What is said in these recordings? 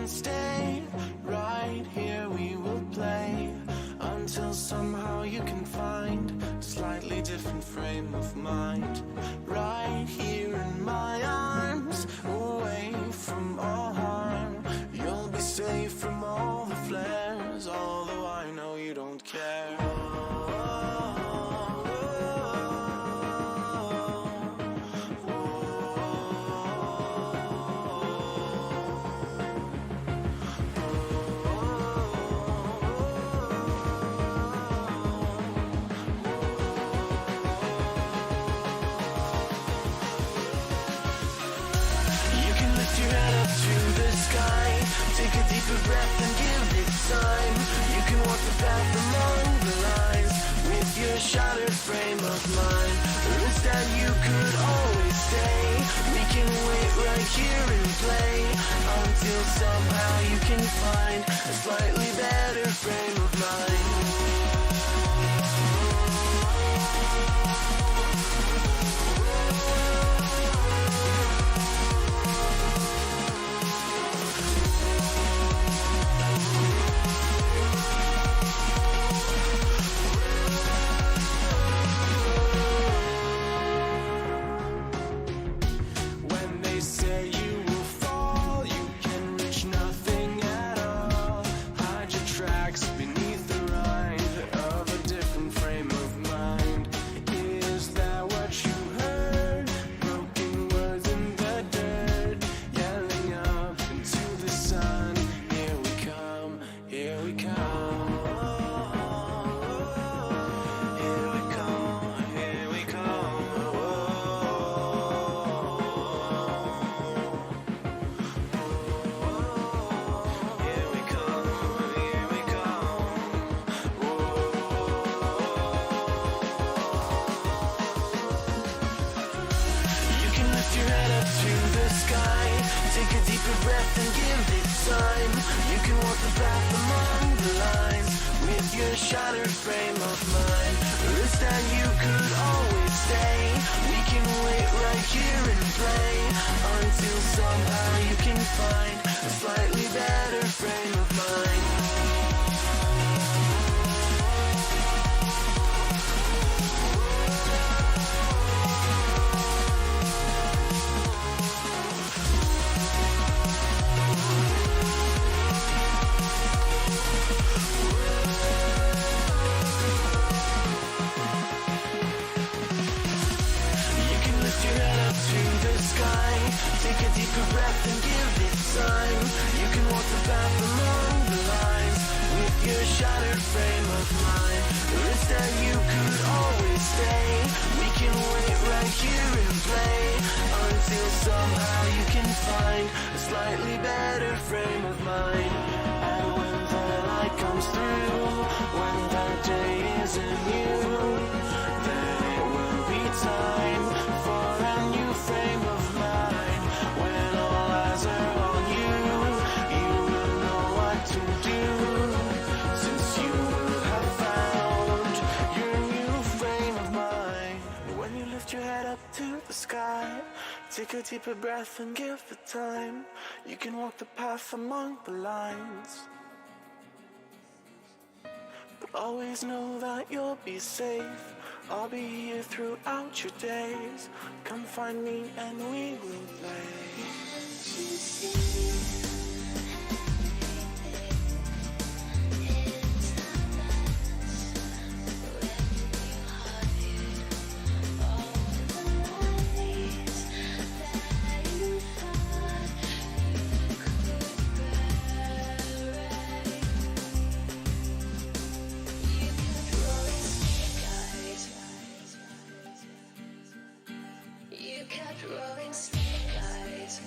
can stay right here, we will play until somehow you can find a slightly different frame of mind. Right here in my arms, away from all harm, you'll be safe from all the flares, although I know you don't care. Take a deeper breath and give it time. You can walk the path along the lines with your shattered frame of mind. The risk that you could always stay. We can wait right here and play until somehow you can find a slightly better frame of mind. Take a deeper breath and give it time. You can walk the path among the lines with your shattered frame of mind. The risk that you could always stay. We can wait right here and play until somehow you can find a slightly better frame of mind. Take a deeper breath and give it time. You can walk the path along the lines with your shattered frame of mind. The risk that you could always stay. We can wait right here and play until somehow you can find a slightly better frame of mind. And when the light comes through, when the day isn't new, then it will be time for a new frame of mind. When all eyes are on you, you will know what to do, since you will have found your new frame of mind. When you lift your head up to the sky, take a deeper breath and give it time. You can walk the path among the lines, but always know that you'll be safe. I'll be here throughout your days. Come find me and we will play. You kept rolling snake eyes.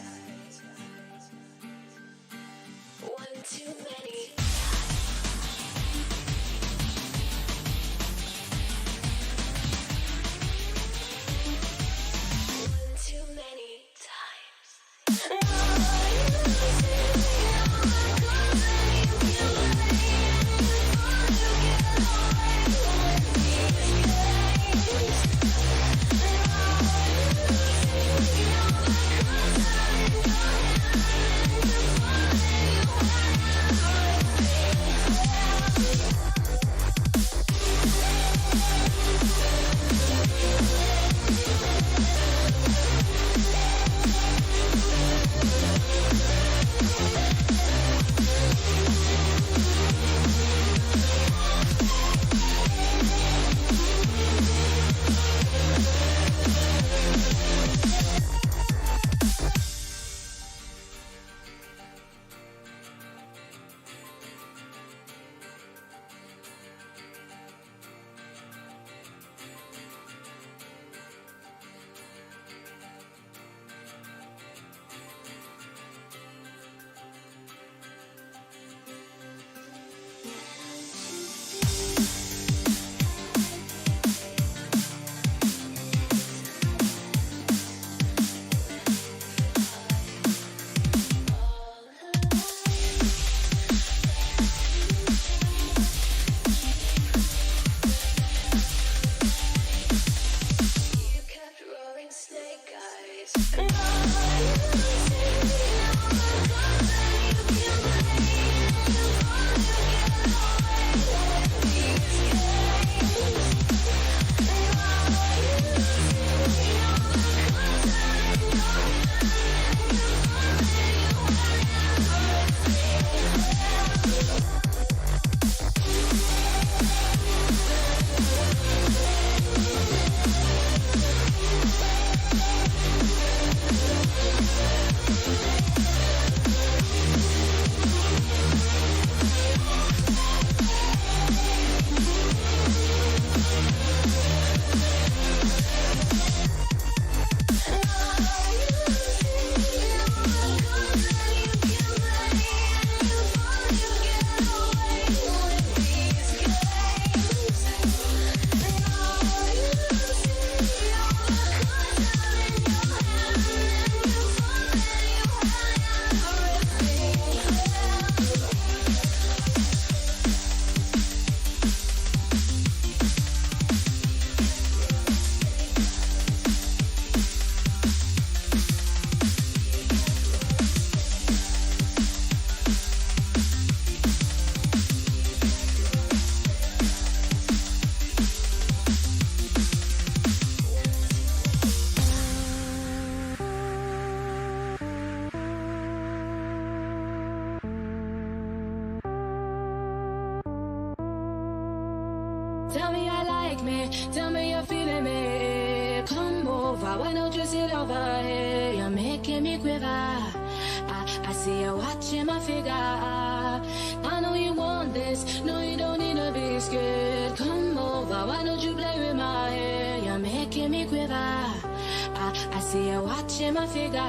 making me quiver. I see you watching my figure.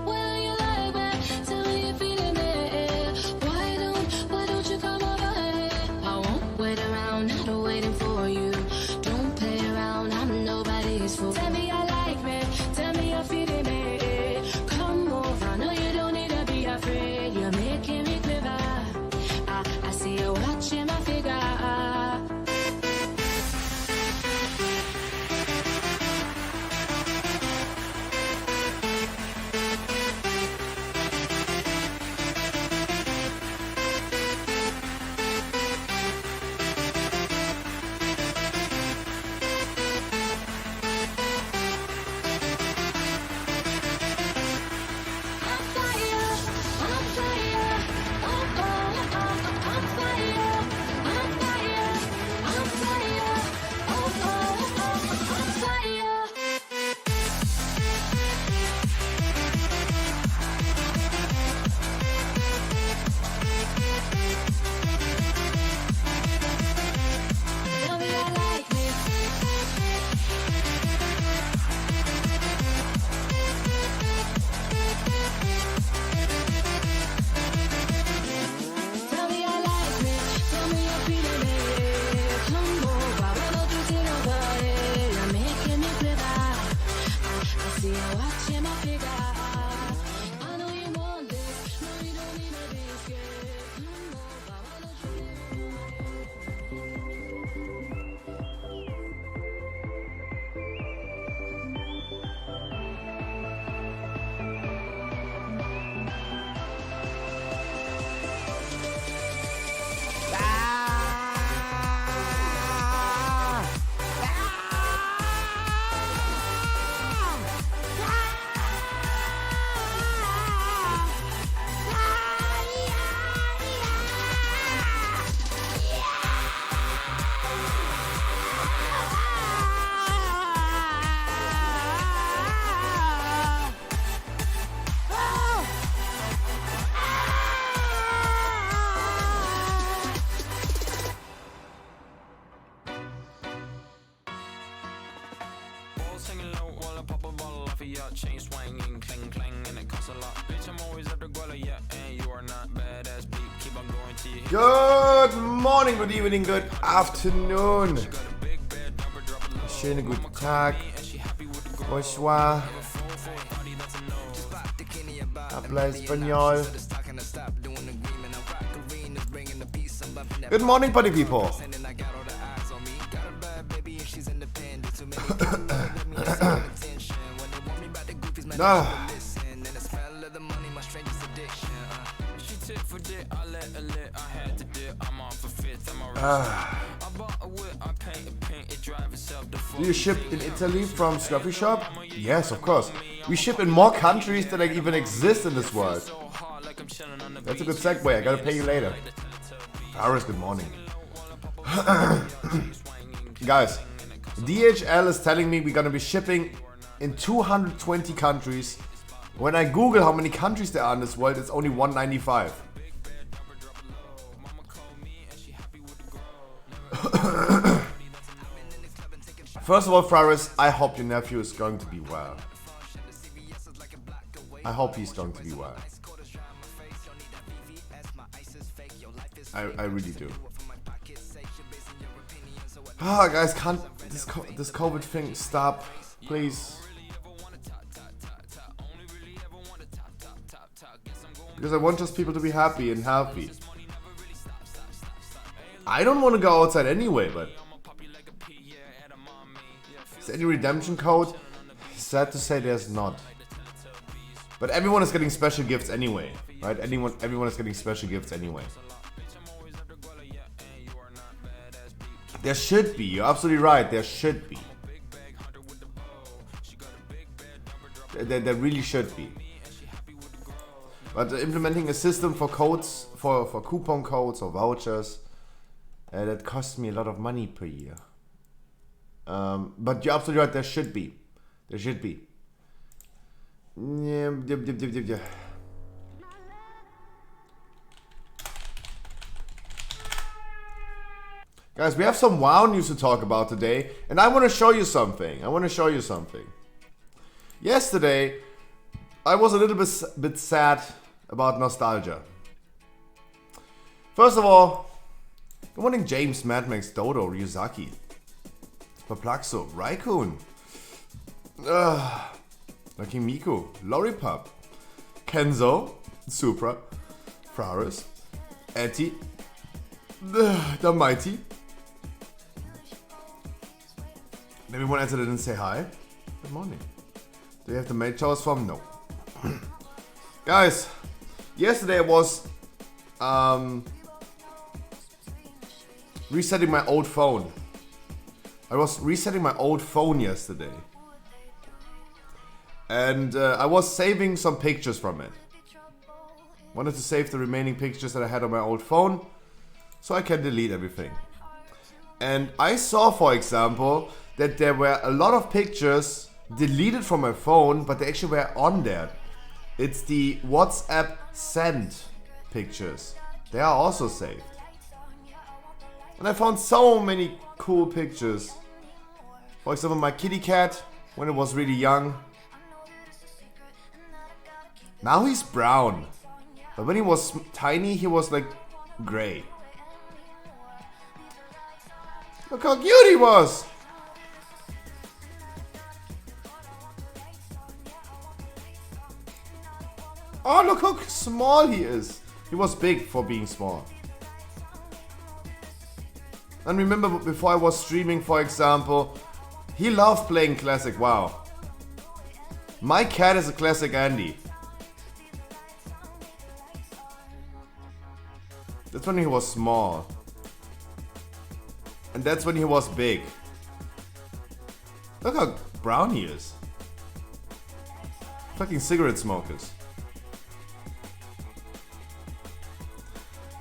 Well, you like me, tell me you're feeling it. Why don't you come over here? I won't wait around, I'm not waiting for you. Don't play around, I'm nobody's fool. Tell me I like me, tell me you're feeling me. Come over, no you don't need to be afraid. You're making me quiver. I see you watching my figure. Chain swinging, clang clang, and it costs a lot. Bitch, I'm always at the guala, yeah, and you are not badass beat. Keep on going till you hit. Good morning, good evening, good afternoon. Schönen guten Tag. Bonsoir. Habla español. Good morning, party people. Do you ship in Italy from Scruffy Shop? Yes, of course. We ship in more countries than even exist in this world. That's a good segue. I gotta pay you later. Iris, good morning. Guys, DHL is telling me we're gonna be shipping in 220 countries. When I Google how many countries there are in this world, it's only 195. First of all, Faris, I hope your nephew is going to be well. I hope he's going to be well. I really do. Guys, can't this COVID thing stop, please? Because I want just people to be happy and healthy. I don't want to go outside anyway, but is there any redemption code? Sad to say there's not. But everyone is getting special gifts anyway, right? Everyone is getting special gifts anyway. There should be. You're absolutely right. There should be. There really should be. But implementing a system for codes, for coupon codes or vouchers, that costs me a lot of money per year. But you're absolutely right. There should be. There should be. Guys, we have some WoW news to talk about today, and I want to show you something. Yesterday, I was a little bit sad about nostalgia. First of all, good morning James, Mad Max, Dodo, Ryuzaki, Perplaxo, Raikun, Lucky Miku, Loripub, Kenzo, Supra, Fraris, Etty, the Mighty. Maybe one answer didn't say hi. Good morning. Do you have the maid showers from? No. Guys, yesterday I was resetting my old phone. I was resetting my old phone yesterday. And I was saving some pictures from it. Wanted to save the remaining pictures that I had on my old phone so I can delete everything. And I saw, for example, that there were a lot of pictures deleted from my phone, but they actually were on there. It's the WhatsApp sent pictures. They are also saved. And I found so many cool pictures. For example, my kitty cat when it was really young. Now he's brown. But when he was tiny, he was like gray. Look how cute he was! Oh, look how small he is. He was big for being small. And remember before I was streaming, for example, he loved playing classic WoW. My cat is a classic Andy. That's when he was small. And that's when he was big. Look how brown he is. Fucking cigarette smokers.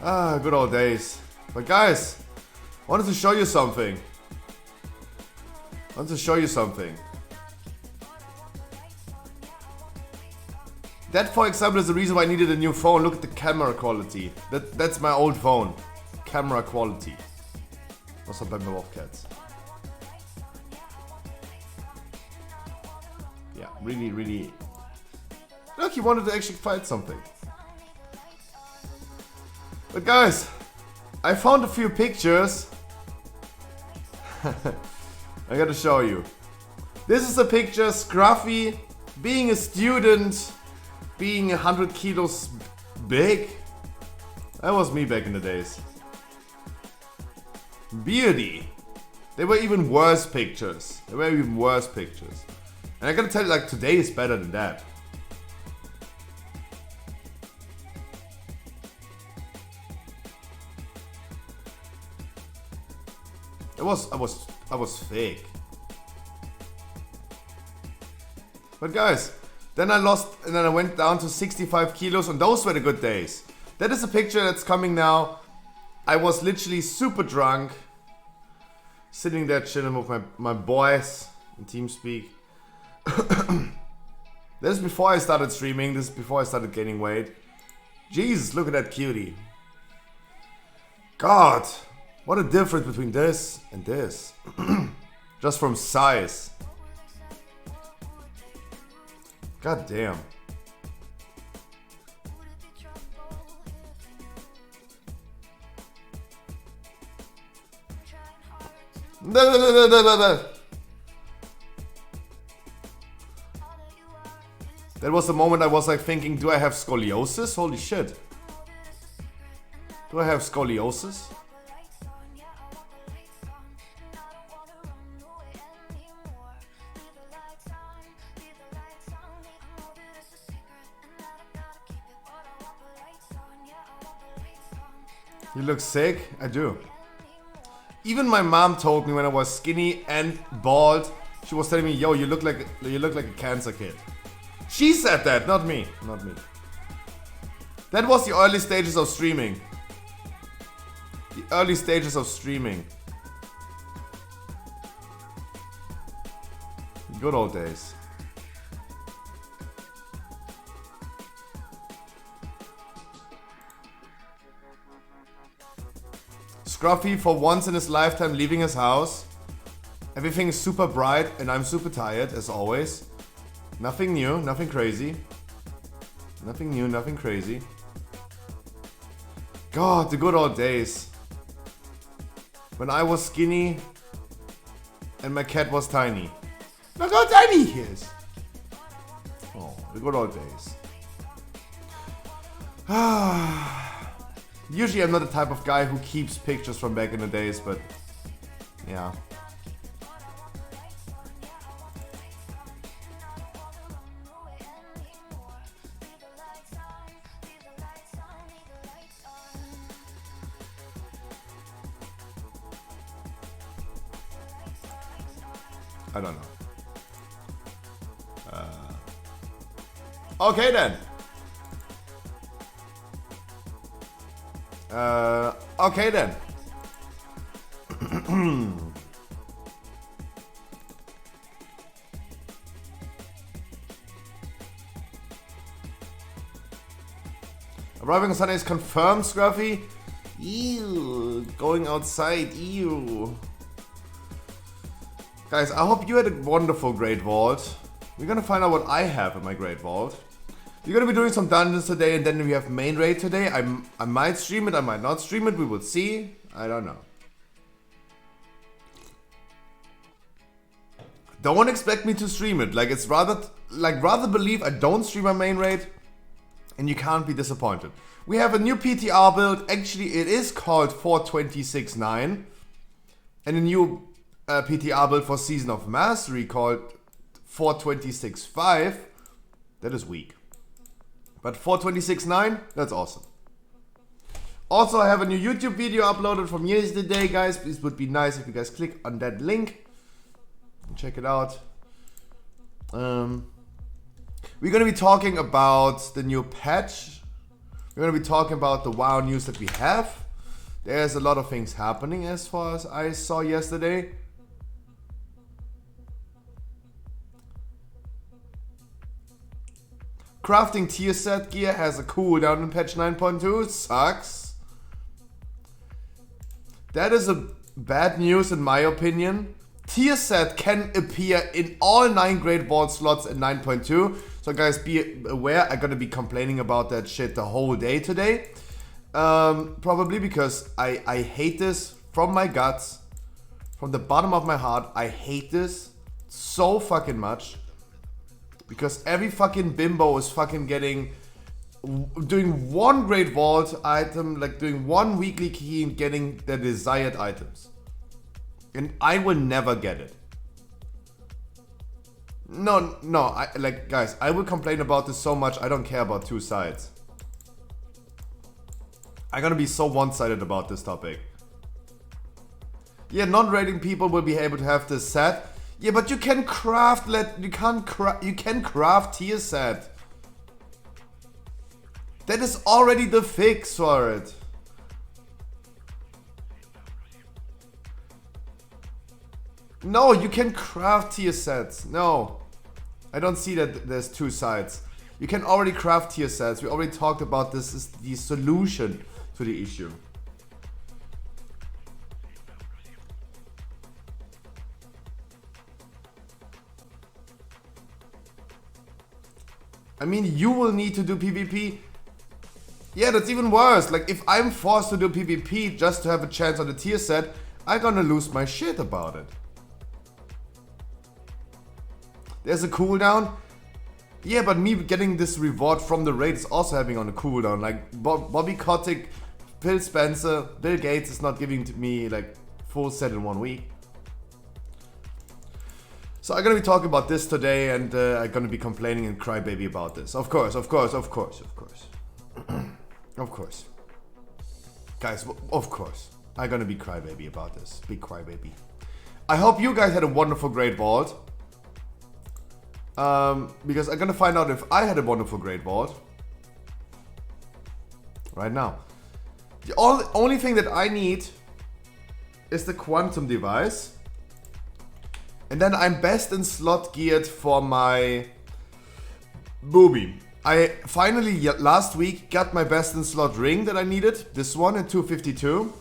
Ah, good old days. But guys, I wanted to show you something. That, for example, is the reason why I needed a new phone. Look at the camera quality. That's my old phone. Camera quality. Was bleiben wir auf Cats. Yeah, really. Look, he wanted to actually fight something. But guys, I found a few pictures. I gotta show you. This is a picture, Scruffy, being a student, being 100 kilos big. That was me back in the days. Beardy. They were even worse pictures. And I gotta tell you, like, today is better than that. I was fake. But guys, then I lost and then I went down to 65 kilos and those were the good days. That is a picture that's coming now. I was literally super drunk. Sitting there chilling with my boys in TeamSpeak. This is before I started streaming. This is before I started gaining weight. Jesus, look at that cutie. God. What a difference between this and this. Just from size. God damn. That was the moment I was like thinking, do I have scoliosis? Holy shit. Do I have scoliosis? You look sick? I do. Even my mom told me when I was skinny and bald, she was telling me, yo, you look like a cancer kid. She said that, not me. That was the early stages of streaming. Good old days. Scruffy for once in his lifetime leaving his house. Everything is super bright and I'm super tired as always. Nothing new, nothing crazy. Nothing new, nothing crazy. God, the good old days. When I was skinny and my cat was tiny. Look how tiny he is. Oh, the good old days. Usually I'm not the type of guy who keeps pictures from back in the days, but yeah. I don't know. Okay then. Okay then. Arriving on Sunday is confirmed, Scruffy. Ew. Going outside. Ew. Guys, I hope you had a wonderful Great Vault. We're gonna find out what I have in my Great Vault. We're gonna be doing some dungeons today, and then we have main raid today. I might stream it, I might not stream it. We will see. I don't know. Don't expect me to stream it. Like, it's rather believe I don't stream my main raid, and you can't be disappointed. We have a new PTR build. Actually, it is called 426.9, and a new PTR build for Season of Mastery called 426.5. That is weak. But 426.9, that's awesome. Also, I have a new YouTube video uploaded from yesterday, guys. It would be nice if you guys click on that link and check it out. We're going to be talking about the new patch. We're going to be talking about the WoW news that we have. There's a lot of things happening as far as I saw yesterday. Crafting tier set gear has a cooldown in patch 9.2. Sucks. That is a bad news in my opinion. Tier set can appear in all 9 Great Vault slots in 9.2. So guys, be aware, I'm gonna be complaining about that shit the whole day today. Probably because I hate this from my guts. From the bottom of my heart, I hate this so fucking much. Because every fucking bimbo is fucking doing one Great Vault item, like doing one weekly key and getting the desired items. And I will never get it. No, guys, I will complain about this so much, I don't care about two sides. I'm gonna be so one-sided about this topic. Yeah, non-rating people will be able to have this set. Yeah, but you can craft, you can craft tier set. That is already the fix for it. No, you can craft tier sets. No, I don't see that there's two sides. You can already craft tier sets. We already talked about this is the solution to the issue. I mean, you will need to do PvP. Yeah, that's even worse. Like, if I'm forced to do PvP just to have a chance on the tier set, I'm gonna lose my shit about it. There's a cooldown. Yeah, but me getting this reward from the raid is also having on a cooldown. Like, Bobby Kotick, Phil Spencer, Bill Gates is not giving to me, like, full set in 1 week. So I'm gonna be talking about this today, and I'm gonna be complaining and crybaby about this. Of course. Of course. Guys, of course. I'm gonna be crybaby about this. Big crybaby. I hope you guys had a wonderful Great Vault. Because I'm gonna find out if I had a wonderful Great Vault. Right now. The only thing that I need is the quantum device. And then I'm best in slot geared for my booby. I finally, last week, got my best in slot ring that I needed. This one in 252.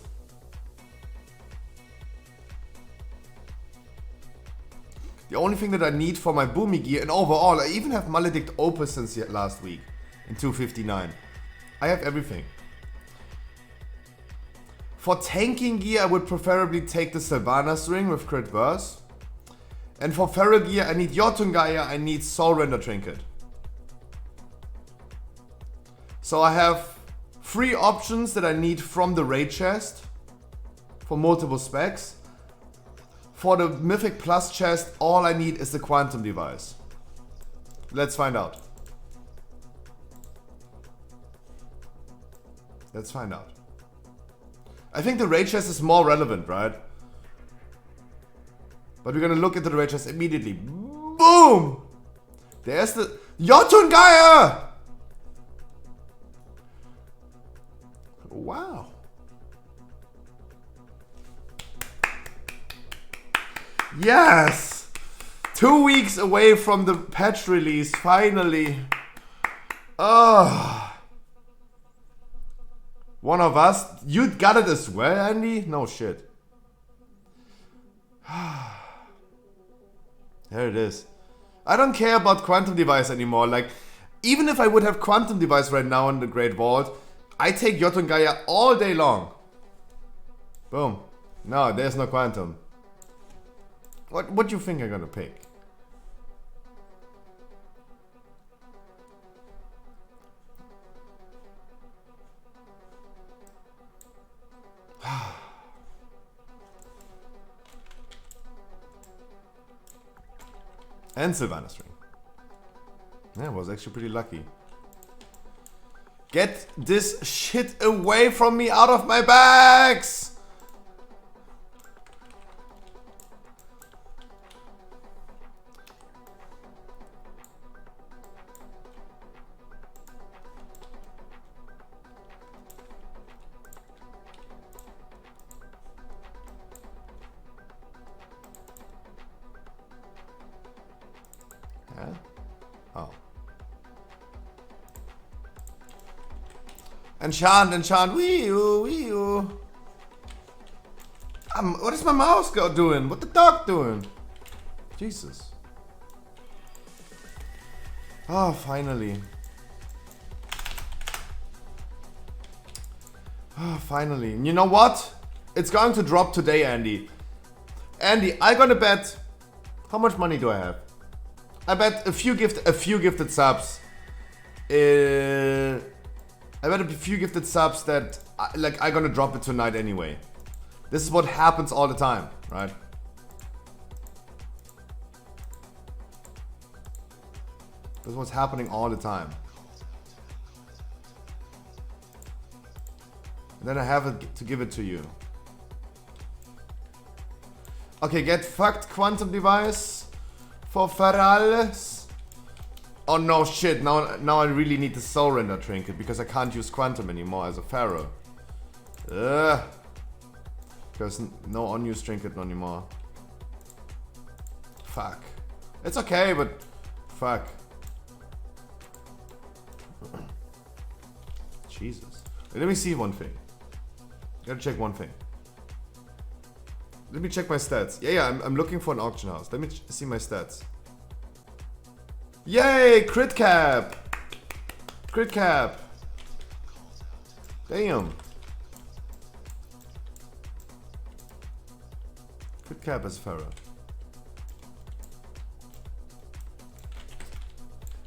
The only thing that I need for my Boomy gear, and overall, I even have Maledict Opus since last week in 259. I have everything. For tanking gear, I would preferably take the Sylvanas ring with crit burst. And for feral gear, I need Jotungaya, I need Soul Render Trinket. So I have 3 options that I need from the raid chest for multiple specs. For the Mythic Plus chest, all I need is the Quantum Device. Let's find out. Let's find out. I think the raid chest is more relevant, right? But we're gonna look into the raid chest immediately. Boom! There's the Jotungaya! Wow. Yes! 2 weeks away from the patch release, finally. Oh. One of us. You got it as well, Andy? No shit. There it is. I don't care about Quantum Device anymore. Like, even if I would have Quantum Device right now in the Great Vault, I take Jotungaya all day long. Boom. No, there's no Quantum. What do you think I'm gonna pick? And Sylvanas ring. Yeah, I was actually pretty lucky. Get this shit away from me, out of my bags! Yeah? Oh. Enchant, wee-oo. What is my mouse doing? What the dog doing? Jesus. Oh, finally. Oh, finally. You know what? It's going to drop today, Andy. Andy, I gonna bet. How much money do I have? I bet a few gifted subs. I bet a few gifted subs that I'm gonna drop it tonight anyway. This is what happens all the time, right? This is what's happening all the time. And then I have it to give it to you. Okay, get fucked, Quantum Device for Ferales. Oh no, shit, now I really need the Soul Render Trinket because I can't use Quantum anymore as a Pharaoh. Ugh. Because no unused trinket anymore. Fuck. It's okay, but fuck. Jesus. Let me see one thing. Gotta check one thing. Let me check my stats. Yeah, I'm looking for an auction house. Let me see my stats. Yay! Crit cap! Crit cap! Damn. Crit cap as Pharaoh.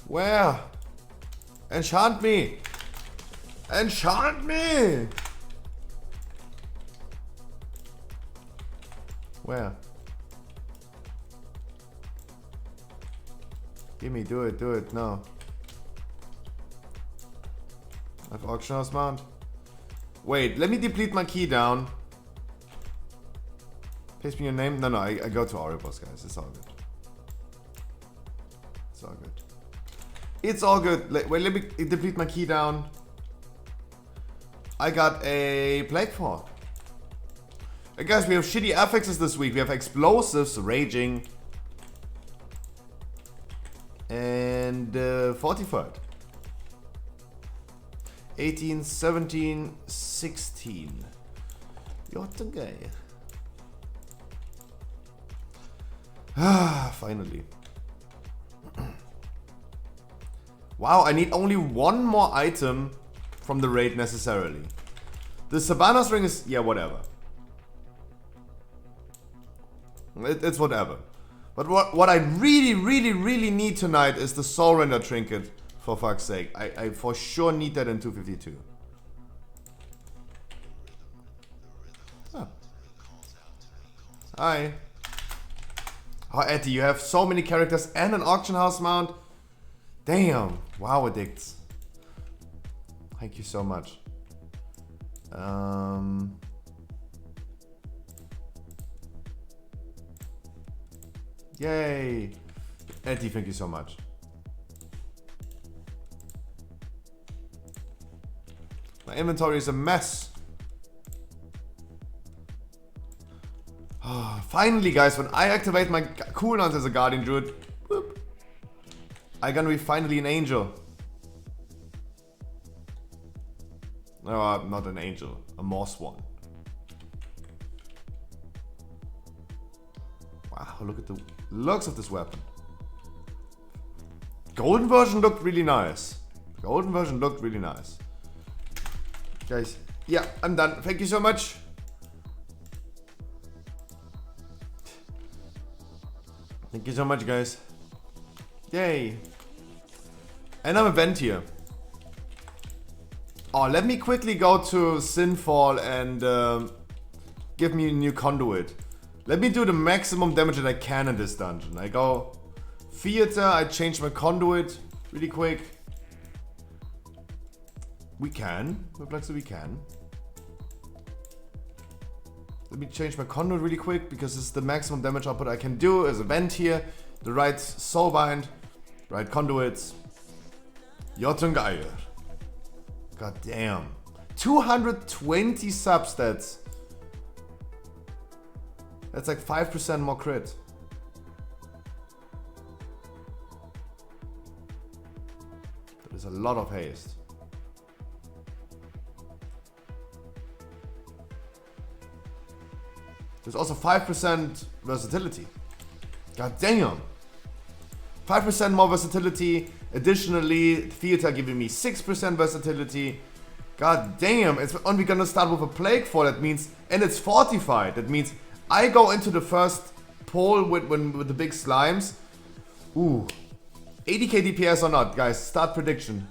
Where? Enchant me! Enchant me! Where? Gimme, do it, no. I have auction house mount. Wait, let me deplete my key down. Paste me your name? No, I go to Oribos, guys. It's all good. It's all good. It's all good. Wait, let me deplete my key down. I got a Plague Fort. Hey guys, we have shitty affixes this week. We have Explosives, Raging, and Fortified. 18, 17, 16. You're the guy. Ah, finally. Wow, I need only one more item from the raid necessarily. The Savannah string is, yeah, whatever. It's whatever. But what I really need tonight is the Soul Render Trinket, for fuck's sake. I for sure need that in 252. Oh. Hi. Oh, Eddie, you have so many characters and an auction house mount. Damn. Wow, addicts. Thank you so much. Yay. Eddie, thank you so much. My inventory is a mess. Finally, guys, when I activate my cooldowns as a Guardian Druid, whoop, I'm gonna be finally an angel. No, not an angel, a Moss one. Wow, look at the looks of this weapon. Golden version looked really nice. Golden version looked really nice. Guys, yeah, I'm done. Thank you so much. Thank you so much, guys. Yay. And I'm a vent here. Oh, let me quickly go to Sinfall and give me a new conduit. Let me do the maximum damage that I can in this dungeon. I go theater, I change my conduit really quick. We can. Perplexity, we can. Let me change my conduit really quick because this is the maximum damage output I can do as a vent here. The right soulbind, right conduits. Jotungeir. God damn. 220 substats. That's like 5% more crit. That is a lot of haste. There's also 5% versatility. God damn. 5% more versatility. Additionally, theater giving me 6% versatility. God damn. And we're gonna start with a plague fall. That means, and it's fortified. That means I go into the first pole with the big slimes. Ooh. 80k DPS or not, guys. Start prediction.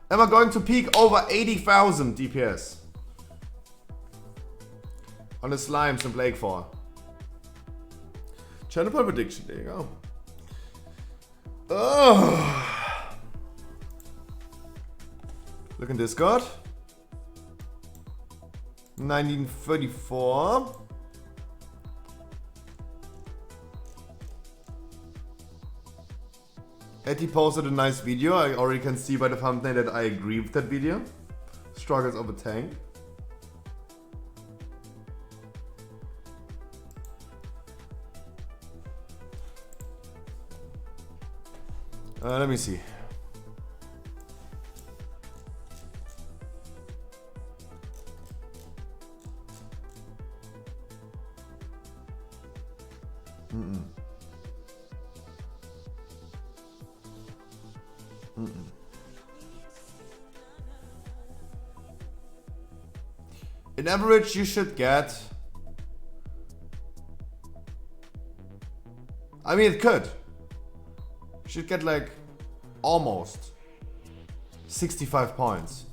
Am I going to peak over 80,000 DPS? On the slimes and Plague Fall. Channel point prediction, there you go. Oh. Look in Discord. 1934. Etty posted a nice video. I already can see by the thumbnail that I agree with that video. Struggles of a tank. Let me see. In average, you should get... I mean, it could. You should get like almost 65 points.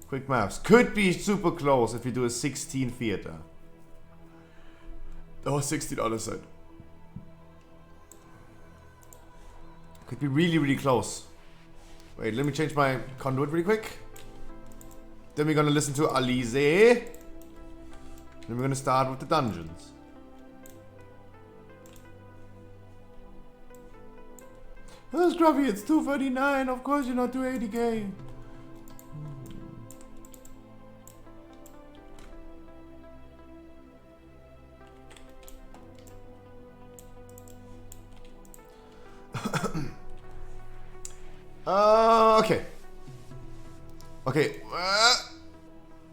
Quick maths. Could be super close if you do a 16 theater. Or 16 other side. Could be really, really close. Wait, let me change my conduit really quick. Then we're gonna listen to Alize. Then we're gonna start with the dungeons. Oh, Scruffy, it's 239. Of course you're not 280k. Okay. Okay.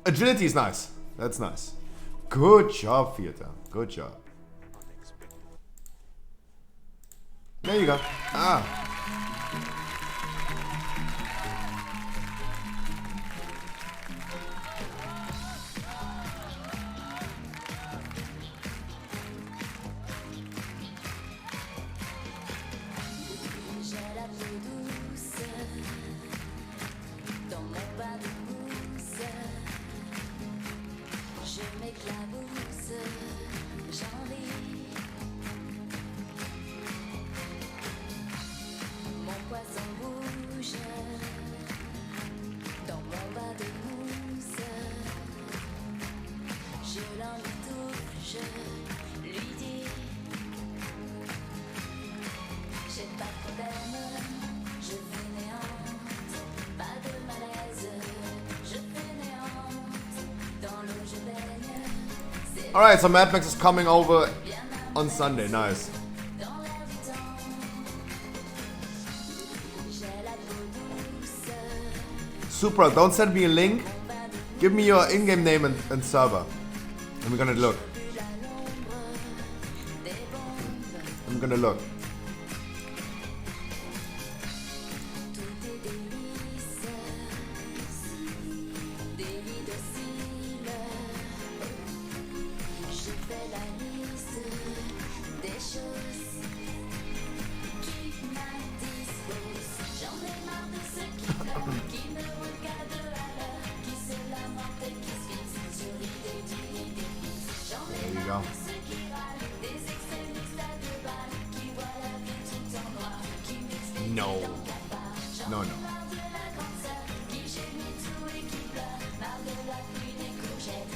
Agility is nice. That's nice. Good job, Fiata. Good job. There you go. Ah. Alright, so Mad Max is coming over on Sunday. Nice. Supra, don't send me a link. Give me your in-game name and server. And we're gonna look. I'm gonna look.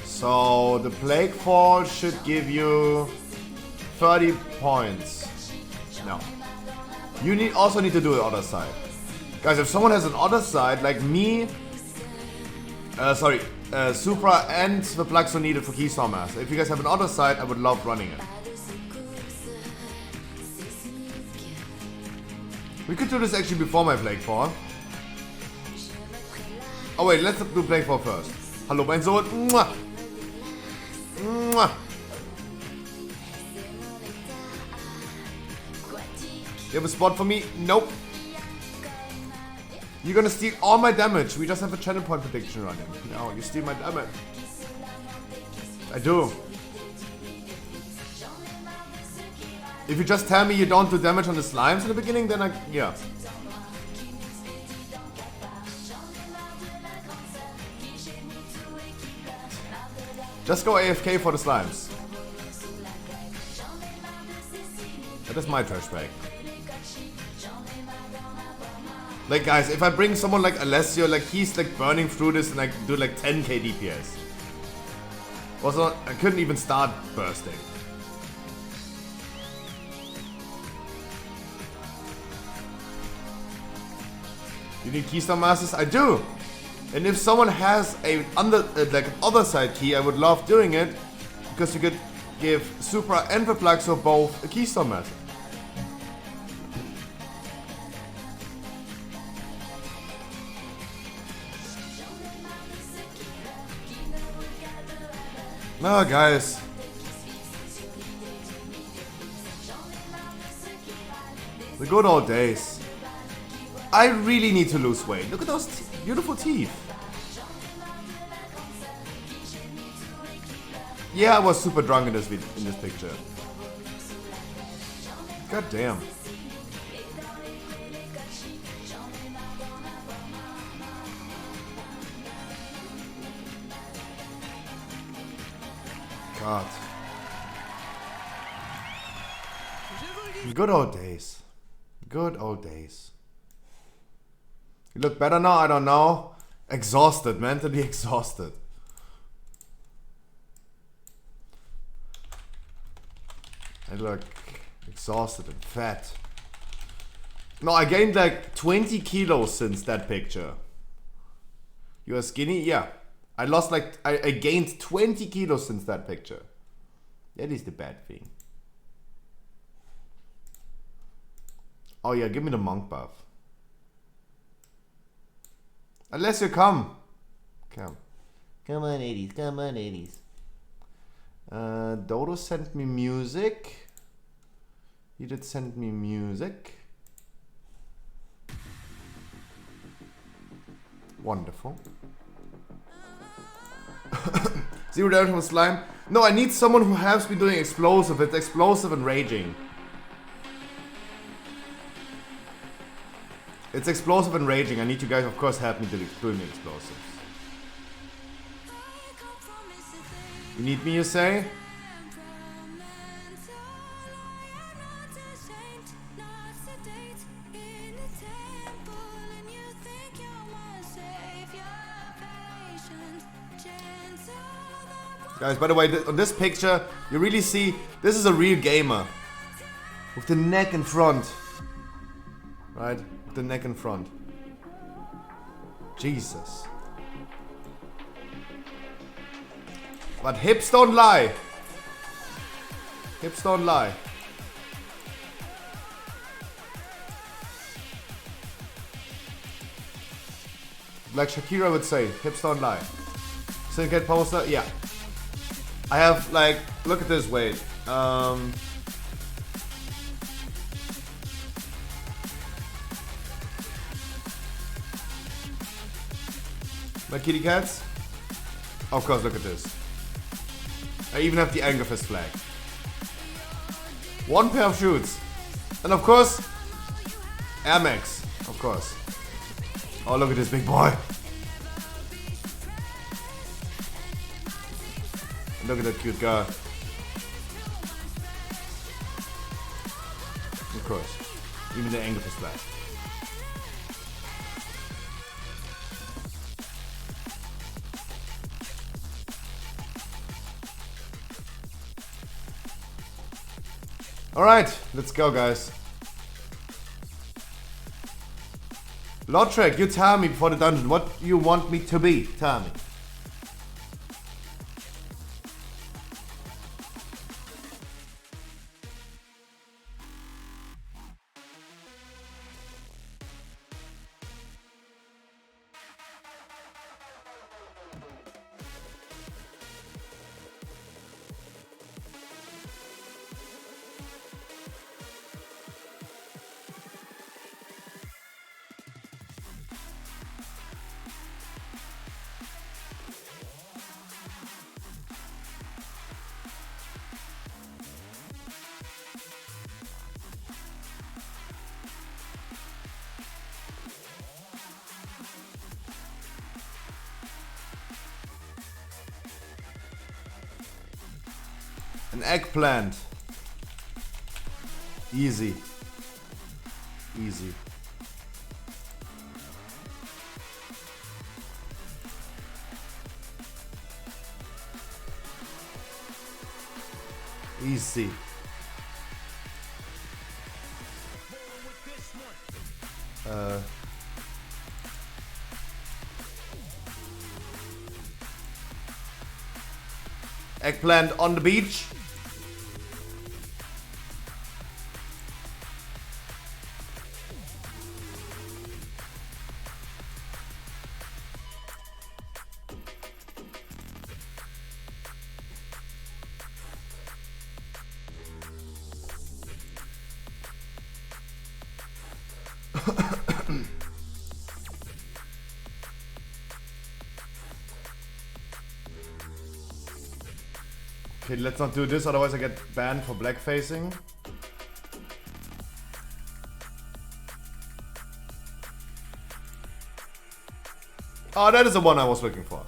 So the Plague Fall should give you 30 points. No. You also need to do the other side. Guys, if someone has an other side, like me, Supra and the Plaxo needed for Keystone Master. If you guys have an other side, I would love running it. We could do this actually before my Plague Fall. Oh wait, let's do Plague Fall first. Hallo mein Sohn. Mwah. Mwah. You have a spot for me? Nope. You're gonna steal all my damage. We just have a channel point prediction running. No, you steal my damage. I do. If you just tell me you don't do damage on the slimes in the beginning, then yeah. Just go AFK for the slimes. That is my trash bag. Like guys, if I bring someone like Alessio, like he's like burning through this and like do like 10k DPS. Also, I couldn't even start bursting. You need Keystone Masters? I do! And if someone has a like an other side key, I would love doing it. Because you could give Supra and the Plaxo both a Keystone Master. No, guys. The good old days. I really need to lose weight. Look at those beautiful teeth. Yeah, I was super drunk in this picture. God damn. God. Good old days. Good old days. You look better now? I don't know. Exhausted, mentally exhausted. I look exhausted and fat. No, I gained like 20 kilos since that picture. You are skinny? Yeah. I lost like, I gained 20 kilos since that picture. That is the bad thing. Oh yeah, give me the monk buff. Unless you come. Come. Come on, 80s. Come on, 80s. Dodo sent me music. He did send me music. Wonderful. Zero damage from slime. No, I need someone who helps me doing explosive. It's explosive and raging. It's explosive and raging. I need you guys, of course, help me doing the explosives. You need me, you say? Guys, by the way, on this picture, you really see this is a real gamer. With the neck in front. Right? With the neck in front. Jesus. But hips don't lie. Hips don't lie. Like Shakira would say, hips don't lie. Syndicate poster, yeah. I have like, look at this, wait. My kitty cats? Of course, look at this. I even have the Angerfest flag. One pair of shoes. And of course, Air Max. Of course. Oh, look at this big boy. Look at that cute girl. Of course. Even the Angerfest flag. Alright, let's go, guys. Lordtrek, you tell me before the dungeon what you want me to be. Tell me. An eggplant. Easy. Easy. Easy. Eggplant on the beach. Okay, let's not do this, otherwise I get banned for blackfacing. Oh, that is the one I was looking for.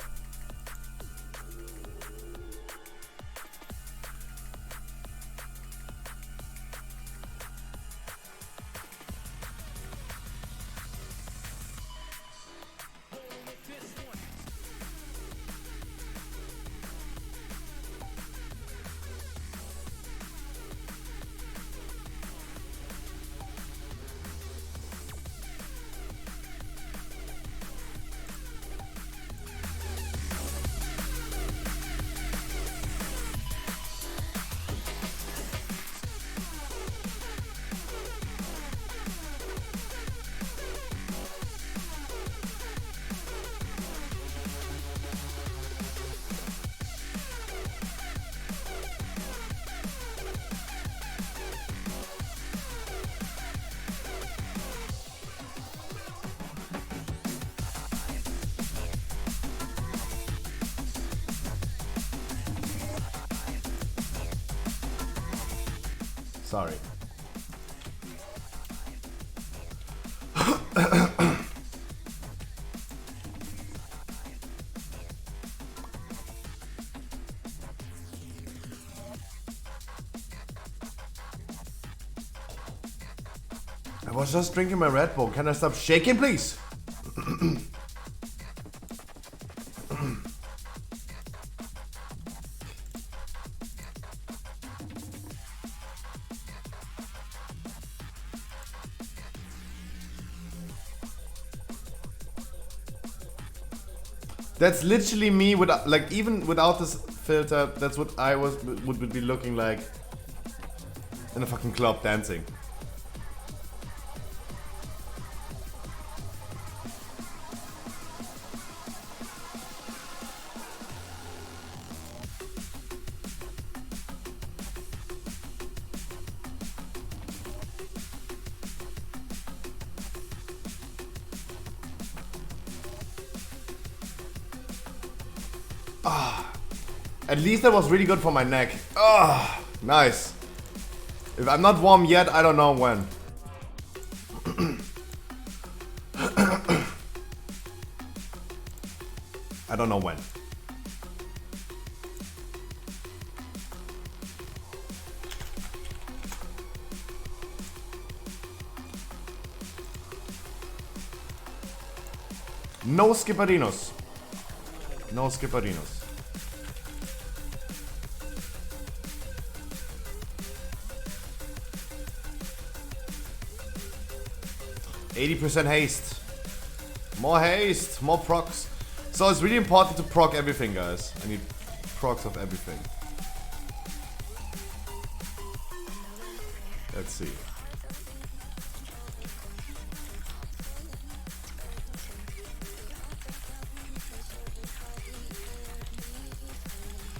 Sorry. I was just drinking my Red Bull. Can I stop shaking, please? That's literally me without, like, even without this filter, that's what I would be looking like in a fucking club dancing. At least that was really good for my neck. Ah, nice. If I'm not warm yet, I don't know when. I don't know when. No skipperinos. No skipperinos. 80% haste. More haste, more procs. So it's really important to proc everything, guys. I need procs of everything. Let's see.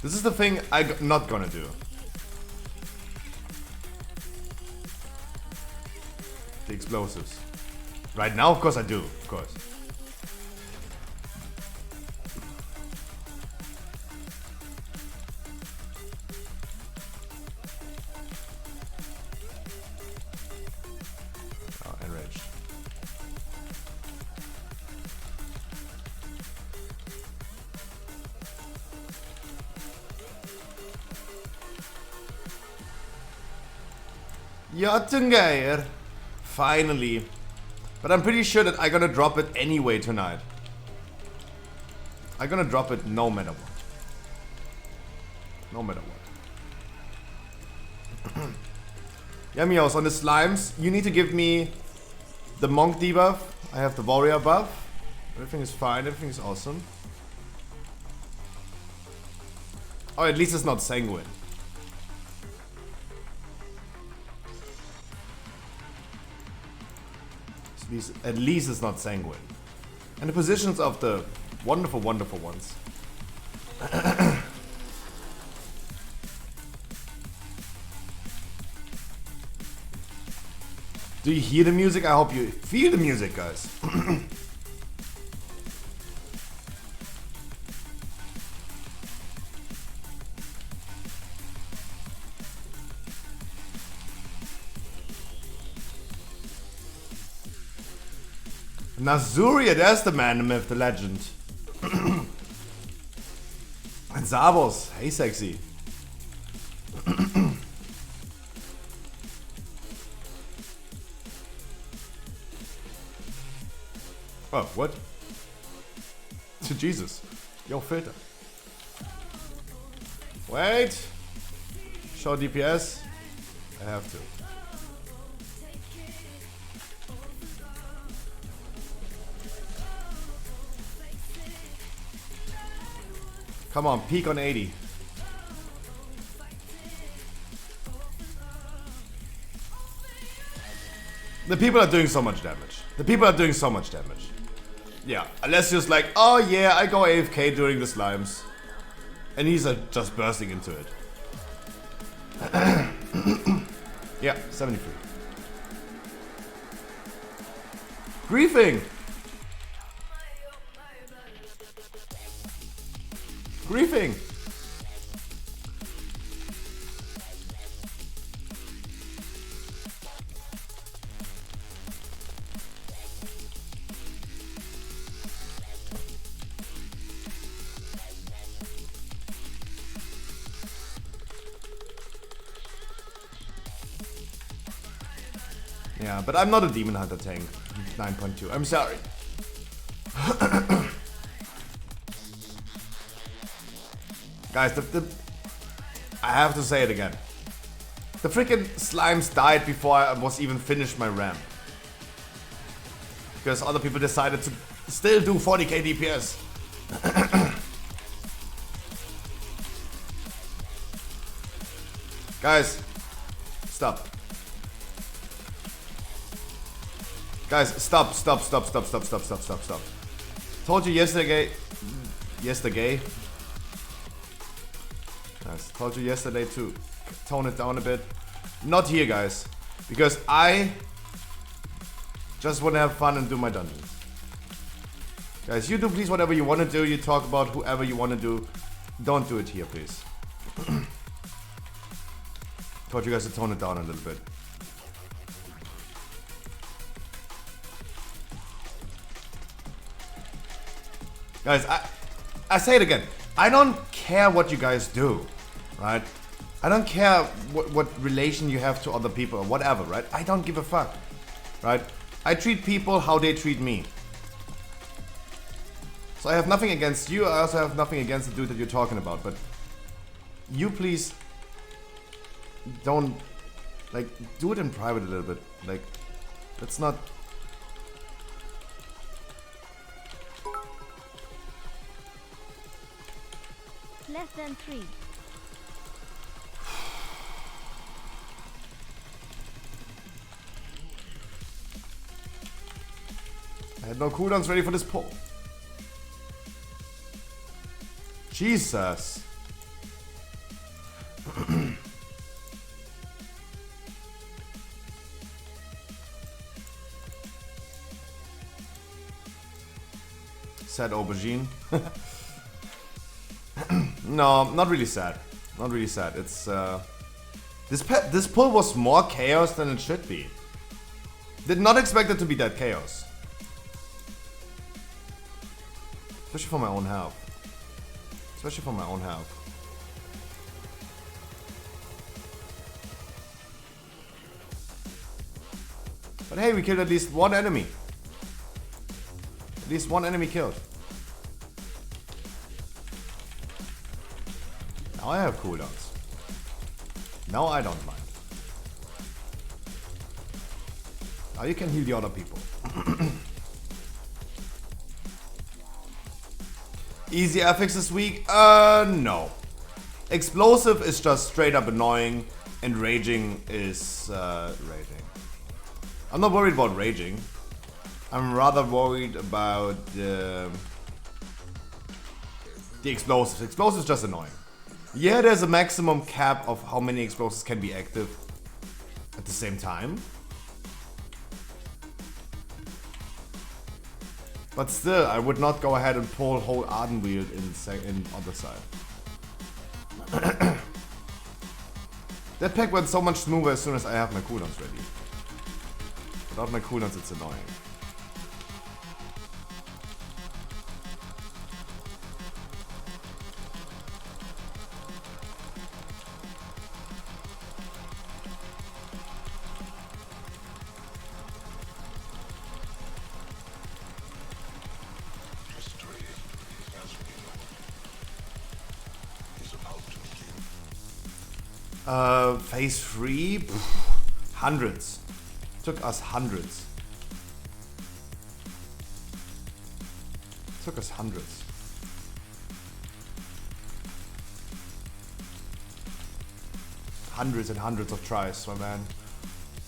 This is the thing I'm not gonna do. The explosives. Right now, of course I do, of course. Oh, enraged. Jotungeir. Finally. But I'm pretty sure that I'm gonna drop it anyway tonight. I'm gonna drop it no matter what. No matter what. Yamios, on the slimes, you need to give me the monk debuff. I have the warrior buff. Everything is fine, everything is awesome. Oh, at least it's not sanguine. At least it's not sanguine. And the positions of the wonderful, wonderful ones. Do you hear the music? I hope you feel the music, guys. Nazuria, there's the man, the myth, the legend. And Zavos, hey sexy. Oh, what? To Jesus. Yo, filter. Wait. Show DPS. I have to. Come on, peak on 80. The people are doing so much damage. The people are doing so much damage. Yeah, unless just like, oh yeah, I go AFK during the slimes. And he's just bursting into it. Yeah, 73. Griefing! Griefing! Yeah, but I'm not a Demon Hunter tank. 9.2. I'm sorry. Guys, I have to say it again. The freaking slimes died before I was even finished my ramp. Because other people decided to still do 40k DPS. Guys, stop. Guys, stop. Told you yesterday. Guys, told you yesterday to tone it down a bit. Not here, guys. Because I just want to have fun and do my dungeons. Guys, you do please whatever you want to do. You talk about whoever you want to do. Don't do it here, please. Told you guys to tone it down a little bit. Guys, I say it again. I don't care what you guys do, right? I don't care what relation you have to other people or whatever, right? I don't give a fuck, right? I treat people how they treat me. So I have nothing against you. I also have nothing against the dude that you're talking about. But you please don't, like, do it in private a little bit. Like, let's not. Less than 3. I had no cooldowns ready for this pull. Jesus. Sad aubergine. No, not really sad. Not really sad. It's this pull was more chaos than it should be. Did not expect it to be that chaos. Especially for my own health. Especially for my own health. But hey, we killed at least one enemy. At least one enemy killed. Now I have cooldowns. Now I don't mind. Now you can heal the other people. Easy FX this week? No. Explosive is just straight up annoying, and raging is raging. I'm not worried about raging. I'm rather worried about the explosives. Explosives is just annoying. Yeah, there's a maximum cap of how many explosives can be active at the same time. But still, I would not go ahead and pull whole Ardenweald in other side. That pack went so much smoother as soon as I have my cooldowns ready. Without my cooldowns, it's annoying. Phase 3? Hundreds. Took us hundreds. Took us hundreds. Hundreds and hundreds of tries, my man.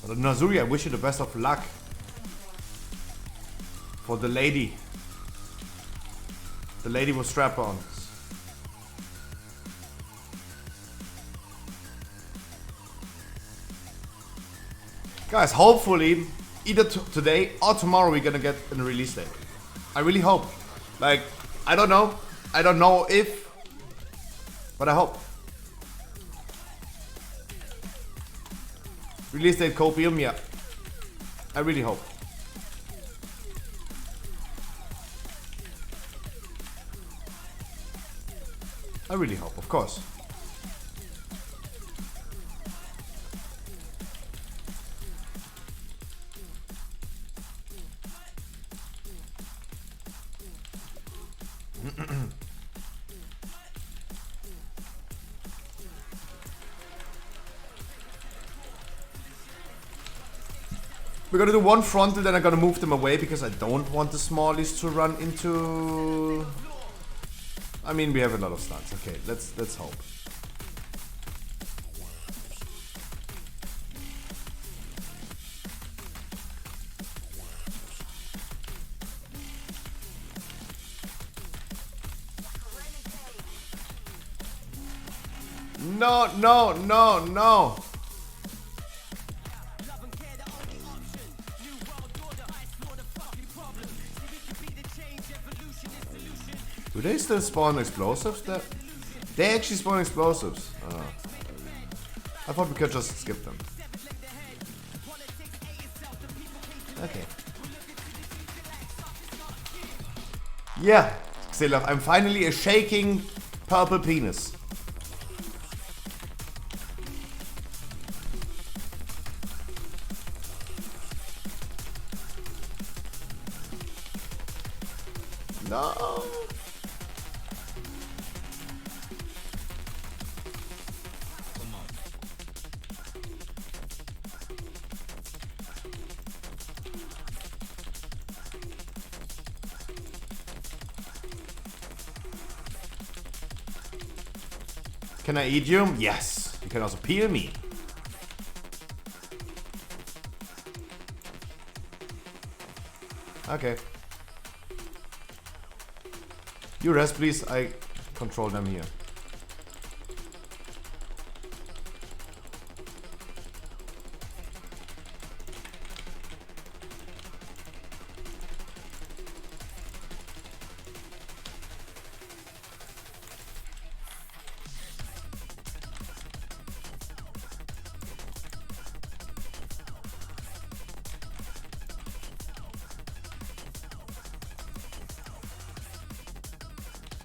But Nazuri, I wish you the best of luck. For the lady. The lady with strap-ons. Guys, hopefully, either today or tomorrow we're gonna get a release date. I really hope. Like, I don't know. I don't know if, but I hope. Release date Copium, yeah. I really hope. I really hope, of course. We're gonna do one frontal, then I'm gonna move them away because I don't want the smallies to run into... I mean, we have a lot of stunts. Okay, let's hope. No, no, no, no. Do they still spawn explosives? They actually spawn explosives. Oh. I thought we could just skip them. Okay. Yeah, Xilaf, I'm finally a shaking purple penis. No. Can I eat you? Yes. You can also peel me. Okay. You rest, please. I control them here.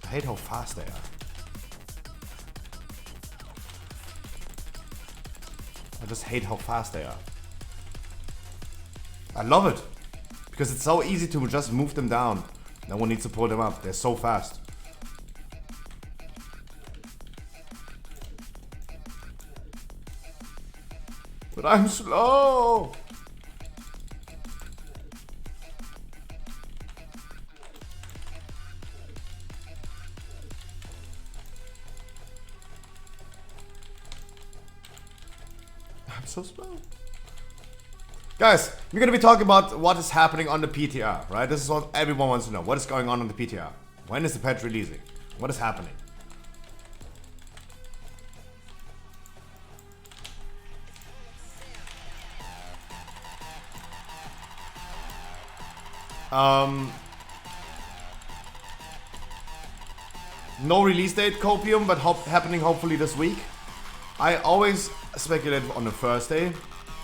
I hate how fast they are. I just hate how fast they are. I love it. Because it's so easy to just move them down. No one needs to pull them up. They're so fast. But I'm slow. So slow. Guys, we're gonna be talking about what is happening on the PTR, right? This is what everyone wants to know. What is going on the PTR? When is the patch releasing? What is happening? No release date, Copium, but happening hopefully this week. I always speculate on the Thursday.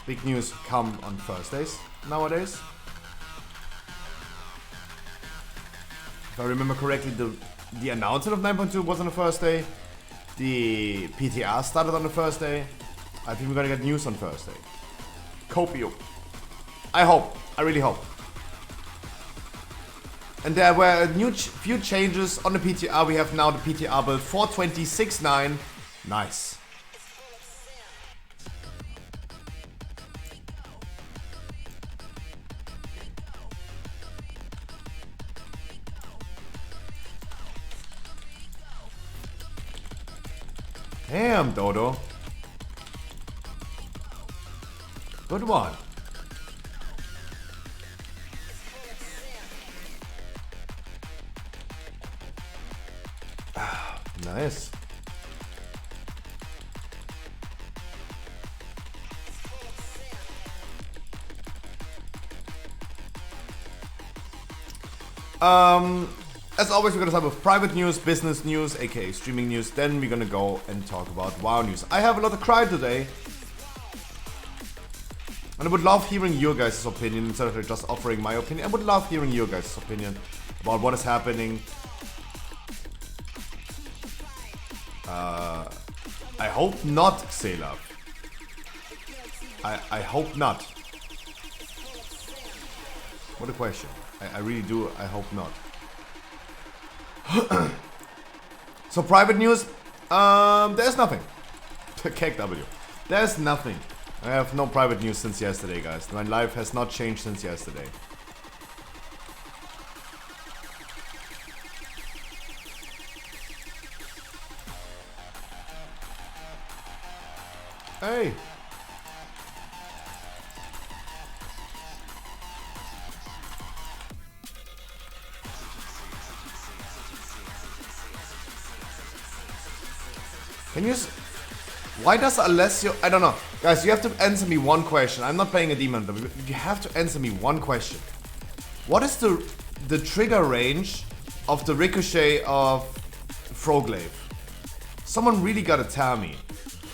Big news come on Thursdays nowadays. If I remember correctly, the announcement of 9.2 was on the Thursday. The PTR started on the Thursday. I think we're gonna get news on Thursday. Copium. I hope. I really hope. And there were a few changes on the PTR. We have now the PTR build 426.9. Nice. Damn, Dodo. Good one. Nice. As always, we're gonna start with private news, business news, aka streaming news. Then we're gonna go and talk about WoW news. I have a lot of cry today, and I would love hearing your guys' opinion instead of just offering my opinion. I would love hearing your guys' opinion about what is happening. I hope not, Xelav. I hope not. What a question. I really do. I hope not. So private news, there's nothing. KW. There's nothing. I have no private news since yesterday, guys. My life has not changed since yesterday. Hey. Can you... Why does Alessio... I don't know. Guys, you have to answer me one question. I'm not playing a demon, but you have to answer me one question. What is the trigger range of the ricochet of Froglaive? Someone really gotta tell me.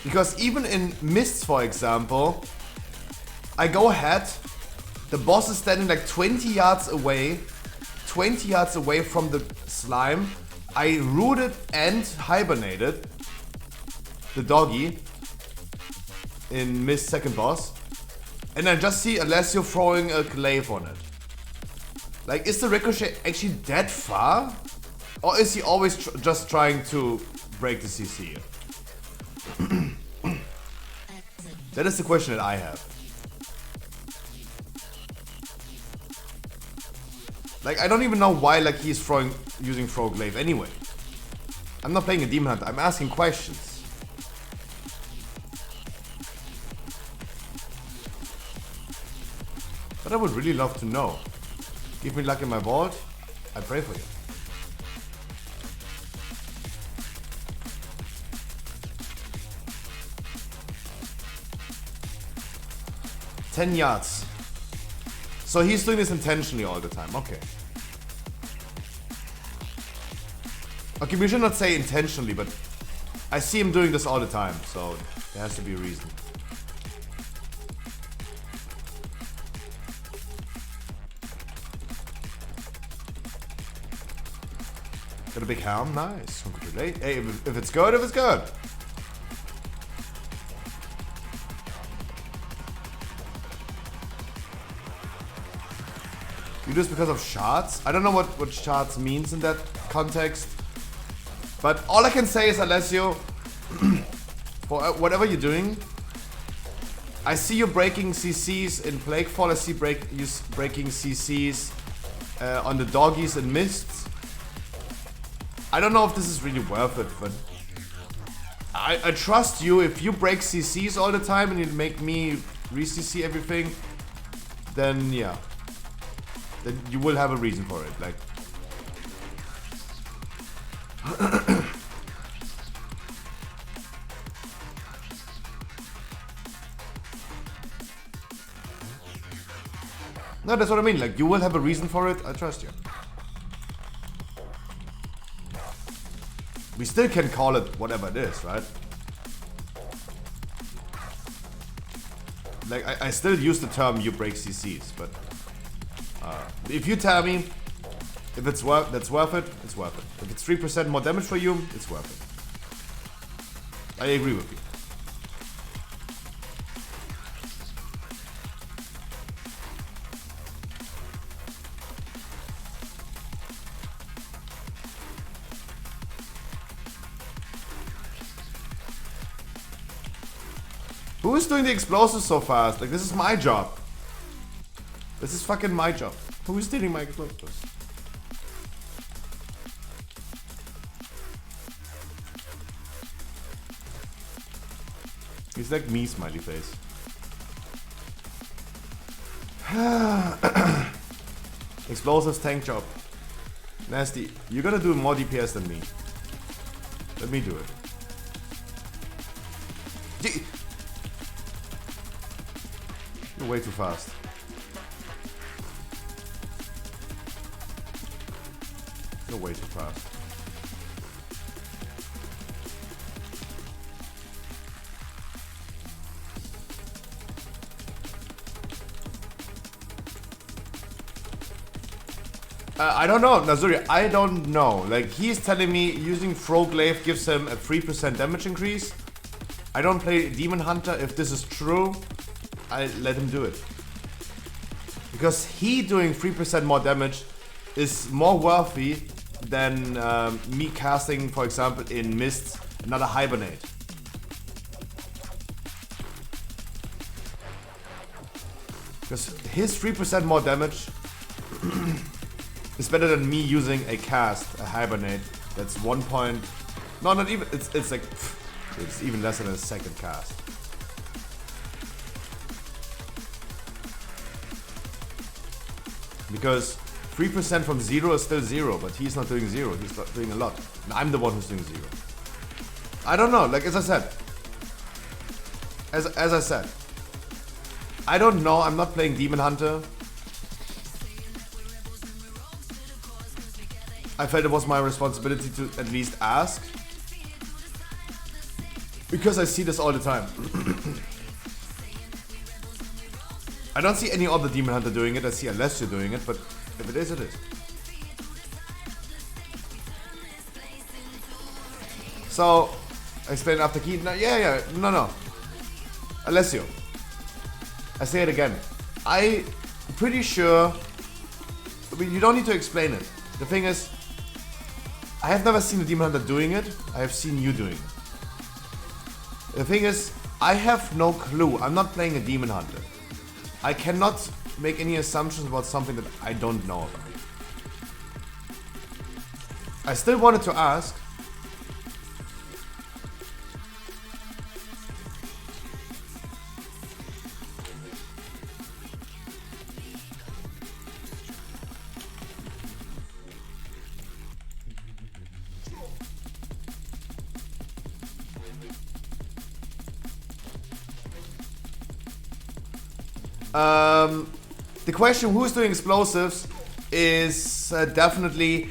Because even in Mists, for example, I go ahead, the boss is standing like 20 yards away from the slime. I rooted and hibernated the doggy in Mist second boss, and I just see Alessio throwing a glaive on it. Like, is the ricochet actually that far? Or is he always just trying to break the CC? That is the question that I have. Like, I don't even know why like he's using throw glaive anyway. I'm not playing a demon hunter, I'm asking questions. But I would really love to know. Give me luck in my vault, I pray for you. $10 yards. So he's doing this intentionally all the time, okay. Okay, we should not say intentionally, but I see him doing this all the time, so there has to be a reason. Got a big helm, nice. Congratulate. Hey, if it's good, if it's good. You do this because of shards? I don't know what shards means in that context. But all I can say is, Alessio, for whatever you're doing, I see you breaking CCs in Plaguefall. I see you breaking CCs on the doggies in Mists. I don't know if this is really worth it, but I trust you. If you break CCs all the time and you make me re-CC everything, then yeah. Then you will have a reason for it, like. No, that's what I mean, like, you will have a reason for it, I trust you. We still can call it whatever it is, right? Like, I still use the term you break CCs, but if you tell me if that's worth it, it's worth it. If it's 3% more damage for you, it's worth it. I agree with you. Who is doing the explosives so fast? Like, this is my job. This is fucking my job. Who is stealing my explosives? He's like me, smiley face. Explosives tank job. Nasty. You're gonna do more DPS than me. Let me do it. You're way too fast. You're way too fast. I don't know, Nazuri, I don't know. Like, he's telling me using Froglaive gives him a 3% damage increase. I don't play Demon Hunter. If this is true, I let him do it. Because he doing 3% more damage is more worthy than me casting, for example, in Mist, another Hibernate. Because his 3% more damage is better than me using a cast, a Hibernate. That's 1 point. No, not even. It's like. It's even less than a second cast. Because 3% from 0 is still 0, but he's not doing 0, he's doing a lot. And I'm the one who's doing 0. I don't know, like as I said. As I said. I don't know, I'm not playing Demon Hunter. I felt it was my responsibility to at least ask. Because I see this all the time. I don't see any other Demon Hunter doing it, I see Alessio doing it, but if it is, it is. So, I explained after key. No, no. Alessio. I say it again. I'm pretty sure. I mean, you don't need to explain it. The thing is, I have never seen a Demon Hunter doing it. I have seen you doing it. The thing is, I have no clue. I'm not playing a Demon Hunter. I cannot make any assumptions about something that I don't know about. I still wanted to ask. The question who's doing explosives is definitely...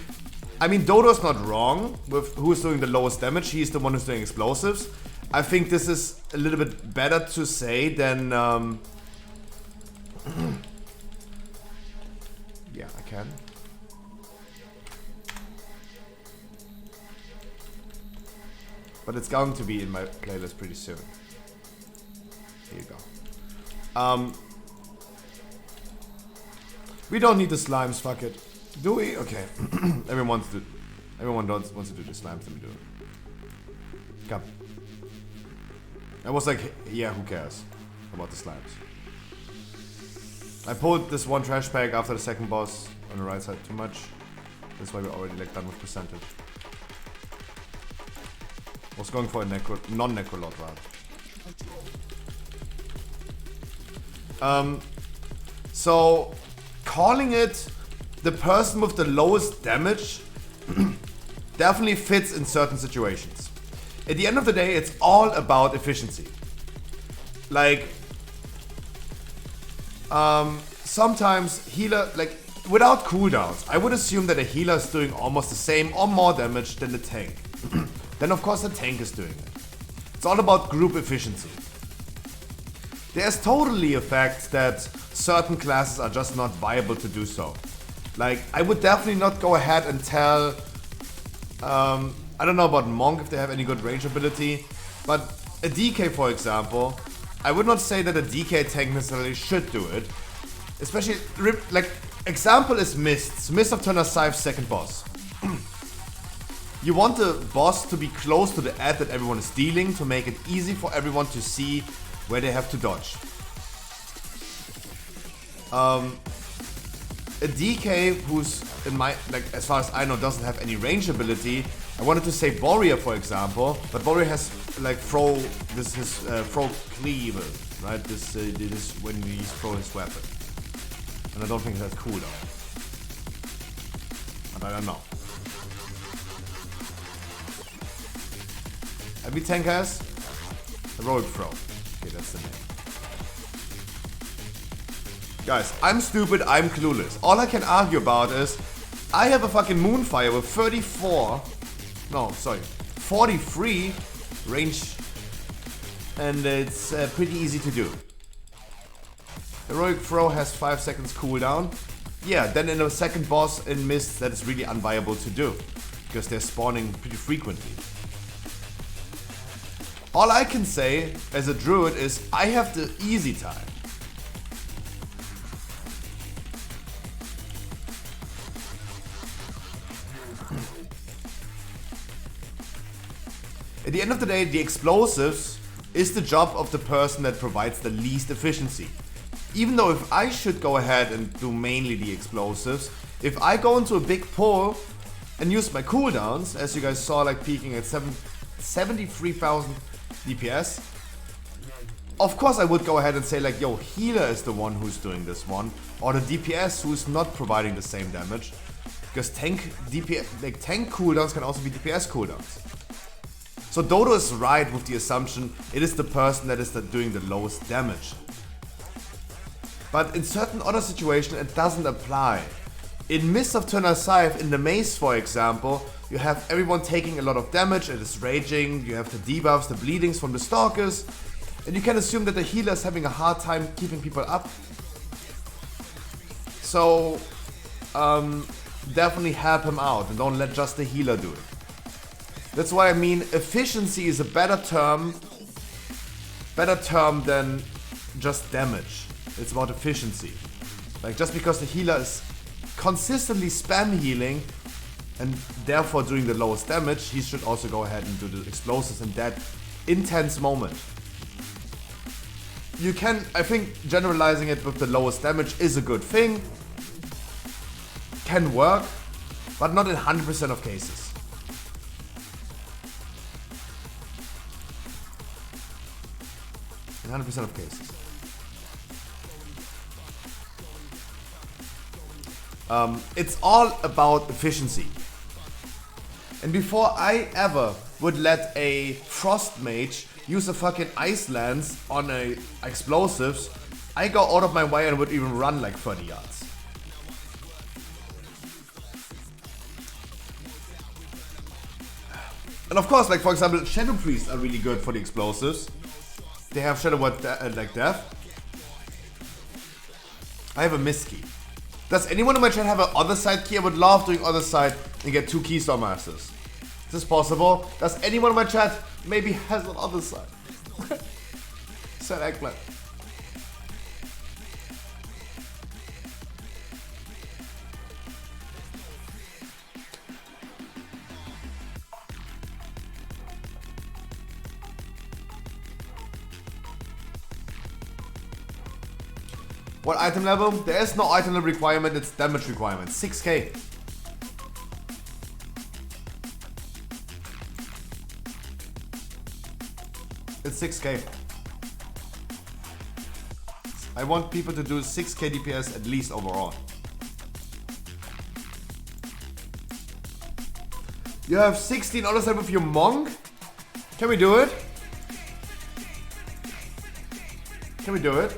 I mean, Dodo's not wrong with who's doing the lowest damage. He's the one who's doing explosives. I think this is a little bit better to say than... yeah, I can. But it's going to be in my playlist pretty soon. Here you go. We don't need the slimes, fuck it. Do we? Okay. Everyone wants to do the slimes, let me do it. Come. I was like, yeah, who cares about the slimes? I pulled this one trash pack after the second boss on the right side too much. That's why we're already like done with percentage. I was going for a non-necrolord route. So calling it the person with the lowest damage definitely fits in certain situations. At the end of the day, it's all about efficiency. Like, sometimes healer, like, without cooldowns, I would assume that a healer is doing almost the same or more damage than the tank. Then of course the tank is doing it. It's all about group efficiency. There's totally a fact that certain classes are just not viable to do so. Like, I would definitely not go ahead and tell... I don't know about Monk if they have any good range ability, but a DK, for example, I would not say that a DK tank necessarily should do it. Especially, like, example is Mist. Mist of Turner Scythe's second boss. You want the boss to be close to the ad that everyone is dealing to make it easy for everyone to see where they have to dodge. A DK who's, in my, like, as far as I know, doesn't have any range ability. I wanted to say Warrior, for example, but Warrior has like throw this his throw cleave, right? This when he's throw his weapon, and I don't think that's cool though. But I don't know. Every tank has heroic throw. Okay, that's the name. Guys, I'm stupid, I'm clueless. All I can argue about is I have a fucking Moonfire with 43 range, and it's pretty easy to do. Heroic Throw has 5 seconds cooldown. Yeah, then in a second boss in Mist that is really unviable to do, because they're spawning pretty frequently. All I can say as a druid is I have the easy time. At the end of the day, the explosives is the job of the person that provides the least efficiency. Even though if I should go ahead and do mainly the explosives, if I go into a big pull and use my cooldowns, as you guys saw, like peaking at 73,000 DPS, of course I would go ahead and say like, yo, healer is the one who's doing this one, or the DPS who's not providing the same damage, because tank cooldowns can also be DPS cooldowns. So Dodo is right with the assumption it is the person that is doing the lowest damage. But in certain other situations it doesn't apply. In Mist of Turner Scythe, in the maze for example, you have everyone taking a lot of damage, it is raging, you have the debuffs, the bleedings from the stalkers, and you can assume that the healer is having a hard time keeping people up. So definitely help him out and don't let just the healer do it. That's why I mean efficiency is a better term than just damage. It's about efficiency. Like just because the healer is consistently spam healing and therefore doing the lowest damage, he should also go ahead and do the explosives in that intense moment. You can, I think generalizing it with the lowest damage is a good thing. Can work, but not in 100% of cases. In 100% of cases. It's all about efficiency. And before I ever would let a frost mage use a fucking ice lance on a explosives, I go out of my way and would even run like 30 yards. And of course, like for example, Shadow Priests are really good for the explosives. They have Shadow Word like Death. I have a Mist key. Does anyone in my chat have an other side key? I would love doing other side and get 2 Keystone Masters. Is this possible? Does anyone in my chat maybe has an other side? Said eggplant. What item level? There is no item level requirement, it's damage requirement. 6k. It's 6k. I want people to do 6k DPS at least overall. You have 16 other side with your monk? Can we do it? Can we do it?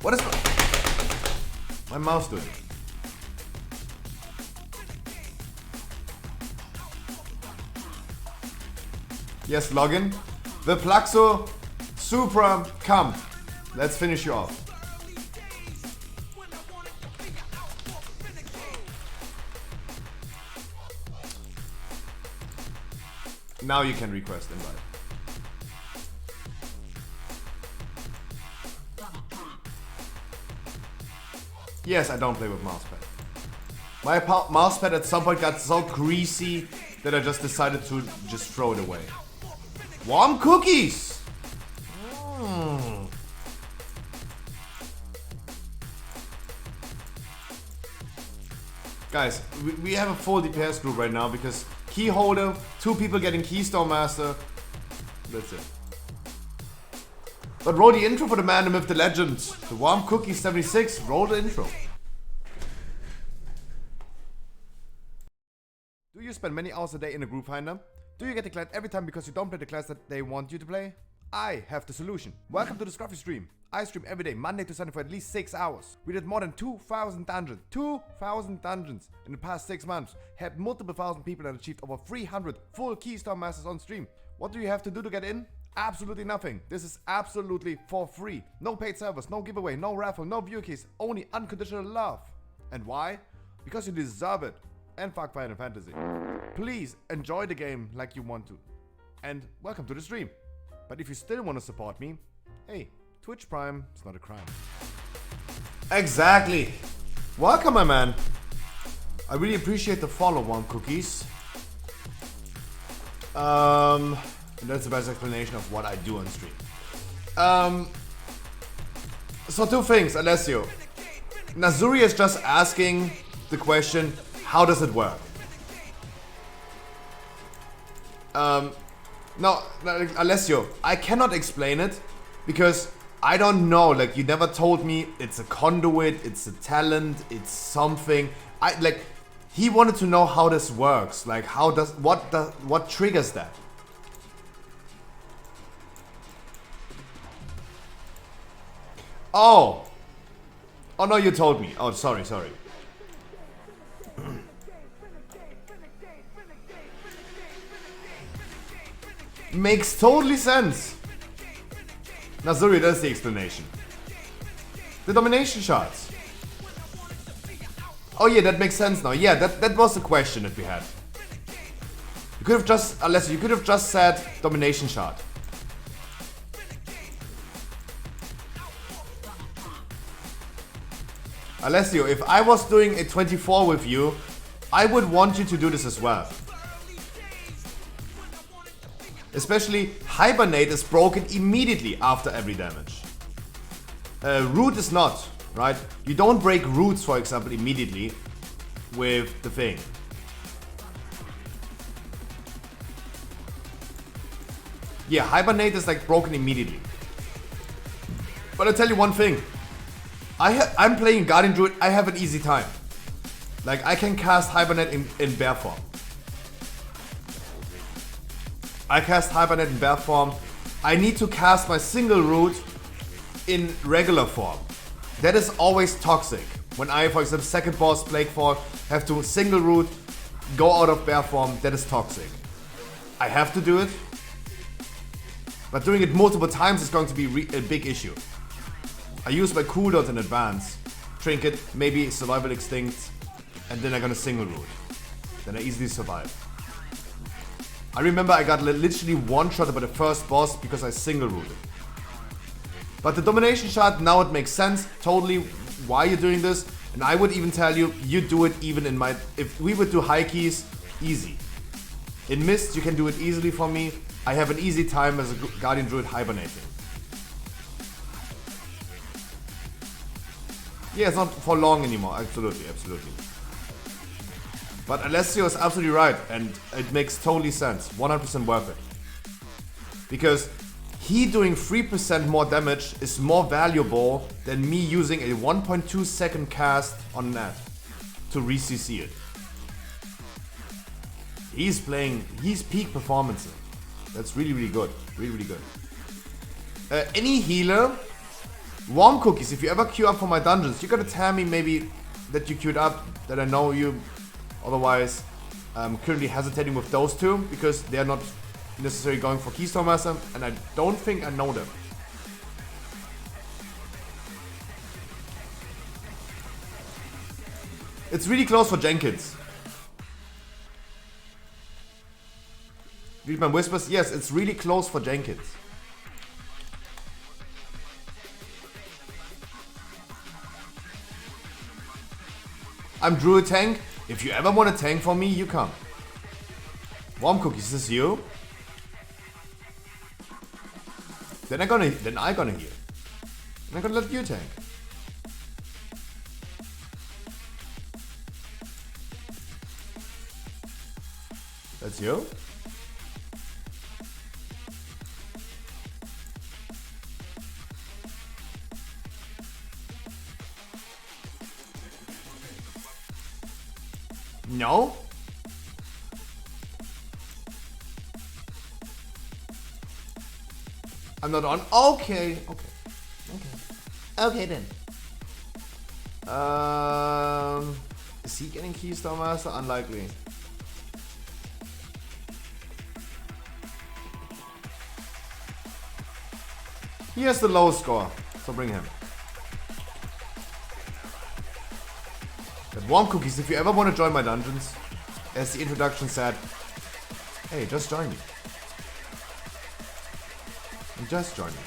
What is my mouse doing? Yes, login. The Plaxo Supra, come. Let's finish you off. Now you can request invite. Yes, I don't play with mousepad. My mousepad at some point got so greasy that I just decided to just throw it away. Warm cookies! Guys, we have a full DPS group right now because key holder, 2 people getting Keystone Master. That's it. But roll the intro for the man, the myth, the legend. The Warm Cookie 76, roll the intro. Do you spend many hours a day in a group finder? Do you get declined every time because you don't play the class that they want you to play? I have the solution. Welcome to the Scruffy stream. I stream every day, Monday to Sunday for at least 6 hours. We did more than 2,000 dungeons. 2,000 dungeons in the past 6 months. Had multiple thousand people and achieved over 300 full Keystone Masters on stream. What do you have to do to get in? Absolutely nothing. This is absolutely for free. No paid servers, no giveaway, no raffle, no viewer keys, only unconditional love. And why? Because you deserve it. and fuck Final Fantasy. Please enjoy the game like you want to. And welcome to the stream. But if you still want to support me, hey, Twitch Prime is not a crime. Exactly. Welcome, my man. I really appreciate the follow, One Cookies. That's the best explanation of what I do on stream. So two things, Alessio. Nazuri is just asking the question, how does it work? No, Alessio, I cannot explain it because I don't know. Like, you never told me it's a conduit, it's a talent, it's something. He wanted to know how this works. Like, what triggers that? Oh no, you told me. Oh, sorry. Makes totally sense. Nazuri, that's the explanation. The domination shots. Oh yeah, that makes sense now. Yeah, that was the question that we had. You could have just, Alessio, you could have just said domination shot. Alessio, if I was doing a 24 with you, I would want you to do this as well. Especially, Hibernate is broken immediately after every damage. Root is not, right? You don't break roots, for example, immediately with the thing. Yeah, Hibernate is like broken immediately. But I'll tell you one thing. I'm playing Guardian Druid, I have an easy time. Like, I can cast Hibernate in bear form. I cast Hibernate in bear form. I need to cast my single root in regular form. That is always toxic. When I, for example, second boss, Plaguefall, have to single root, go out of bear form, that is toxic. I have to do it. But doing it multiple times is going to be a big issue. I use my cooldowns in advance. Trinket, maybe Survival Extinct, and then I'm gonna single root. Then I easily survive. I remember I got literally one-shot by the first boss because I single rooted. But the domination shot, now it makes sense totally why you're doing this. And I would even tell you, you do it even in my... If we would do high keys, easy. In Mist, you can do it easily for me. I have an easy time as a Guardian Druid hibernating. Yeah, it's not for long anymore. Absolutely. But Alessio is absolutely right, and it makes totally sense. 100% worth it. Because he doing 3% more damage is more valuable than me using a 1.2 second cast on Nat to re-CC it. He's peak performance. That's really good. Really good. Any healer, warm cookies, if you ever queue up for my dungeons, you gotta tell me maybe that you queued up, that I know you. Otherwise, I'm currently hesitating with those two because they're not necessarily going for Keystone Master, and I don't think I know them. It's really close for Jenkins. Read my whispers? Yes, it's really close for Jenkins. I'm Druid tank. If you ever want a tank for me, you come. Warm cookies, is this you? Then I gonna heal. And I'm gonna let you tank. That's you? No? I'm not on. Okay then. Is he getting Keystone Master? Unlikely. He has the lowest score, so bring him. That Warm cookies, if you ever want to join my dungeons, as the introduction said, hey, just join me. And just join me.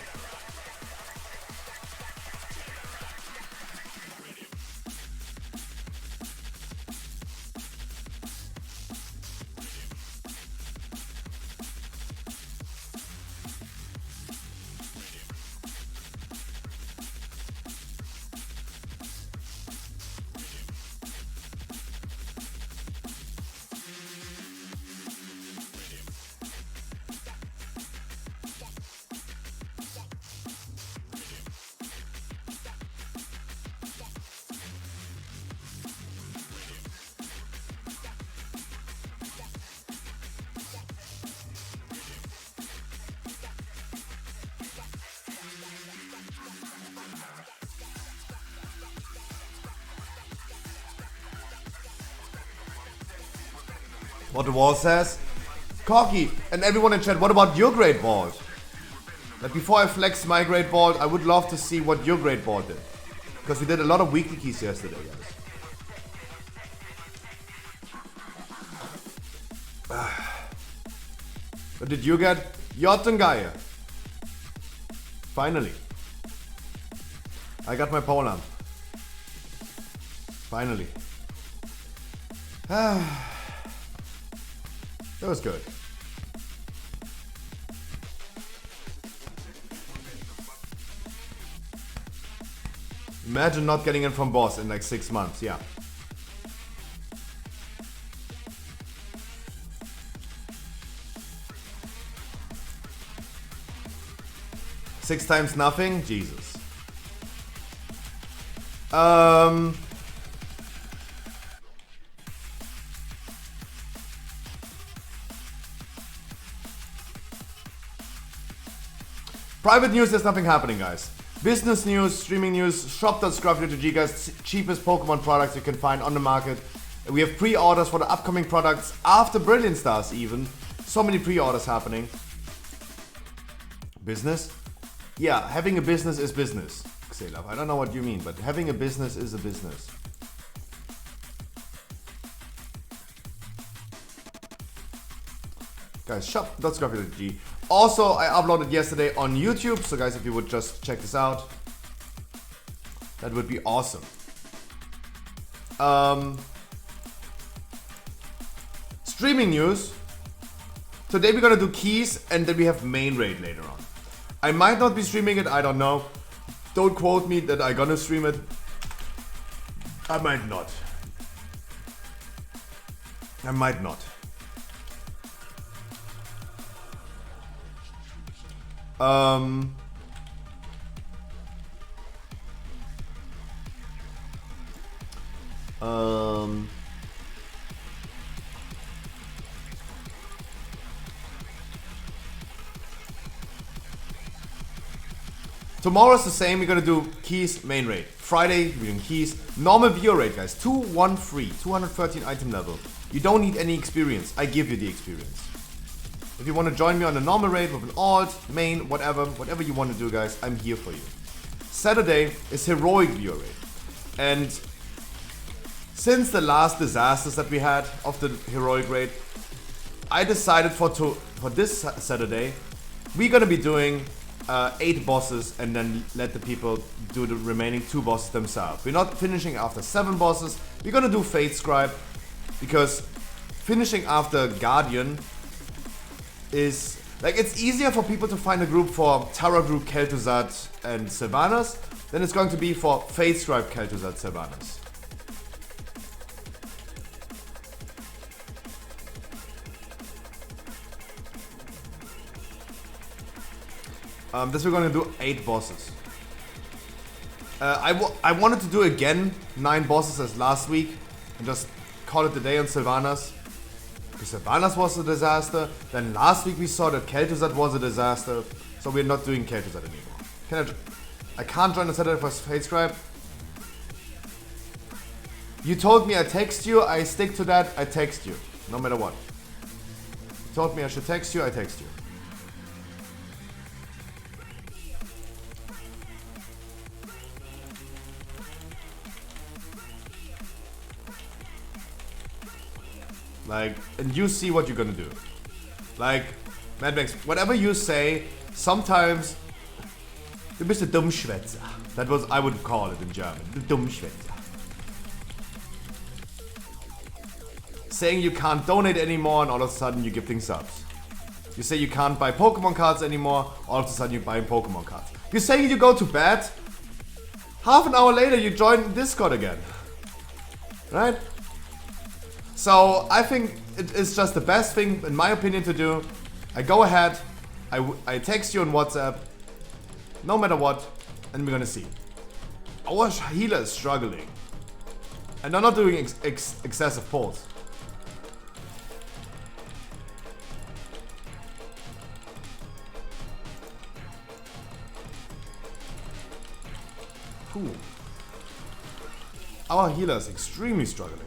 What the wall says? Corky and everyone in chat, what about your great vault? Like before I flex my great vault, I would love to see what your great vault did. Because we did a lot of weekly keys yesterday, guys. What did you get? Jotungaia. Finally. I got my pole lamp. Finally. That was good. Imagine not getting in from boss in like 6 months, yeah. Six times nothing? Jesus. Private news, there's nothing happening, guys. Business news, streaming news, shop.scruffy.gg, guys, cheapest Pokemon products you can find on the market. We have pre-orders for the upcoming products after Brilliant Stars even. So many pre-orders happening. Business? Yeah, having a business is business. Xelaf, I don't know what you mean, but having a business is a business. Guys, shop.scruffy.gg. Also, I uploaded yesterday on YouTube, so guys, if you would just check this out, that would be awesome. Streaming news. Today we're gonna do keys, and then we have main raid later on. I might not be streaming it, I don't know. Don't quote me that I'm gonna stream it. I might not. I might not. Tomorrow's the same, we're gonna do keys main raid. Friday, we're doing keys. Normal viewer rate, guys. 213, 213 item level. You don't need any experience. I give you the experience. If you want to join me on a normal raid with an alt, main, whatever you want to do, guys, I'm here for you. Saturday is heroic viewer raid. And since the last disasters that we had of the heroic raid, I decided for this Saturday, we're gonna be doing 8 bosses and then let the people do the remaining 2 bosses themselves. We're not finishing after 7 bosses. We're gonna do Fate Scribe because finishing after Guardian is like, it's easier for people to find a group for Terra Group, Kel'Thuzad and Sylvanas than it's going to be for Fate Scribe, Kel'Thuzad, Sylvanas. This we're going to do 8 bosses. I wanted to do again 9 bosses as last week and just call it a day on Sylvanas. Because Sylvanas was a disaster. Then last week we saw that Kel'Thuzad was a disaster. So we're not doing Kel'Thuzad anymore. I can't join the Saturday for Fate Scribe. You told me I text you, I stick to that, I text you. No matter what. You told me I should text you, I text you. Like, and you see what you're gonna do. Like, Mad Max, whatever you say, sometimes du bist ein Dummschwätzer. That was I would call it in German. Du Dummschwätzer. Saying you can't donate anymore and all of a sudden you're gifting subs. You say you can't buy Pokemon cards anymore, all of a sudden you're buying Pokemon cards. You say you go to bed, half an hour later you join Discord again. Right? So I think it is just the best thing, in my opinion, to do. I go ahead, I text you on WhatsApp, no matter what, and we're gonna see. Our healer is struggling. And they're not doing excessive pulls. Cool. Our healer is extremely struggling.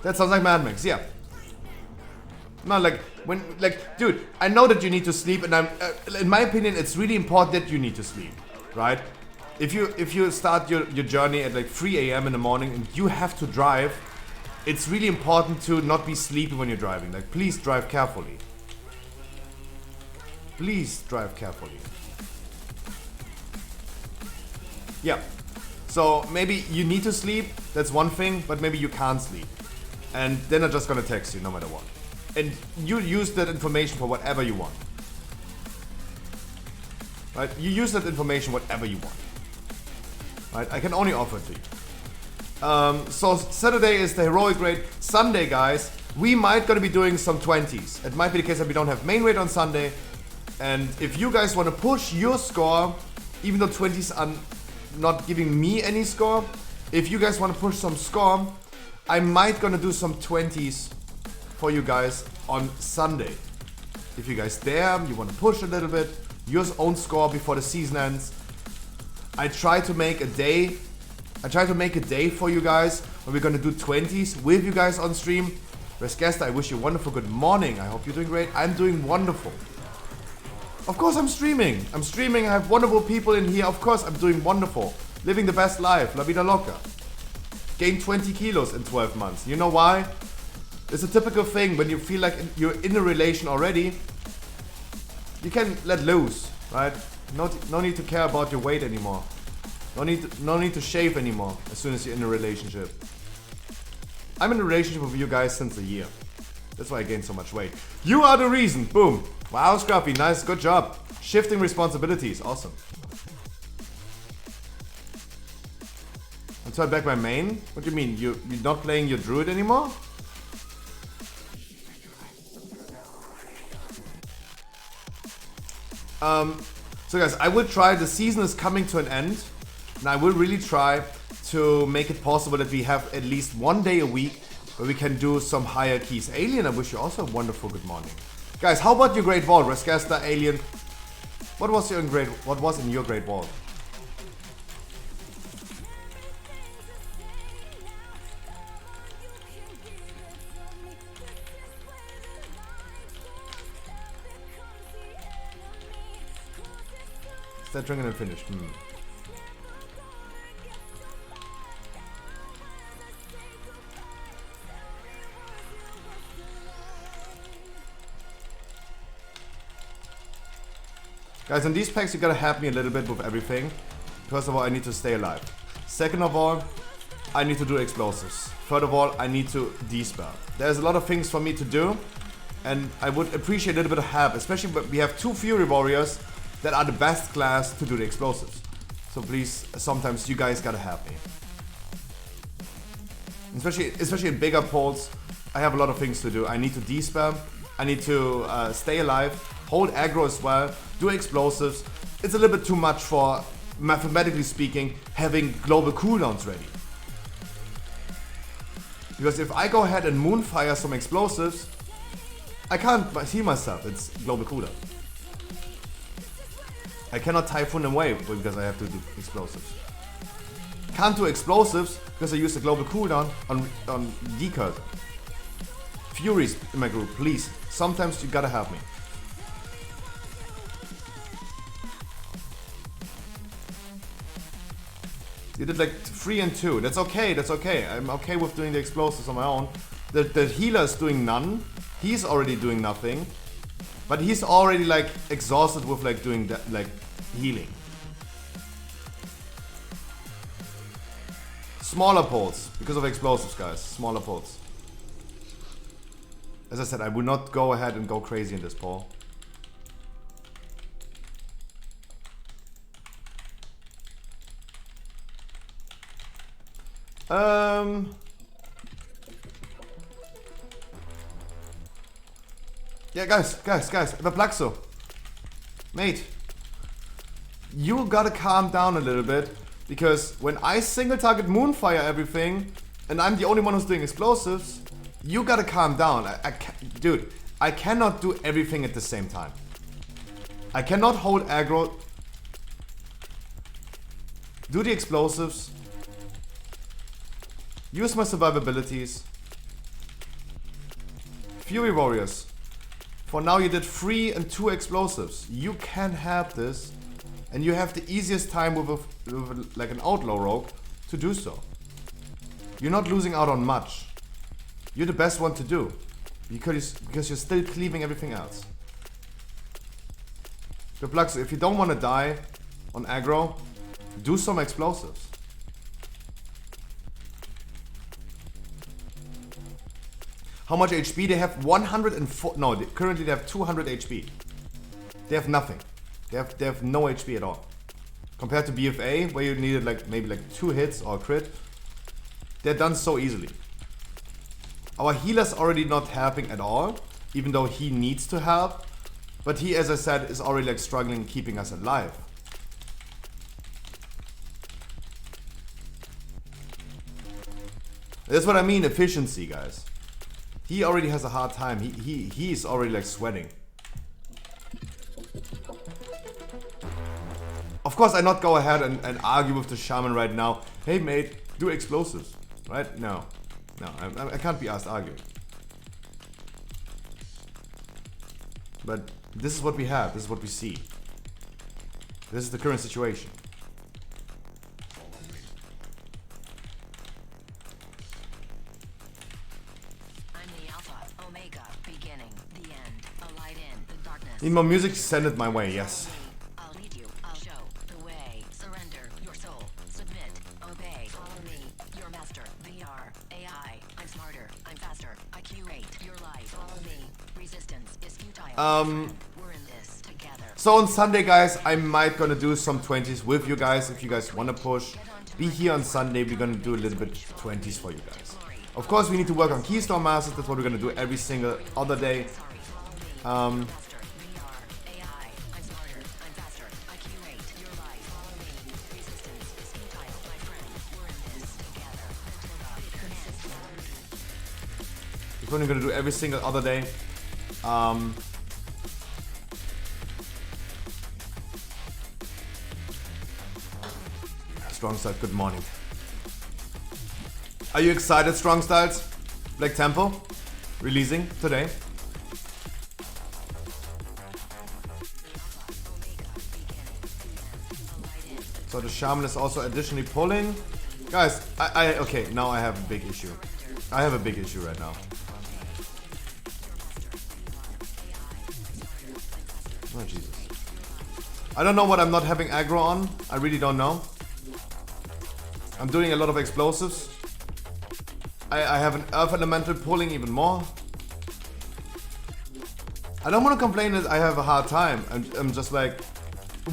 That sounds like Mad Max, yeah. No, like, when, like, dude, I know that you need to sleep, and in my opinion, it's really important that you need to sleep, right? If you start your journey at like 3 a.m. in the morning and you have to drive, it's really important to not be sleepy when you're driving. Like, please drive carefully. Please drive carefully. Yeah. So maybe you need to sleep, that's one thing, but maybe you can't sleep. And then they're just gonna text you no matter what. And you use that information for whatever you want. Right? You use that information whatever you want. Right? I can only offer it to you. So Saturday is the heroic raid. Sunday, guys, we might gonna be doing some 20s. It might be the case that we don't have main raid on Sunday. And if you guys wanna push your score, even though 20s are not giving me any score, if you guys wanna push some score, I might gonna do some 20s for you guys on Sunday. If you guys dare, you wanna push a little bit, your own score before the season ends. I try to make a day for you guys where we're gonna do 20s with you guys on stream. Resgesta, I wish you a wonderful good morning. I hope you're doing great. I'm doing wonderful. Of course I'm streaming. I have wonderful people in here. Of course I'm doing wonderful. Living the best life. La vida loca. Gained 20 kilos in 12 months. You know why? It's a typical thing when you feel like you're in a relation already. You can let loose, right? No need to care about your weight anymore. No need to shave anymore as soon as you're in a relationship. I'm in a relationship with you guys since a year. That's why I gained so much weight. You are the reason. Boom. Wow, Scruffy. Nice. Good job. Shifting responsibilities. Awesome. Turn back my main? What do you mean? You're not playing your druid anymore? So guys, I will try, the season is coming to an end, and I will really try to make it possible that we have at least one day a week where we can do some higher keys. Alien, I wish you also a wonderful good morning. Guys, how about your Great Wall? Resgasta, Alien, what was in your Great Wall? Start drinking and finished. Guys, in these packs you gotta help me a little bit with everything. First of all, I need to stay alive. Second of all, I need to do explosives. Third of all, I need to de-spell. There's a lot of things for me to do, and I would appreciate a little bit of help, especially when we have 2 Fury Warriors that are the best class to do the explosives. So please, sometimes you guys gotta help me. Especially in bigger polls, I have a lot of things to do. I need to de-spam, I need to stay alive, hold aggro as well, do explosives. It's a little bit too much for, mathematically speaking, having global cooldowns ready. Because if I go ahead and moonfire some explosives, I can't heal myself, it's global cooldown. I cannot Typhoon away because I have to do explosives. Can't do explosives because I use the global cooldown on Decurse. Furies in my group, please. Sometimes you gotta help me. You did like 3 and 2. That's okay, that's okay. I'm okay with doing the explosives on my own. The healer's doing none. He's already doing nothing. But he's already like exhausted with like doing that, like healing. Smaller pulls because of explosives, guys. Smaller pulls. As I said, I will not go ahead and go crazy in this pull. Yeah, guys, the Plaxo. Mate, you gotta calm down a little bit, because when I single target Moonfire everything, and I'm the only one who's doing explosives, you gotta calm down. Dude, I cannot do everything at the same time. I cannot hold aggro, do the explosives, use my survivabilities. Fury Warriors. For now you did 3 and 2 explosives. You can have this, and you have the easiest time with like an outlaw rogue to do so. You're not losing out on much. You're the best one to do, because you're still cleaving everything else. The Plaxo, if you don't want to die on aggro, do some explosives. How much HP? They have 104. No, currently they have 200 HP. They have nothing. They have no HP at all. Compared to BFA, where you needed like maybe like 2 hits or a crit, they're done so easily. Our healer's already not helping at all, even though he needs to help. But he, as I said, is already like struggling keeping us alive. That's what I mean, efficiency, guys. He already has a hard time. He's already like sweating. Of course, I not go ahead and argue with the shaman right now. Hey mate, do explosives, right? No, I can't be asked argue. But this is what we have. This is what we see. This is the current situation. Need more music, send it my way, yes. I'll lead you, I'll show the way. Surrender your soul, submit, obey, follow me, your master, VR, AI, I'm smarter, I'm faster, I curate your life, follow me, resistance is futile. We're in this together. So on Sunday, guys, I might gonna do some 20s with you guys if you guys wanna push. Be here on Sunday, we're gonna do a little bit 20s for you guys. Of course, we need to work on Keystone Masters, that's what we're gonna do every single other day. We're gonna do every single other day. Strong Style, good morning. Are you excited, Strong Styles? Black Temple releasing today. So the shaman is also additionally pulling. Guys, okay, now I have a big issue. I have a big issue right now. Oh, Jesus. I don't know what I'm not having aggro on. I really don't know. I'm doing a lot of explosives. I have an Earth Elemental pulling even more. I don't want to complain that I have a hard time. I'm just like,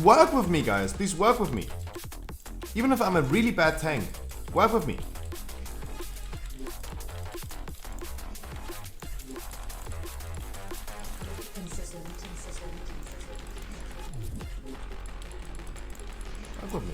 work with me, guys. Please work with me. Even if I'm a really bad tank, work with me. Work with me.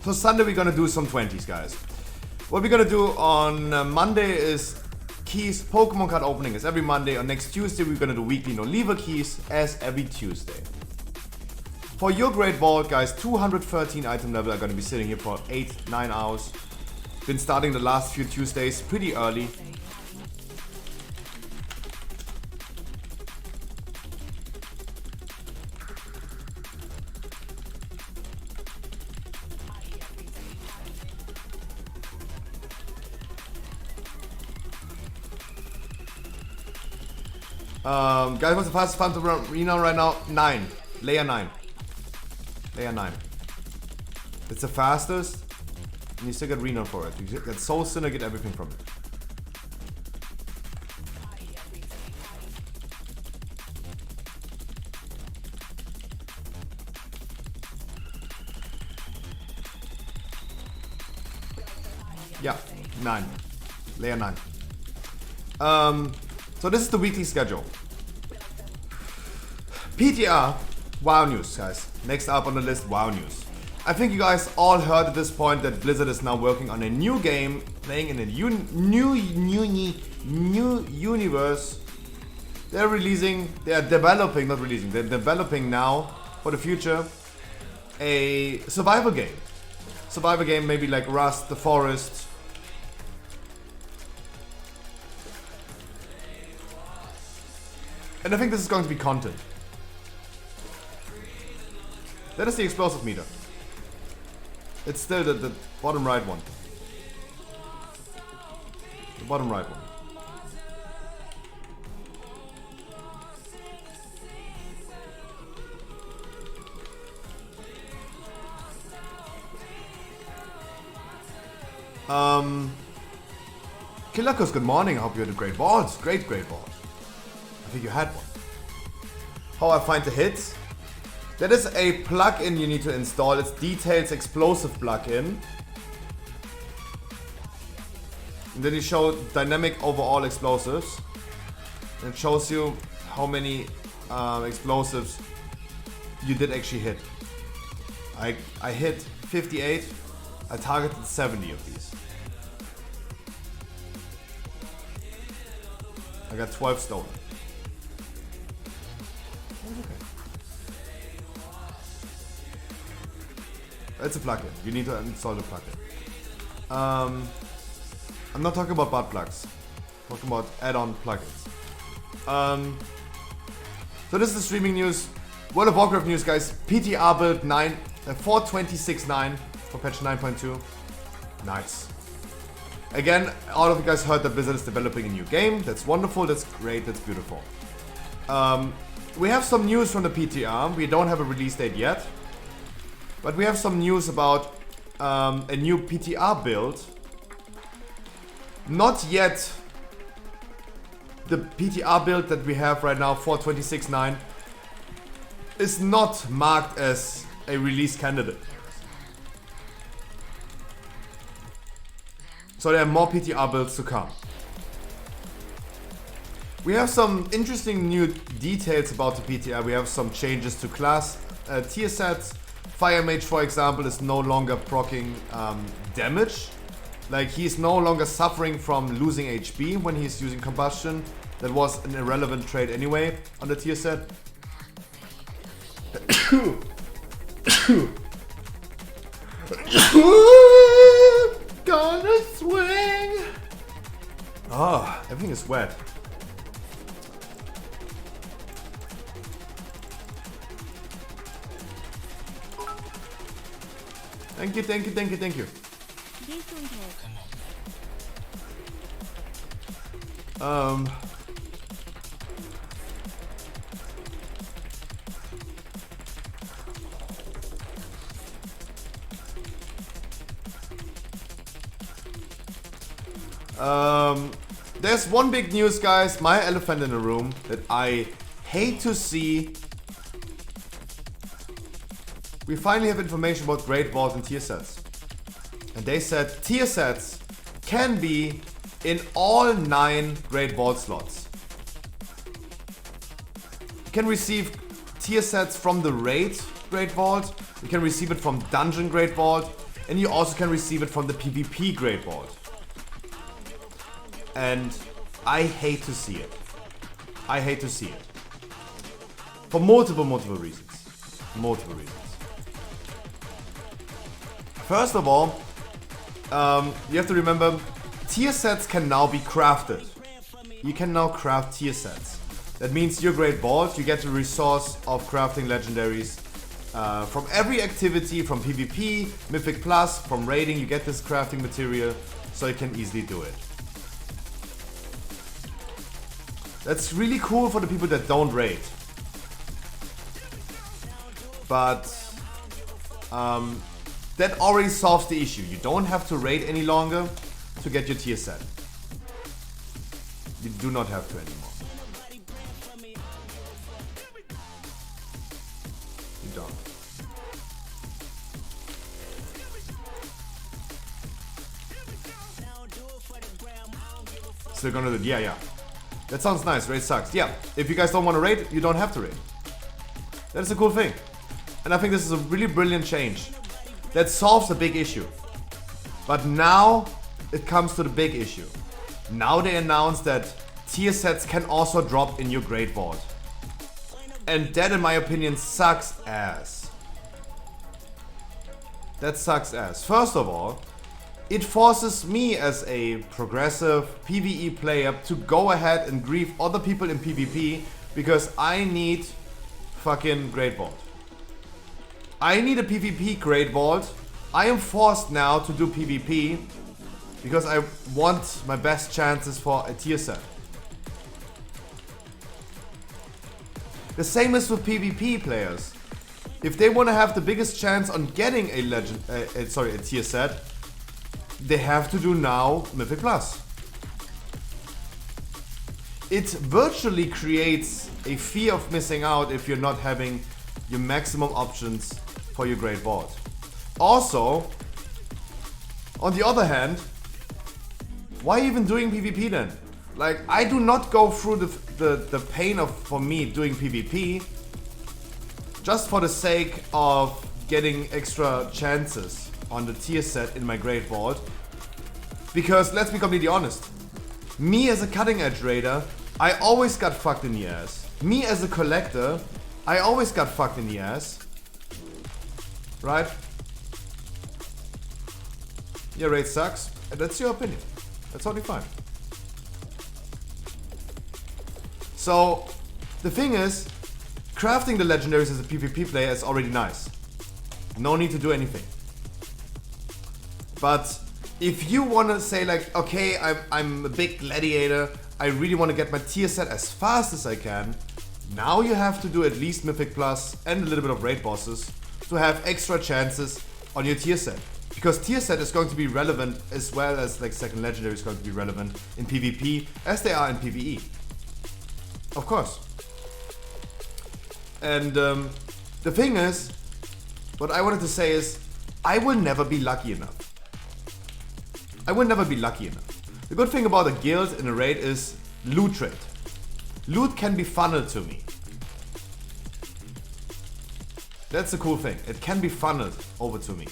So Sunday we're gonna do some 20s, guys. What we're gonna do on Monday is keys, Pokemon card opening is every Monday. On next Tuesday we're gonna do weekly no lever keys as every Tuesday. For your Great Vault, guys, 213 item level are gonna be sitting here for 8-9 hours. Been starting the last few Tuesdays pretty early. Guys, what's the fastest farm to renown right now? 9. Layer 9. Layer 9. It's the fastest, and you still get renown for it. You get Soul Sinner, get everything from it. Yeah, 9. Layer 9. So this is the weekly schedule. PTR, WoW news, guys. Next up on the list, WoW news. I think you guys all heard at this point that Blizzard is now working on a new game, playing in a new universe. They're developing now for the future a survival game. Survival game, maybe like Rust, The Forest. And I think this is going to be content. That is the explosive meter. It's still the bottom right one. The bottom right one. Kilakos, good morning. I hope you had a great vault. Great vault. I think you had one. How I find the hits? That is a plugin you need to install. It's Details Explosive plugin. And then you show dynamic overall explosives. And it shows you how many explosives you did actually hit. I hit 58. I targeted 70 of these. I got 12 stolen. It's a plugin. You need to install the plugin. I'm not talking about butt plugs. I'm talking about add-on plugins. So this is the streaming news. World of Warcraft news, guys. PTR build 4.26.9 for patch 9.2. Nice. Again, all of you guys heard that Blizzard is developing a new game. That's wonderful. That's great. That's beautiful. We have some news from the PTR. We don't have a release date yet. But we have some news about a new PTR build. Not yet the PTR build that we have right now, 4.26.9, is not marked as a release candidate. So there are more PTR builds to come. We have some interesting new details about the PTR. We have some changes to class tier sets. Fire Mage, for example, is no longer proccing damage. Like, he's no longer suffering from losing HP when he's using Combustion. That was an irrelevant trait anyway on the tier set. Gonna swing! Oh, everything is wet. Thank you, thank you, thank you, thank you. There's one big news, guys, my elephant in the room, that I hate to see. We finally have information about Great Vault and tier sets. And they said tier sets can be in all 9 Great Vault slots. You can receive tier sets from the Raid Great Vault, you can receive it from Dungeon Great Vault, and you also can receive it from the PvP Great Vault. And I hate to see it. I hate to see it. For multiple reasons. Multiple reasons. First of all, you have to remember, tier sets can now be crafted. You can now craft tier sets. That means your Great Vault, you get the resource of crafting legendaries from every activity, from PvP, Mythic Plus, from raiding, you get this crafting material, so you can easily do it. That's really cool for the people that don't raid. But that already solves the issue. You don't have to raid any longer to get your tier set. You do not have to anymore. You don't. Still gonna do it. Yeah. That sounds nice. Raid sucks. Yeah, if you guys don't want to raid, you don't have to raid. That is a cool thing. And I think this is a really brilliant change. That solves a big issue. But now it comes to the big issue. Now they announced that tier sets can also drop in your Great Vault. And that, in my opinion, sucks ass. That sucks ass. First of all, it forces me as a progressive PvE player to go ahead and grief other people in PvP because I need fucking Great Vault. I need a PvP Great Vault. I am forced now to do PvP because I want my best chances for a tier set. The same is with PvP players. If they want to have the biggest chance on getting a tier set, they have to do now Mythic Plus. It virtually creates a fear of missing out if you're not having your maximum options for your Great Vault. Also, on the other hand, why even doing PvP then? Like, I do not go through the pain of, for me, doing PvP just for the sake of getting extra chances on the tier set in my Great Vault. Because, let's be completely honest, me as a cutting edge raider, I always got fucked in the ass. Me as a collector, I always got fucked in the ass. Right? Yeah, raid sucks. That's your opinion. That's totally fine. So, the thing is, crafting the legendaries as a PvP player is already nice. No need to do anything. But if you want to say like, okay, I'm a big gladiator, I really want to get my tier set as fast as I can, now you have to do at least Mythic Plus and a little bit of raid bosses to have extra chances on your tier set. Because tier set is going to be relevant as well as like second legendary is going to be relevant in PvP as they are in PvE. Of course. And the thing is, what I wanted to say is, I will never be lucky enough. I will never be lucky enough. The good thing about a guild in a raid is loot trade. Loot can be funneled to me. That's the cool thing. It can be funneled over to me.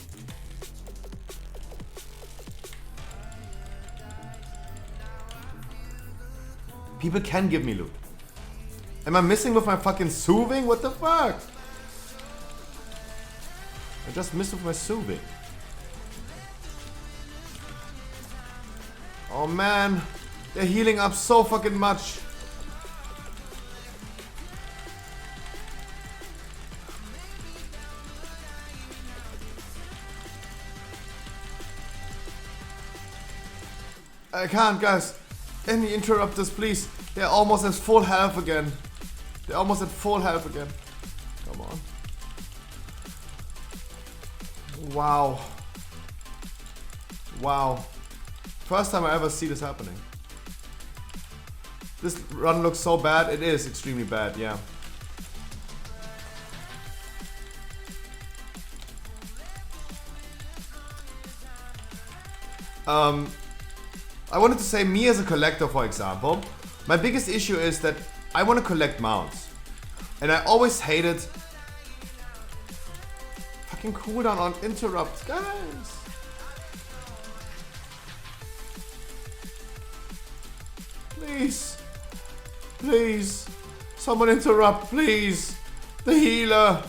People can give me loot. Am I missing with my fucking soothing? What the fuck? I just missed with my soothing. Oh man, they're healing up so fucking much. I can't, guys. Any interrupters, please. They're almost at full health again. They're almost at full health again. Come on. Wow. Wow. First time I ever see this happening. This run looks so bad. It is extremely bad, yeah. I wanted to say, me as a collector, for example, my biggest issue is that I want to collect mounts. And I always hated fucking cooldown on interrupts, guys. Please. Please. Someone interrupt, please. The healer.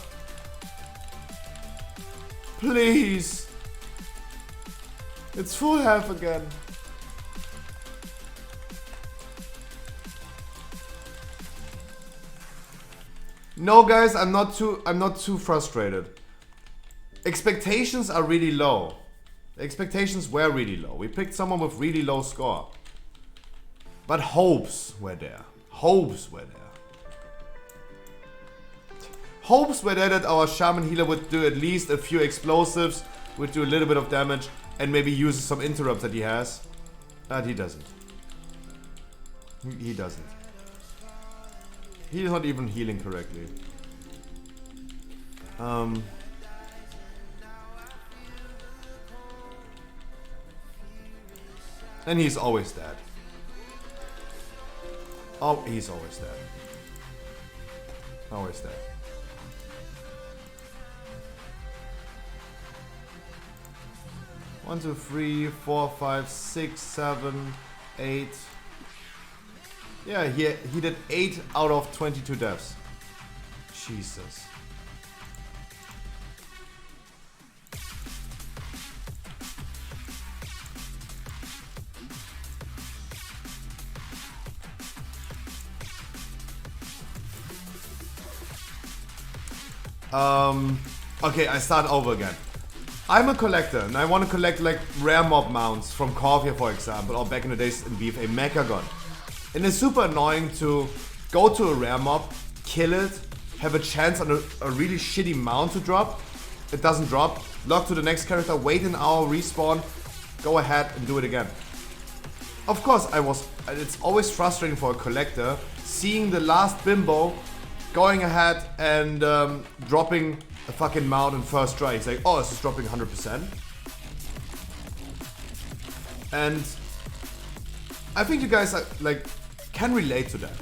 Please. It's full health again. No guys, I'm not too frustrated. Expectations are really low. Expectations were really low. We picked someone with really low score. But hopes were there. Hopes were there. Hopes were there that our Shaman Healer would do at least a few explosives, would do a little bit of damage, and maybe use some interrupts that he has. But he doesn't. He doesn't. He's not even healing correctly. And he's always dead. Oh, he's always dead. Always dead. One, two, 3, 4, 5, 6, 7, 8. Yeah, he did 8 out of 22 deaths. Jesus. Okay, I start over again. I'm a collector and I want to collect like rare mob mounts from Corvia, for example, or back in the days in BFA Mechagon. And it's super annoying to go to a rare mob, kill it, have a chance on a really shitty mount to drop. It doesn't drop. Log to the next character, wait an hour, respawn, go ahead and do it again. Of course, it's always frustrating for a collector seeing the last bimbo going ahead and dropping a fucking mount in first try. He's like, oh, this is dropping 100%. And I think you guys are, like, can relate to that.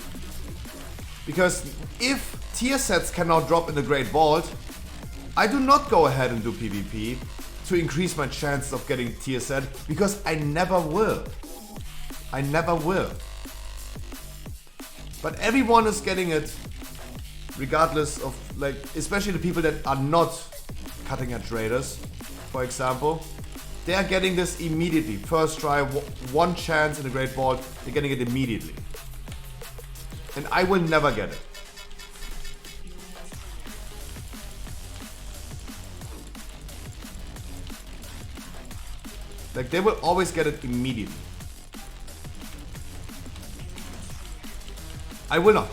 Because if tier sets cannot drop in the Great Vault, I do not go ahead and do PvP to increase my chances of getting tier set, because I never will. I never will. But everyone is getting it, regardless of, like, especially the people that are not cutting edge raiders, for example. They are getting this immediately. First try, one chance in the Great Vault, they're getting it immediately. And I will never get it. Like, they will always get it immediately. I will not.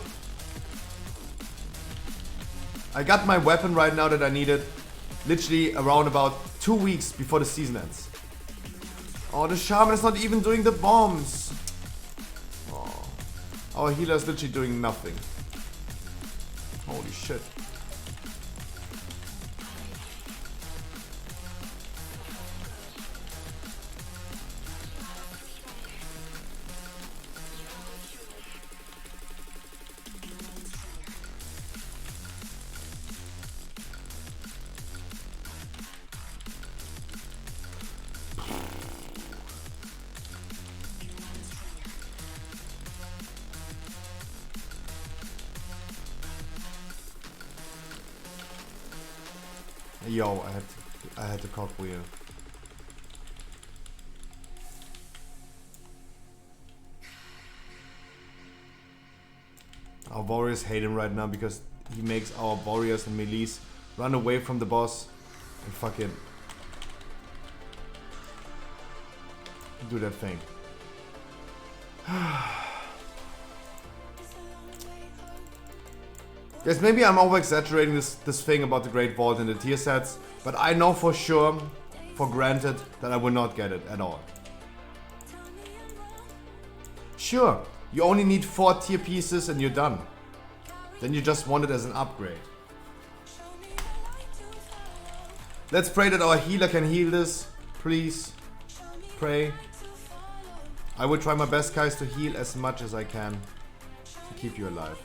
I got my weapon right now that I needed literally around about 2 weeks before the season ends. Oh, the Shaman is not even doing the bombs. Oh, our healer is literally doing nothing. Holy shit. Yo, I had to cogwheel. Our warriors hate him right now because he makes our warriors and melees run away from the boss and fucking do that thing. Guys, maybe I'm over exaggerating this thing about the Great Vault and the tier sets, but I know for sure, for granted, that I will not get it at all. Sure, you only need 4 tier pieces and you're done. Then you just want it as an upgrade. Let's pray that our healer can heal this. Please. Pray. I will try my best, guys, to heal as much as I can to keep you alive.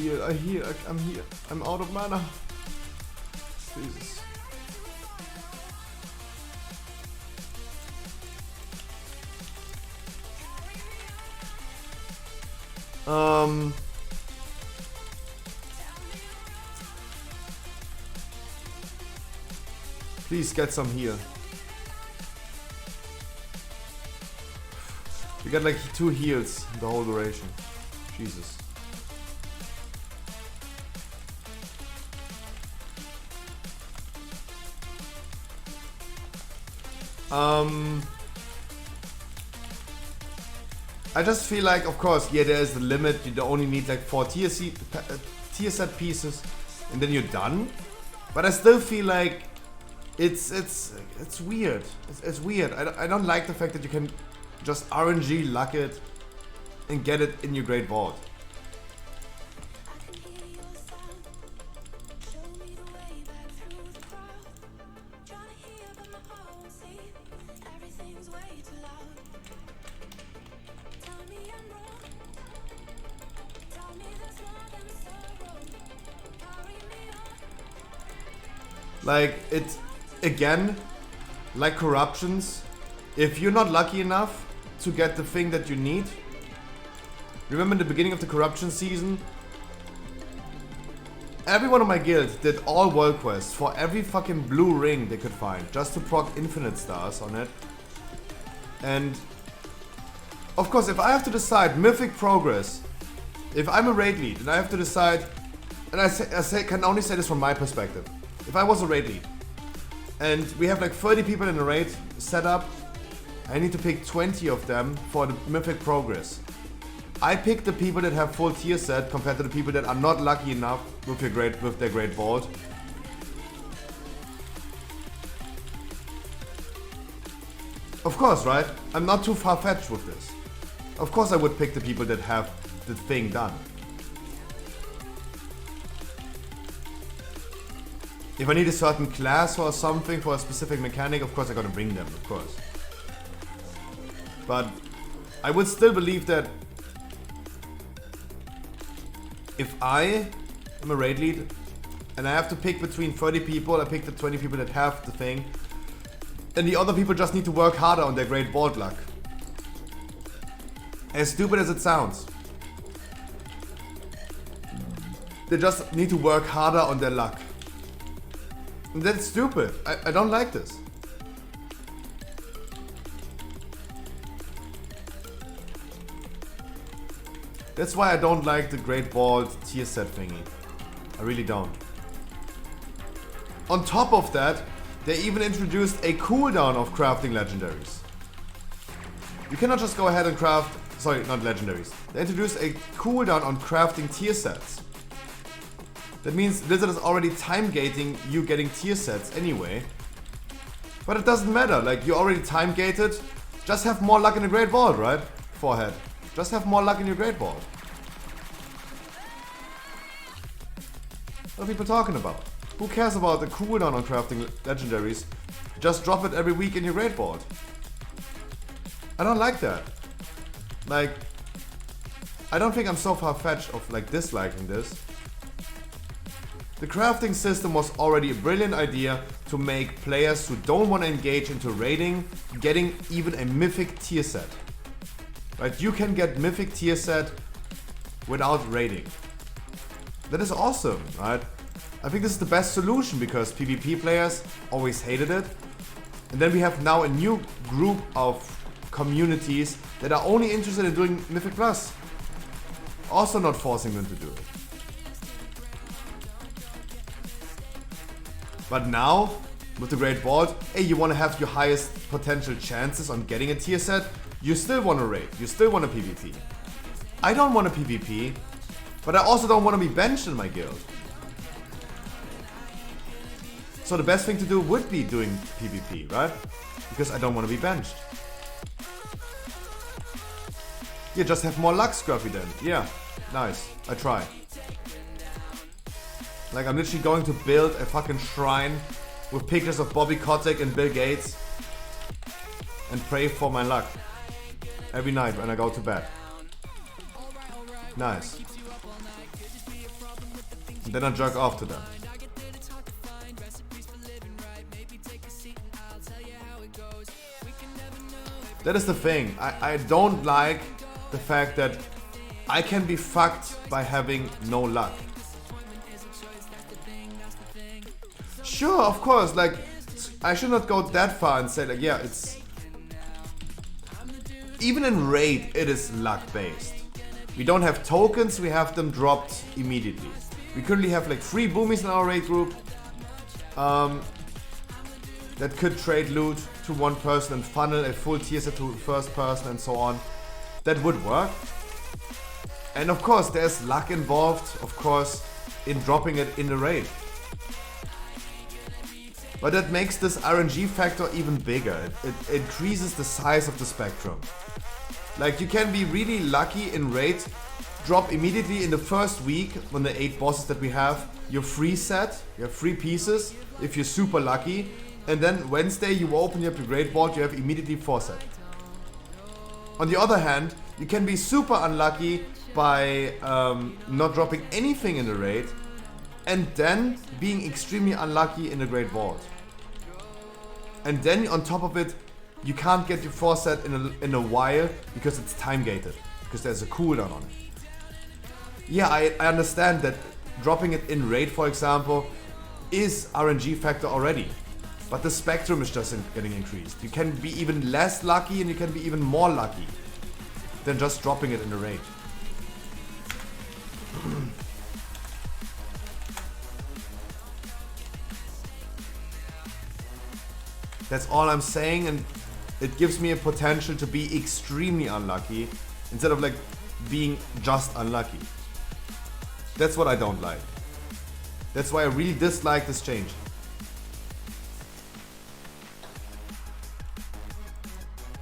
heal, I'm here. I'm out of mana. Jesus. Please get some here. We got like 2 heals the whole duration. Jesus. I just feel like, of course, yeah, there is the limit. You only need like 4 tier set pieces, and then you're done. But I still feel like it's weird. It's weird. I don't like the fact that you can just RNG luck it and get it in your Great Vault. Like, it's, again, like corruptions, if you're not lucky enough to get the thing that you need, remember in the beginning of the corruption season, everyone in my guild did all world quests for every fucking blue ring they could find, just to proc infinite stars on it. And, of course, if I have to decide mythic progress, if I'm a raid lead and I have to decide, and I can only say this from my perspective, if I was a raid lead, and we have like 30 people in a raid set up, I need to pick 20 of them for the mythic progress. I pick the people that have full tier set compared to the people that are not lucky enough with their great vault. Of course, right? I'm not too far-fetched with this. Of course I would pick the people that have the thing done. If I need a certain class or something for a specific mechanic, of course I gotta bring them, of course. But I would still believe that if I am a raid lead and I have to pick between 30 people, I pick the 20 people that have the thing, and the other people just need to work harder on their great vault luck. As stupid as it sounds. They just need to work harder on their luck. That's stupid. I don't like this. That's why I don't like the Great Vault tier set thingy. I really don't. On top of that, they even introduced a cooldown of crafting legendaries. You cannot just go ahead and craft... Sorry, not legendaries. They introduced a cooldown on crafting tier sets. That means Blizzard is already time gating you getting tier sets anyway. But it doesn't matter, like you're already time gated. Just have more luck in the Great Vault, right? Forehead. Just have more luck in your Great Vault. What are people talking about? Who cares about the cooldown on crafting legendaries? Just drop it every week in your Great Vault. I don't like that. Like, I don't think I'm so far-fetched of like disliking this. The crafting system was already a brilliant idea to make players who don't want to engage into raiding getting even a mythic tier set. Right, you can get mythic tier set without raiding. That is awesome, right? I think this is the best solution because PvP players always hated it. And then we have now a new group of communities that are only interested in doing Mythic Plus. Also not forcing them to do it. But now, with the Great Vault, hey, you want to have your highest potential chances on getting a tier set, you still want to raid, you still want a PvP. I don't want a PvP, but I also don't want to be benched in my guild. So the best thing to do would be doing PvP, right? Because I don't want to be benched. Yeah, just have more luck, Scruffy then. Yeah, nice. I try. Like, I'm literally going to build a fucking shrine with pictures of Bobby Kotick and Bill Gates and pray for my luck every night when I go to bed. Nice. And then I jerk off to them. That is the thing. I don't like the fact that I can be fucked by having no luck. Sure, of course, like, I should not go that far and say like, yeah, it's... Even in raid, it is luck based. We don't have tokens, we have them dropped immediately. We currently have like 3 boomies in our raid group that could trade loot to one person and funnel a full tier set to first person and so on. That would work. And of course, there's luck involved, of course, in dropping it in the raid. But that makes this RNG factor even bigger. It increases the size of the spectrum. Like, you can be really lucky in raid, drop immediately in the first week on the 8 bosses that we have your free set, you have 3 pieces if you're super lucky, and then Wednesday you open up your great vault, you have immediately 4 set. On the other hand, you can be super unlucky by not dropping anything in the raid, and then being extremely unlucky in the great vault. And then on top of it, you can't get your 4 set in a while because it's time gated, because there's a cooldown on it. Yeah, I understand that dropping it in raid, for example, is RNG factor already, but the spectrum is just getting increased. You can be even less lucky and you can be even more lucky than just dropping it in the raid. That's all I'm saying, and it gives me a potential to be extremely unlucky instead of like being just unlucky. That's what I don't like. That's why I really dislike this change.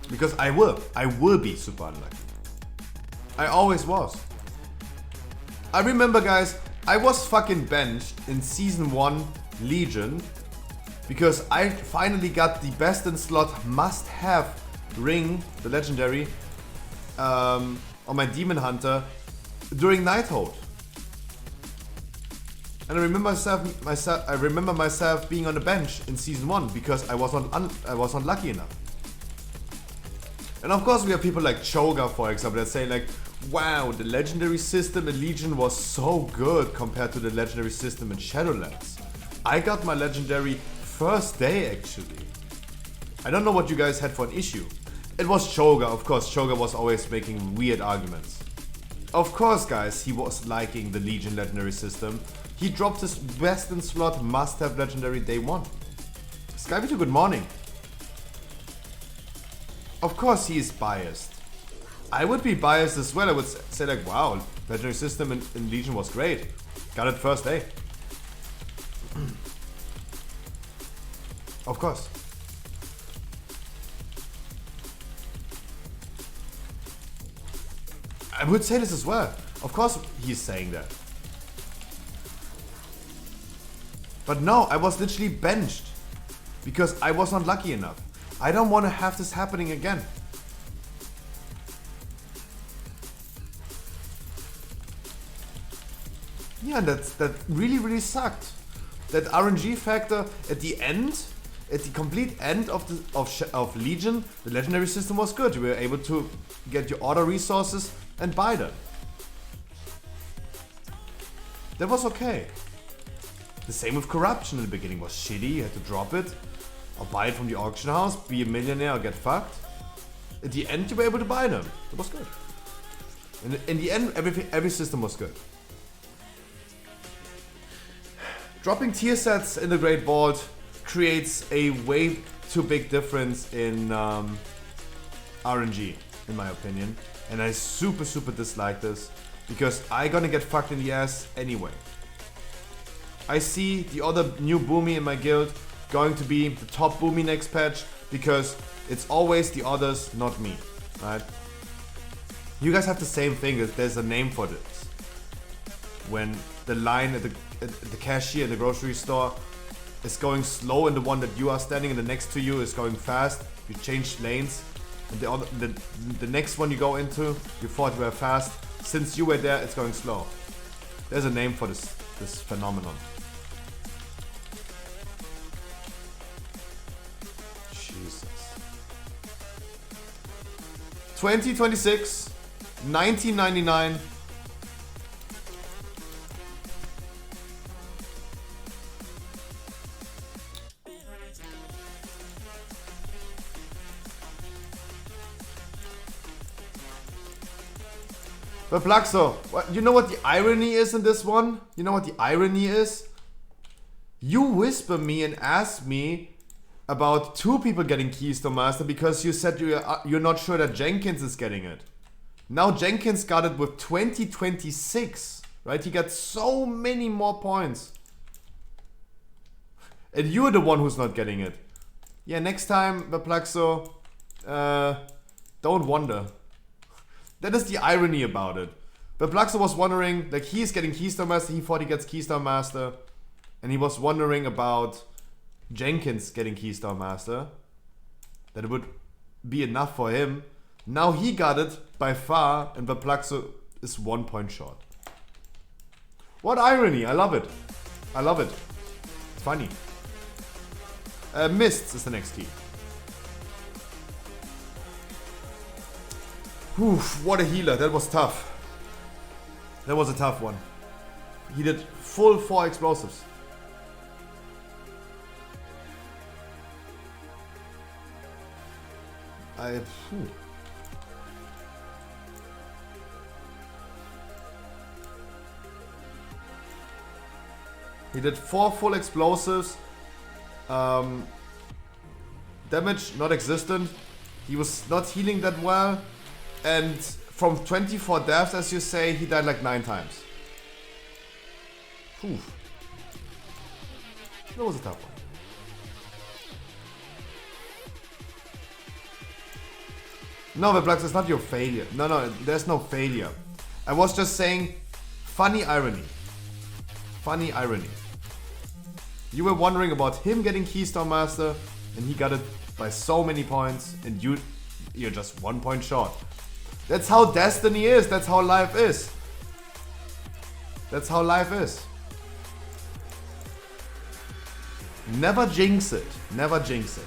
Because I will be super unlucky. I always was. I remember, guys, I was fucking benched in Season 1 Legion because I finally got the best in slot must-have ring, the legendary, on my Demon Hunter during Nighthold. And I remember myself being on the bench in Season 1 because I was not lucky enough. And of course we have people like Choga, for example, that say like, wow, the legendary system in Legion was so good compared to the legendary system in Shadowlands. I got my legendary first day actually. I don't know what you guys had for an issue. It was Choga, of course. Choga was always making weird arguments. Of course, guys, he was liking the Legion legendary system. He dropped his best in slot must-have legendary day 1. Skyvito, good morning. Of course he is biased. I would be biased as well. I would say like, wow, legendary system in Legion was great. Got it first day. Of course. I would say this as well. Of course he's saying that. But no, I was literally benched because I was not lucky enough. I don't want to have this happening again. Yeah, that really sucked. That RNG factor at the end, at the complete end of Legion, the legendary system was good. You were able to get your order resources and buy them. That was okay. The same with corruption in the beginning was shitty. You had to drop it or buy it from the auction house, be a millionaire or get fucked. At the end you were able to buy them. It was good. In the end, every system was good. Dropping tier sets in the Great Vault creates a way too big difference in RNG, in my opinion. And I super dislike this because I'm gonna get fucked in the ass anyway. I see the other new boomy in my guild going to be the top boomy next patch because it's always the others, not me, right? You guys have the same thing. There's a name for this. When the line at the cashier in the grocery store is going slow and the one that you are standing in the next to you is going fast, you change lanes, and the next one you go into, you thought you were fast. Since you were there, it's going slow. There's a name for this this phenomenon. Jesus. 2026, 1999. But Plaxo, you know what the irony is in this one? You know what the irony is? You whisper me and ask me about 2 people getting Keystone Master because you said you're not sure that Jenkins is getting it. Now Jenkins got it with 2026, right? He got so many more points. And you're the one who's not getting it. Yeah, next time, Plaxo, don't wonder. That is the irony about it. But Plaxo was wondering, like, he's getting Keystone Master, he thought he gets Keystone Master. And he was wondering about Jenkins getting Keystone Master. That it would be enough for him. Now he got it by far, and Plaxo is 1 point short. What irony, I love it. I love it. It's funny. Mists is the next key. Whew, what a healer. That was tough. That was a tough one. He did full 4 explosives. He did 4 full explosives. Damage not existent. He was not healing that well. And from 24 deaths, as you say, he died like 9 times. Whew. That was a tough one. No, but Blax, it's not your failure. No, there's no failure. I was just saying, funny irony. Funny irony. You were wondering about him getting Keystone Master, and he got it by so many points, and you're just 1 point short. That's how destiny is. That's how life is. That's how life is. Never jinx it. Never jinx it.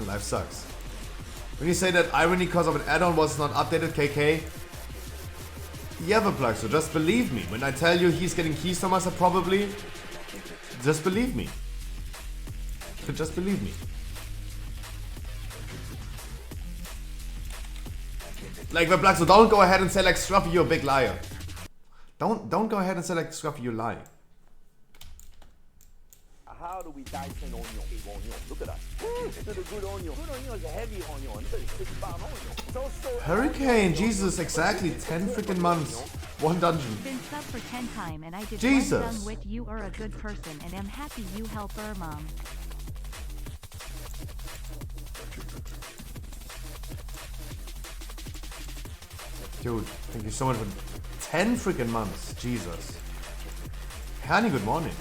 Life sucks. When you say that irony because of an add-on was not updated, KK, yeah, but Plug, so just believe me. When I tell you he's getting Keystone Master probably, just believe me. Just believe me. Like, but Plug, so don't go ahead and say like Scruffy, you're a big liar. Don't go ahead and say like Scruffy, you lie. How do we dice an onion? Onion. Look at us. This is a good onion. Good onion is a heavy onion. This is 6-pound onion. So Hurricane, Jesus, exactly 10 freaking months. 1 dungeon. Been sub for 10 time and I did Jesus. one done with you are a good person and am happy you help her mom. Dude, thank you so much for 10 freaking months. Jesus. Honey, good morning.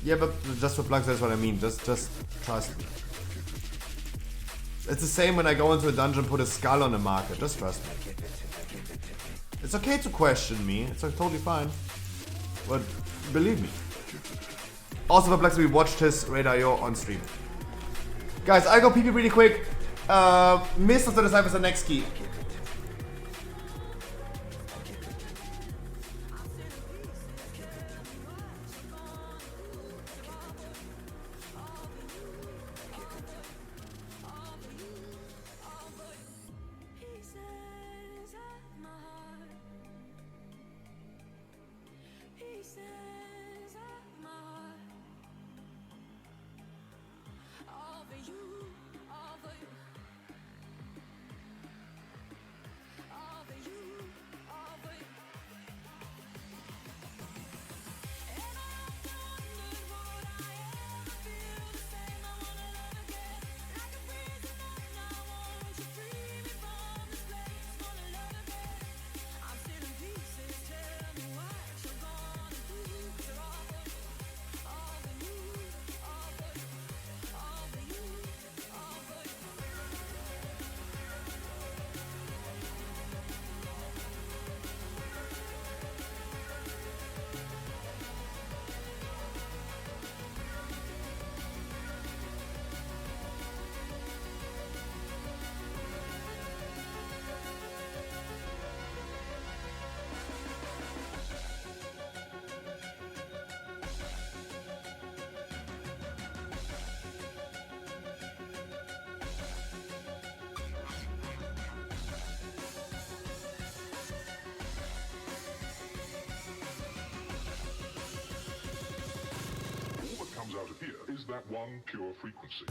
Yeah, but just for plugs, that's what I mean. Just trust me. It's the same when I go into a dungeon and put a skull on a marker. Just trust me. It's okay to question me. It's totally fine. But believe me. Also for Plex, we watched his Raid.io on stream. Guys, I go PP really quick. Mist of the Disciple is the next key. out of here is that one pure frequency.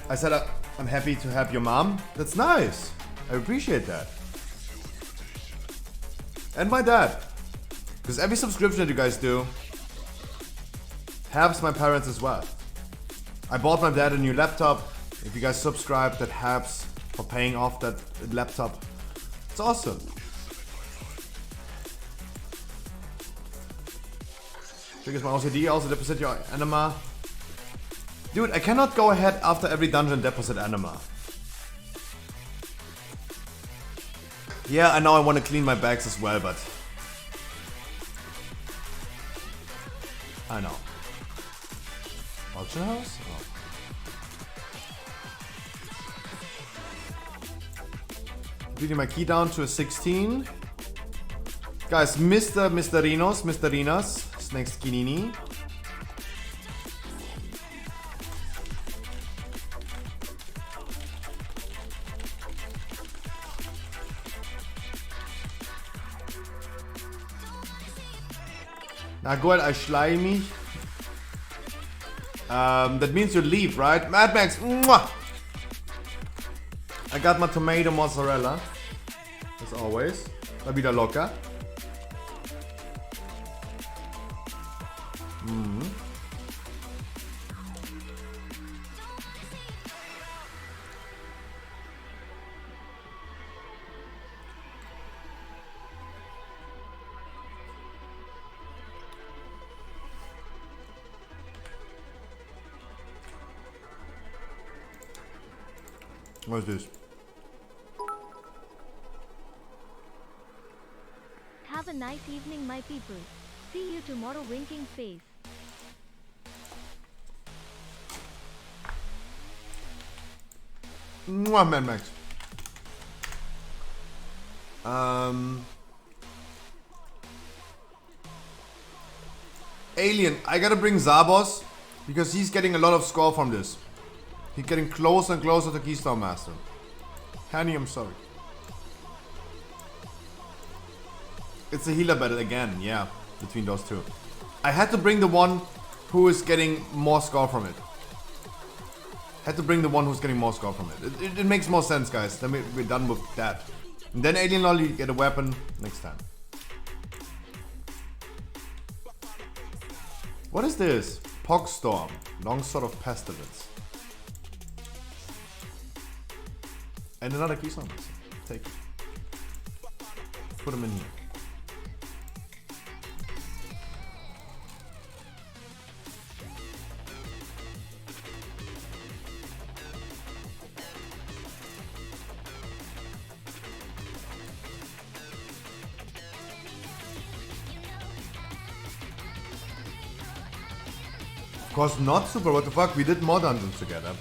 I said I'm happy to help your mom. That's nice. I appreciate that. And my dad. Because every subscription that you guys do helps my parents as well. I bought my dad a new laptop. If you guys subscribe, that helps for paying off that laptop. It's awesome. Triggers my OCD, also deposit your anima. Dude, I cannot go ahead after every dungeon deposit anima. Yeah, I know I want to clean my bags as well, but... I know. Auction house? Oh. Beating my key down to a 16. Guys, Mr. Rinos, Snakes Kinini. Na gut, I schlei mich. That means you leave, right? Mad Max, mwah! I got my tomato mozzarella. As always. Mal wieder locker. What is this? Have a nice evening, my people. See you tomorrow, winking face. Mwah, Mad Max. Alien, I gotta bring Zabos because he's getting a lot of score from this. He's getting closer and closer to Keystone Master. Hanny, I'm sorry. It's a healer battle again, yeah, between those two. I had to bring the one who is getting more score from it. Had to bring the one who's getting more score from it. It makes more sense, guys. Then we're done with that. And then Alien Lolly get a weapon next time. What is this? Pogstorm. Longsword of Pestilence. And another Keystone Master. Take it. Put him in here. Of course not, Super, what the fuck, we did more dungeons together.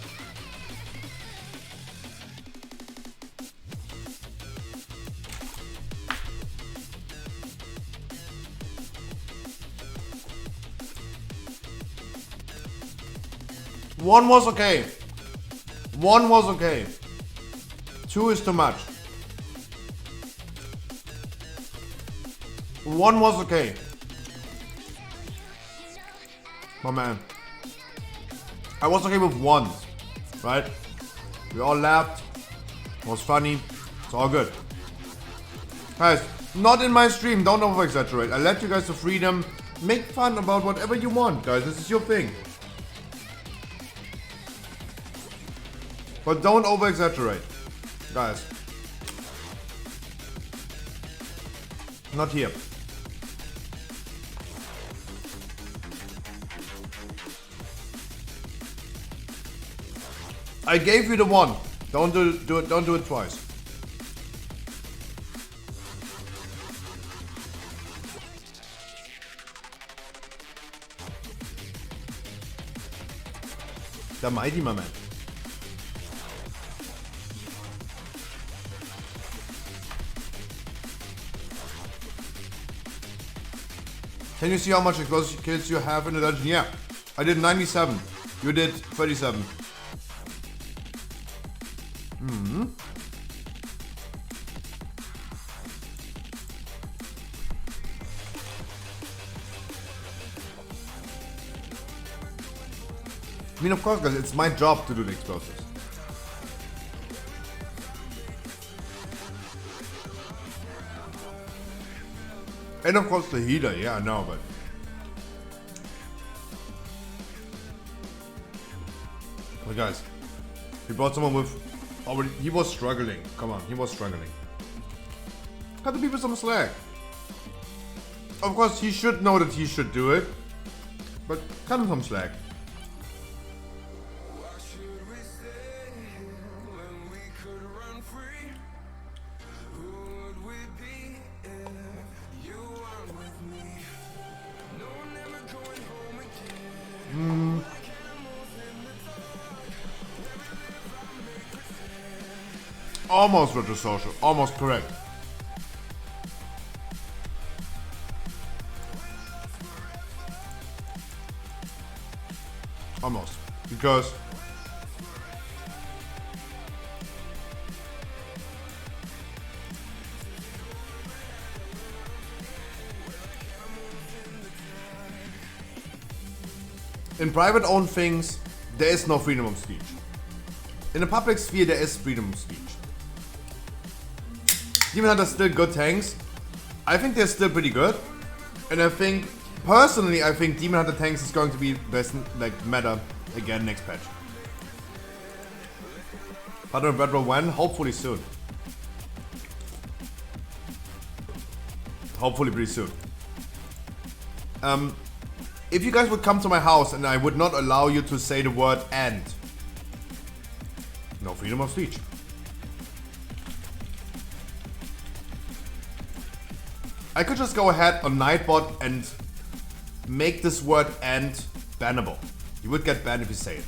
One was okay. One was okay. Two is too much. One was okay. My man. I was okay with one, right? We all laughed. It was funny. It's all good. Guys, not in my stream. Don't over-exaggerate. I let you guys the freedom. Make fun about whatever you want, guys. This is your thing. But don't over exaggerate. Guys. Not here. I gave you the one. Don't do it twice. The mighty my man. Can you see how much explosive kills you have in the dungeon? Yeah. I did 97. You did 37. I mean, of course, guys, it's my job to do the explosives. And of course the healer, yeah, I know, but... But guys, he brought someone with... Already, he was struggling. Come on, he was struggling. Cut the people some slack. Of course, he should know that he should do it. But cut him some slack. Almost retro social, almost correct. Almost, because in private owned things, there is no freedom of speech. In the public sphere, there is freedom of speech. Demon Hunter's still good tanks. I think they're still pretty good. And I think, personally, I think Demon Hunter tanks is going to be best, like, meta again next patch. But on Retro when? Hopefully soon. Hopefully pretty soon. If you guys would come to my house and I would not allow you to say the word "and," no freedom of speech. I could just go ahead on Nightbot and make this word "and" bannable. You would get banned if you say it.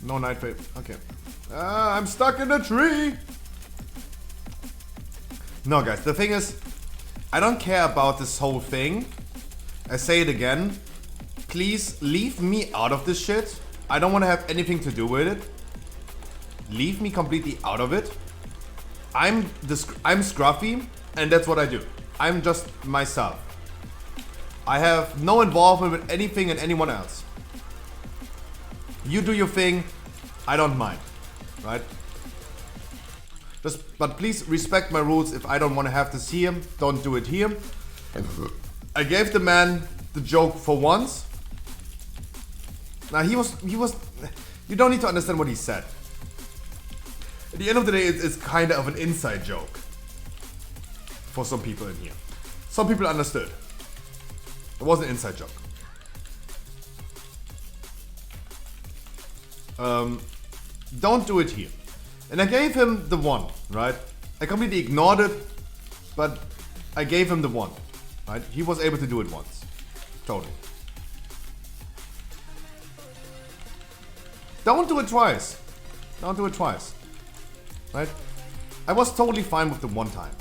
No Night Vape. Okay. I'm stuck in a tree. No, guys. The thing is, I don't care about this whole thing. I say it again. Please leave me out of this shit. I don't want to have anything to do with it. Leave me completely out of it. I'm Scruffy, and that's what I do. I'm just myself. I have no involvement with anything and anyone else. You do your thing, I don't mind, right? But please respect my rules. If I don't want to have this here, don't do it here. I gave the man the joke for once. Now he was. You don't need to understand what he said. At the end of the day, it's kind of an inside joke for some people in here. Some people understood. It was an inside joke. Don't do it here. And I gave him the one, right? I completely ignored it, but I gave him the one, right? He was able to do it once. Totally. Don't do it twice. Don't do it twice. Right? I was totally fine with the one time.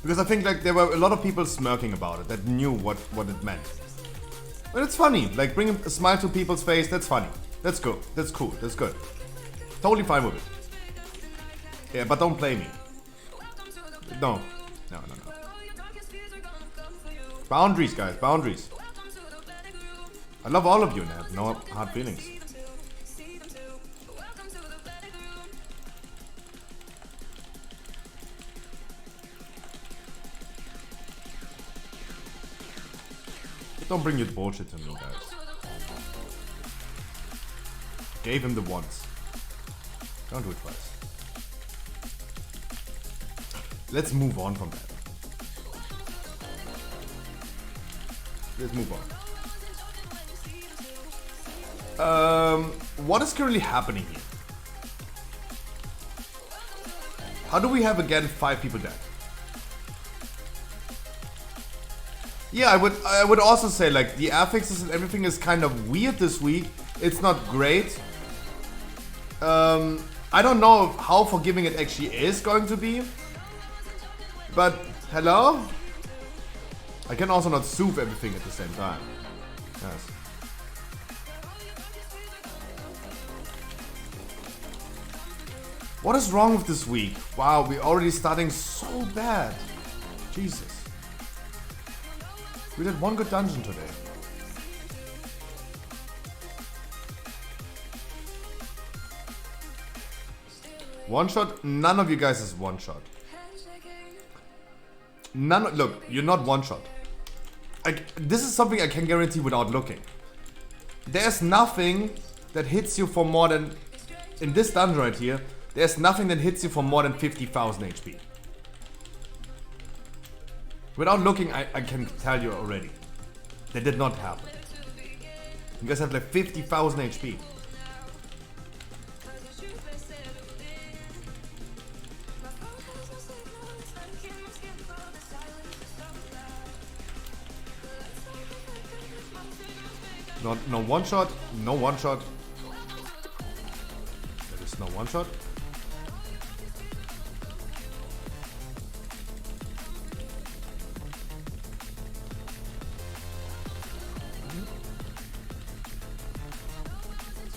Because I think like there were a lot of people smirking about it that knew what it meant. But it's funny, like bringing a smile to people's face, that's funny. That's good, that's cool, that's good. Totally fine with it. Yeah, but don't play me. No. No. Boundaries, guys, boundaries. I love all of you and I have no hard feelings. Don't bring your bullshit to me, guys. Gave him the once. Don't do it twice. Let's move on from that. Let's move on. What is currently happening here? How do we have again 5 people dead? Yeah, I would also say like the affixes and everything is kind of weird this week. It's not great. I don't know how forgiving it actually is going to be. But hello? I can also not soothe everything at the same time. Yes. What is wrong with this week? Wow, we're already starting so bad. Jesus. We did one good dungeon today. One shot? None of you guys is one shot. Look, you're not one shot. This is something I can guarantee without looking. There's nothing that hits you for more than... In this dungeon right here, there's nothing that hits you for more than 50,000 HP. Without looking, I can tell you already. That did not happen. You guys have like 50,000 HP. No one shot, no one shot. There is no one shot.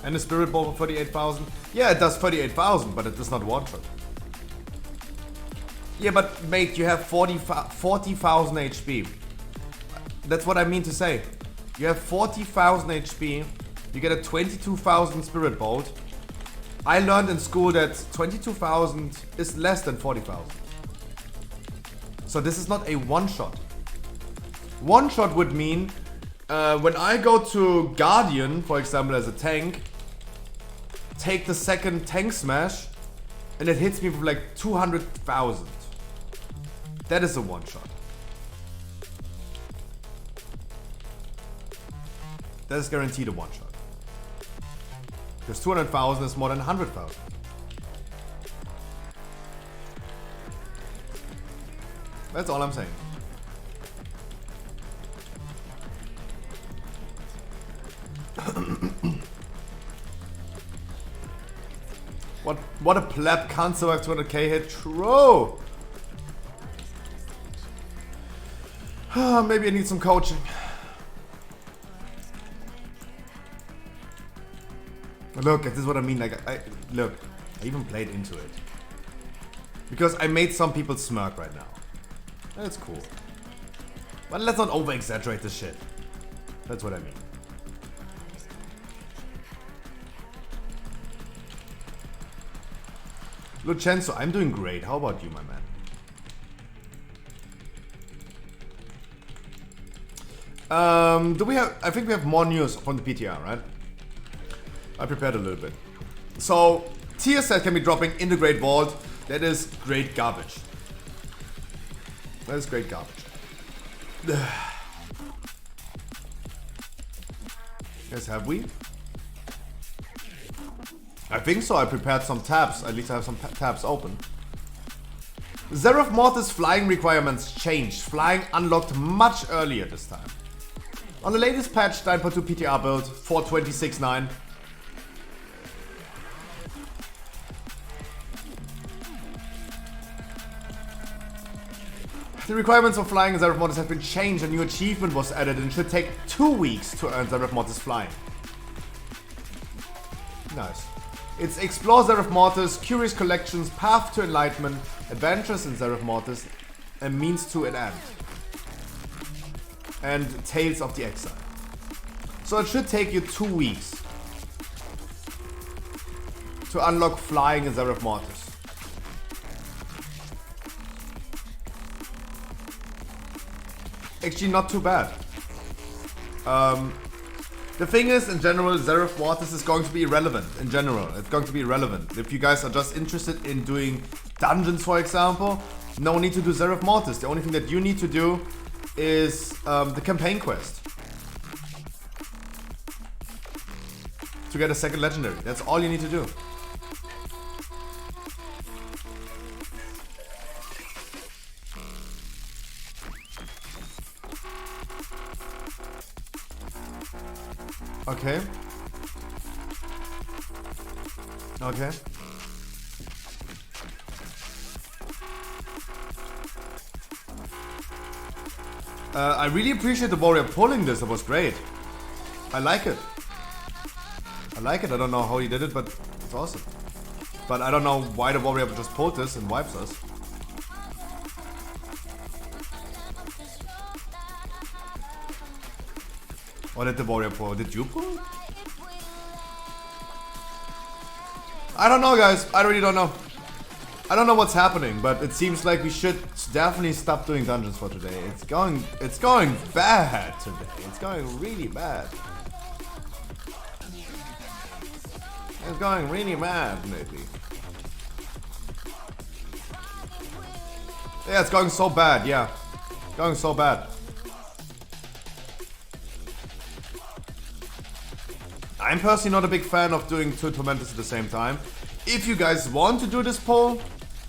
And a spirit ball for 38,000. Yeah, it does 38,000, but it does not one shot. Yeah, but mate, you have 40,000 HP. That's what I mean to say. You have 40,000 HP. You get a 22,000 spirit bolt. I learned in school that 22,000 is less than 40,000. So this is not a one shot. One shot would mean when I go to Guardian, for example, as a tank, take the second tank smash, and it hits me for like 200,000. That is a one shot. That is guaranteed a one shot. Because 200,000 is more than 100,000. That's all I'm saying. What a pleb can't survive 200k hit. True. Maybe I need some coaching. Look, this is what I mean. Like, look, I even played into it because I made some people smirk right now. That's cool, but let's not over-exaggerate this shit. That's what I mean. Lucenzo, I'm doing great. How about you, my man? Do we have? I think we have more news from the PTR, right? I prepared a little bit. So, tier set can be dropping in the Great Vault. That is great garbage. That is great garbage. Yes, have we? I think so. I prepared some tabs. At least I have some tabs open. Zeref Mortis flying requirements changed. Flying unlocked much earlier this time. On the latest patch 9.2 PTR build 4.26.9. The requirements for flying in Zeref Mortis have been changed. A new achievement was added and should take 2 weeks to earn Zeref Mortis flying. Nice. It's Explore Zeref Mortis, Curious Collections, Path to Enlightenment, Adventures in Zeref Mortis, and Means to an End. And Tales of the Exile. So it should take you 2 weeks to unlock flying in Zeref Mortis. Actually not too bad. The thing is, in general, Zeref Mortis is going to be irrelevant. In general, it's going to be irrelevant. If you guys are just interested in doing dungeons, for example, no need to do Zeref Mortis. The only thing that you need to do is the campaign quest. To get a second legendary. That's all you need to do. Okay. Okay. I really appreciate the warrior pulling this. It was great. I like it. I like it. I don't know how he did it, but it's awesome. But I don't know why the warrior just pulled this and wipes us. Or did the warrior pull? Did you pull? I don't know, guys. I really don't know. I don't know what's happening, but it seems like we should definitely stop doing dungeons for today. It's going bad today. It's going really bad. It's going really bad lately. Yeah, it's going so bad. Yeah, going so bad. I'm personally not a big fan of doing two tormentors at the same time. If you guys want to do this poll,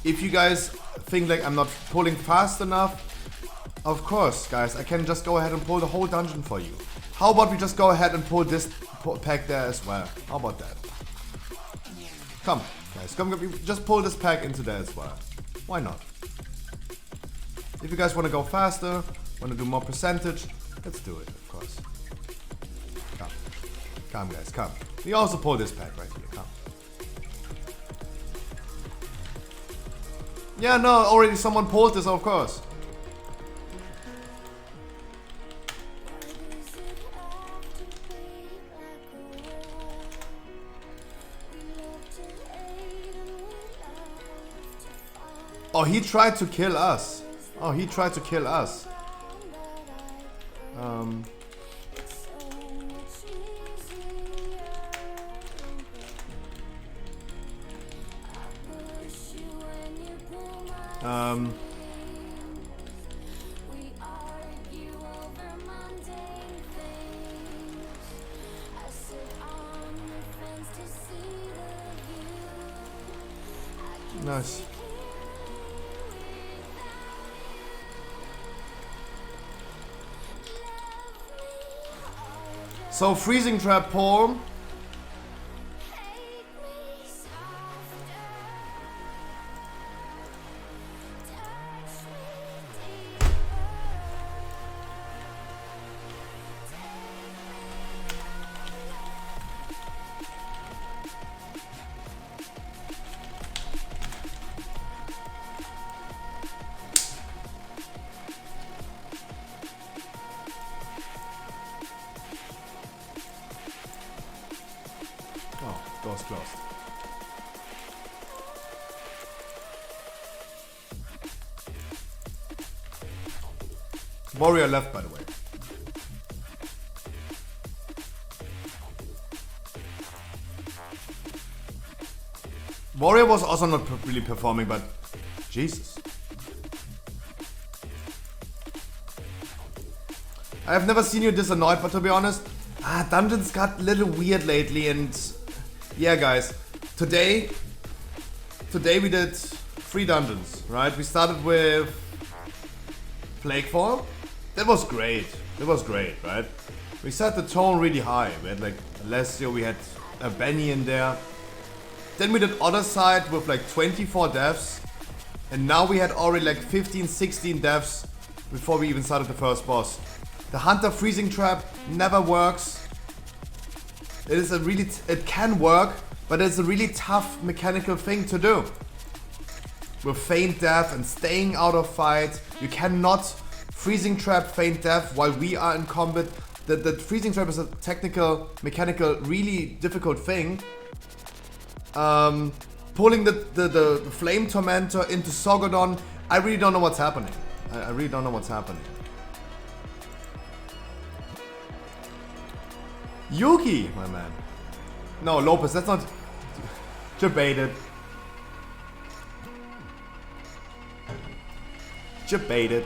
if you guys think like I'm not pulling fast enough, of course, guys, I can just go ahead and pull the whole dungeon for you. How about we just go ahead and pull this pack there as well? How about that? Come, guys, come, just pull this pack into there as well. Why not? If you guys want to go faster, want to do more percentage, let's do it, of course. Come, guys, come. We also pull this pack right here, come. Yeah, no, already someone pulled this, of course. Oh, he tried to kill us. Oh, he tried to kill us. Nice. So freezing trap pull. Door's closed. Warrior left, by the way. Warrior was also not really performing, but Jesus. I have never seen you this annoyed, but to be honest, dungeons got a little weird lately, and yeah, guys, today we did 3 dungeons, right? We started with Plague Form. That was great. That was great, right? We set the tone really high. We had like Alessio, we had a Benny in there. Then we did other side with like 24 deaths. And now we had already like 15, 16 deaths before we even started the first boss. The Hunter freezing trap never works. It is a really, it can work, but it's a really tough mechanical thing to do. With feint death and staying out of fight, you cannot freezing trap feint death while we are in combat. The freezing trap is a technical, mechanical, really difficult thing. Pulling the flame tormentor into Sogodon, I really don't know what's happening. I really don't know what's happening. Yuki, my man. No, Lopez, that's not... Debated. Debated.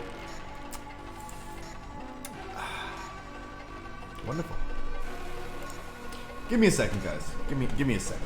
Wonderful. Give me a second, guys. Give me a second.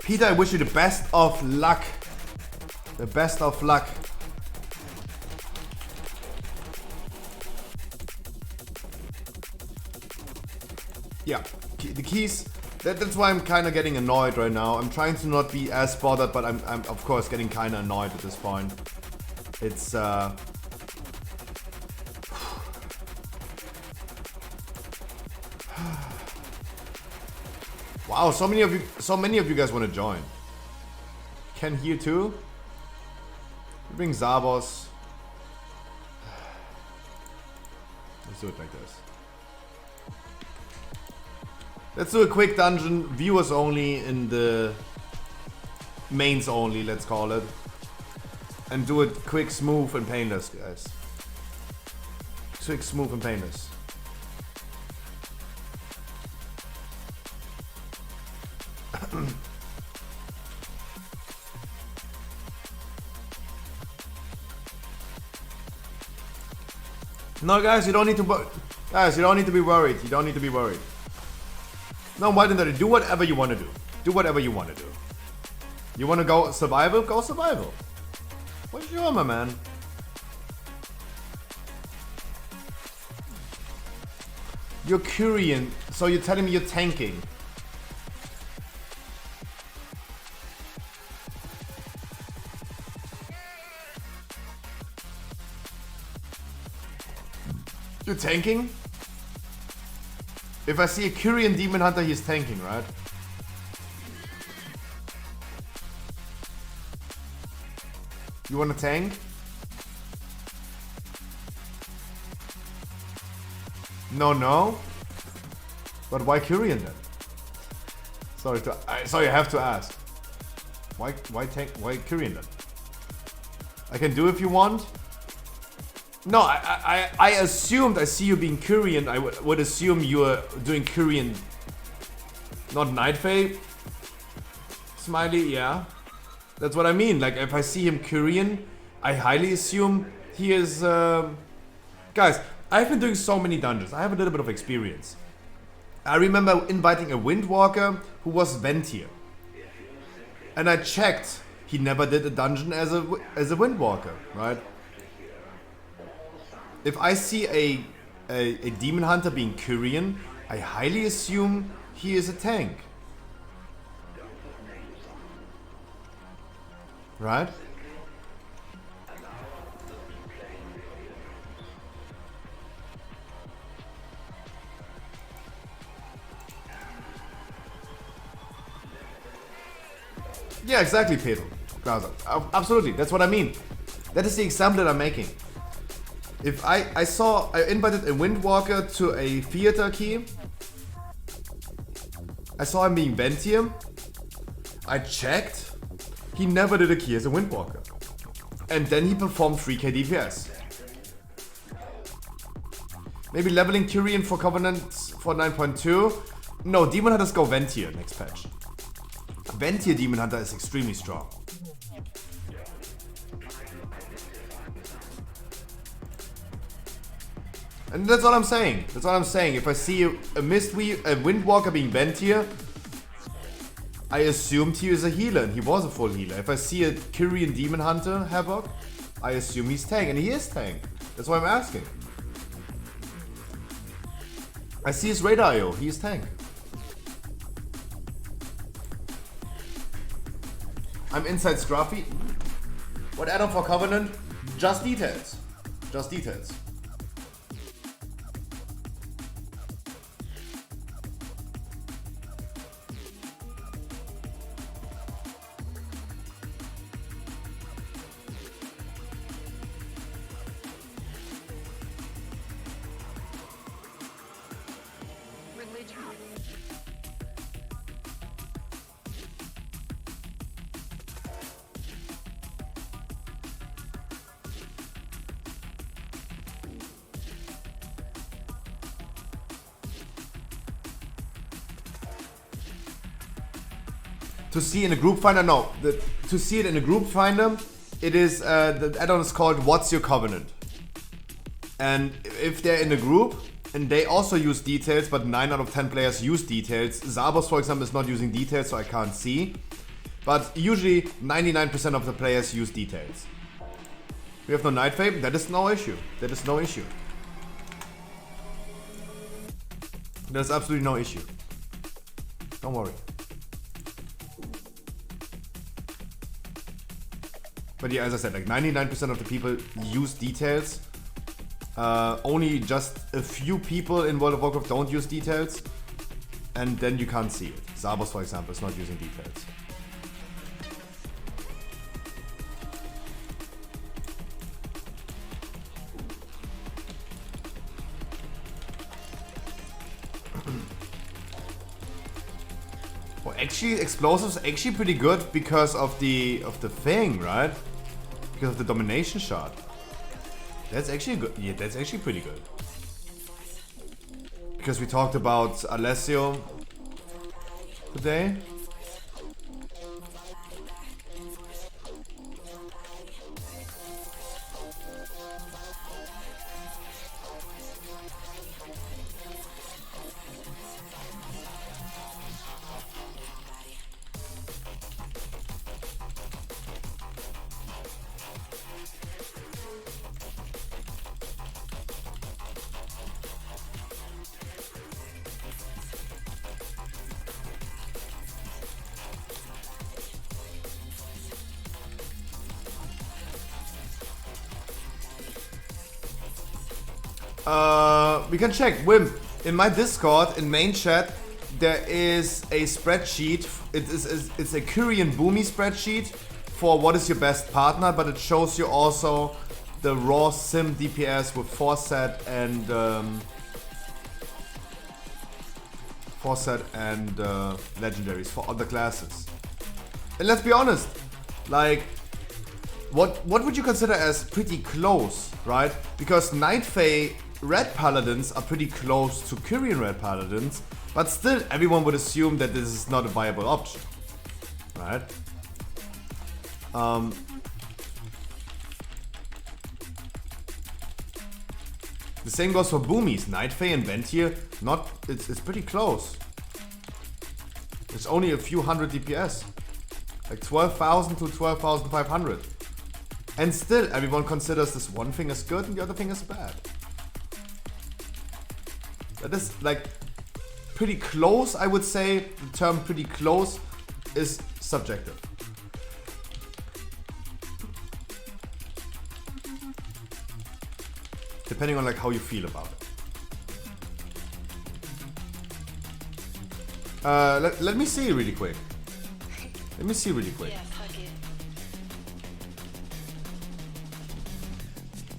Peter, I wish you the best of luck. The best of luck. Yeah, the keys. That's why I'm kind of getting annoyed right now. I'm trying to not be as bothered, but I'm of course getting kind of annoyed at this point. It's wow, so many of you guys want to join. Ken here too. We bring Zabos. Let's do it like this. Let's do a quick dungeon, viewers only in the mains only, let's call it. And do it quick, smooth and painless, guys. Quick, smooth and painless. No, guys, you don't need to. Guys, you don't need to be worried. You don't need to be worried. No, why don't you do whatever you want to do? Do whatever you want to do. You want to go survival? Go survival. For sure, my man. You're Kyrian, so you're telling me you're tanking. You're tanking? If I see a Kyrian Demon Hunter, he's tanking, right? You wanna tank? No. But why Kyrian then? Sorry, I have to ask. Why tank? Why Kyrian then? I can do if you want. No, I assumed I see you being Kyrian. I would assume you are doing Kyrian, not Night Fae. Smiley, yeah. That's what I mean. Like, if I see him Kyrian, I highly assume he is... Guys, I've been doing so many dungeons. I have a little bit of experience. I remember inviting a Windwalker who was Ventir. And I checked. He never did a dungeon as a Windwalker, right? If I see a Demon Hunter being Kyrian, I highly assume he is a tank. Right? Yeah, exactly, Pedro. Absolutely, that's what I mean. That is the example that I'm making. If I invited a Windwalker to a theater key. I saw him being Ventir. I checked. He never did a key as a Windwalker. And then he performed 3k DPS. Maybe leveling Kyrian for Covenants for 9.2. No, Demon Hunters go Ventir next patch. Ventir Demon Hunter is extremely strong. And that's what I'm saying. That's what I'm saying. If I see a Windwalker being Ventir, I assumed he was a healer, and he was a full healer. If I see a Kyrian Demon Hunter Havoc, I assume he's tank, and he is tank. That's why I'm asking. I see his radar IO, he is tank. I'm inside Scruffy. What add-on for Covenant? Just details. Just details. To see in a group finder, no. To see it in a group finder, it is the add-on is called What's Your Covenant. And if they're in a group and they also use details, but 9 out of 10 players use details. Zabos, for example, is not using details, so I can't see. But usually 99% of the players use details. We have no Night Fae, that is no issue. That is no issue. There's absolutely no issue. Don't worry. But yeah, as I said, like 99% of the people use details. Only just a few people in World of Warcraft don't use details. And then you can't see it. Zabos, for example, is not using details. Well, actually, explosives are actually pretty good because of the thing, right? Because of the domination shot. That's actually good. Yeah, that's actually pretty good. Because we talked about Alessio today. We can check. Wim, in my Discord, in main chat, there is a spreadsheet. It's a Kyrian Boomy spreadsheet for what is your best partner, but it shows you also the raw sim DPS with Forset and legendaries for other classes. And let's be honest, like, what would you consider as pretty close, right? Because Night Fae Red Paladins are pretty close to Kyrian Red Paladins, but still everyone would assume that this is not a viable option, right? The same goes for Boomies. Night Fae and Ventir, it's pretty close. It's only a few hundred DPS, like 12,000 to 12,500. And still, everyone considers this one thing as good and the other thing as bad. That is like pretty close, I would say. The term pretty close is subjective. Depending on like how you feel about it. Let me see really quick. Let me see really quick. Yeah, fuck it.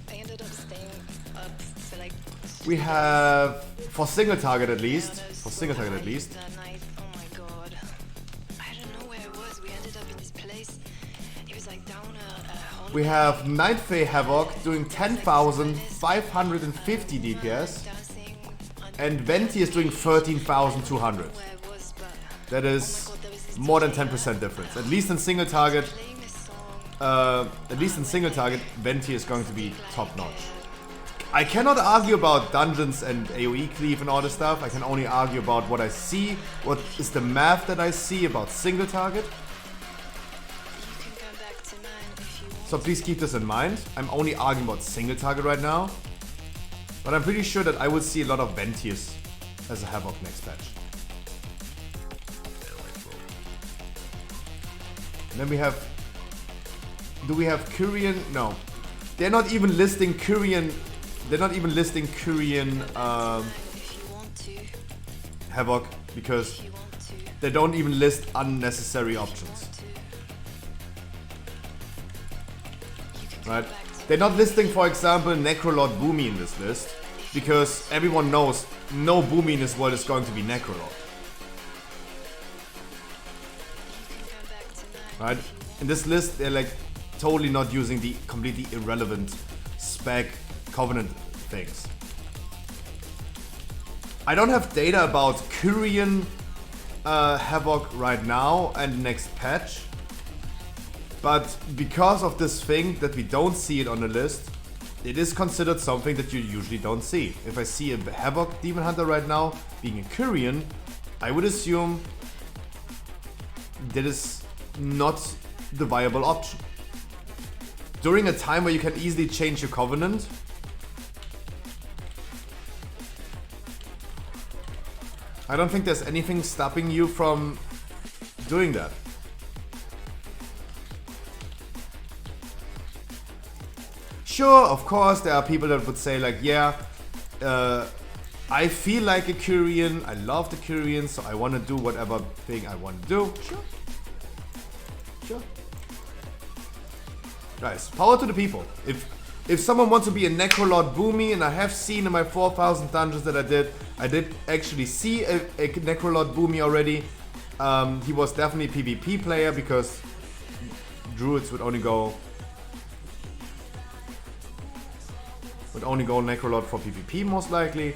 I ended up staying up for like... We have, for single target at least, Yeah, for single target at least, that night. Oh my god. I don't know where it was. We ended up in this place. It was like down a hallway. we have Night Fae Havoc doing 10,550 DPS, Dancing and Venti is doing 13,200. where it was, but That is more than 10% difference. At least in single target, playing this song. Venti is going to be top notch. I cannot argue about dungeons and AoE cleave and all this stuff. I can only argue about what I see, what is the math that I see about single target. You can come back to mine if you want. So please keep this in mind. I'm only arguing about single target right now. But I'm pretty sure that I will see a lot of Ventiers as a Havoc next patch. Then we have... Do we have Korean? No. They're not even listing Korean... They're not even listing Korean Havoc because they don't even list unnecessary options. Right? They're not listing, for example, Necrolord Boomy in this list because everyone knows no Boomy in this world is going to be Necrolord. Right? In this list, they're like totally not using the completely irrelevant spec Covenant things. I don't have data about Korean Havoc right now and next patch, but because of this thing that we don't see it on the list, it is considered something that you usually don't see. If I see a Havoc Demon Hunter right now being a Korean, I would assume that is not the viable option. During a time where you can easily change your Covenant, I don't think there's anything stopping you from doing that. Sure, of course, there are people that would say like, yeah, I feel like a Korean, I love the Koreans, so I want to do whatever thing I want to do. Sure. Sure. Guys, power to the people. If someone wants to be a Necrolord Boomy, and I have seen in my 4,000 dungeons that I did actually see a Necrolord Boomy already. He was definitely a PvP player because Druids would only go Necrolord for PvP most likely.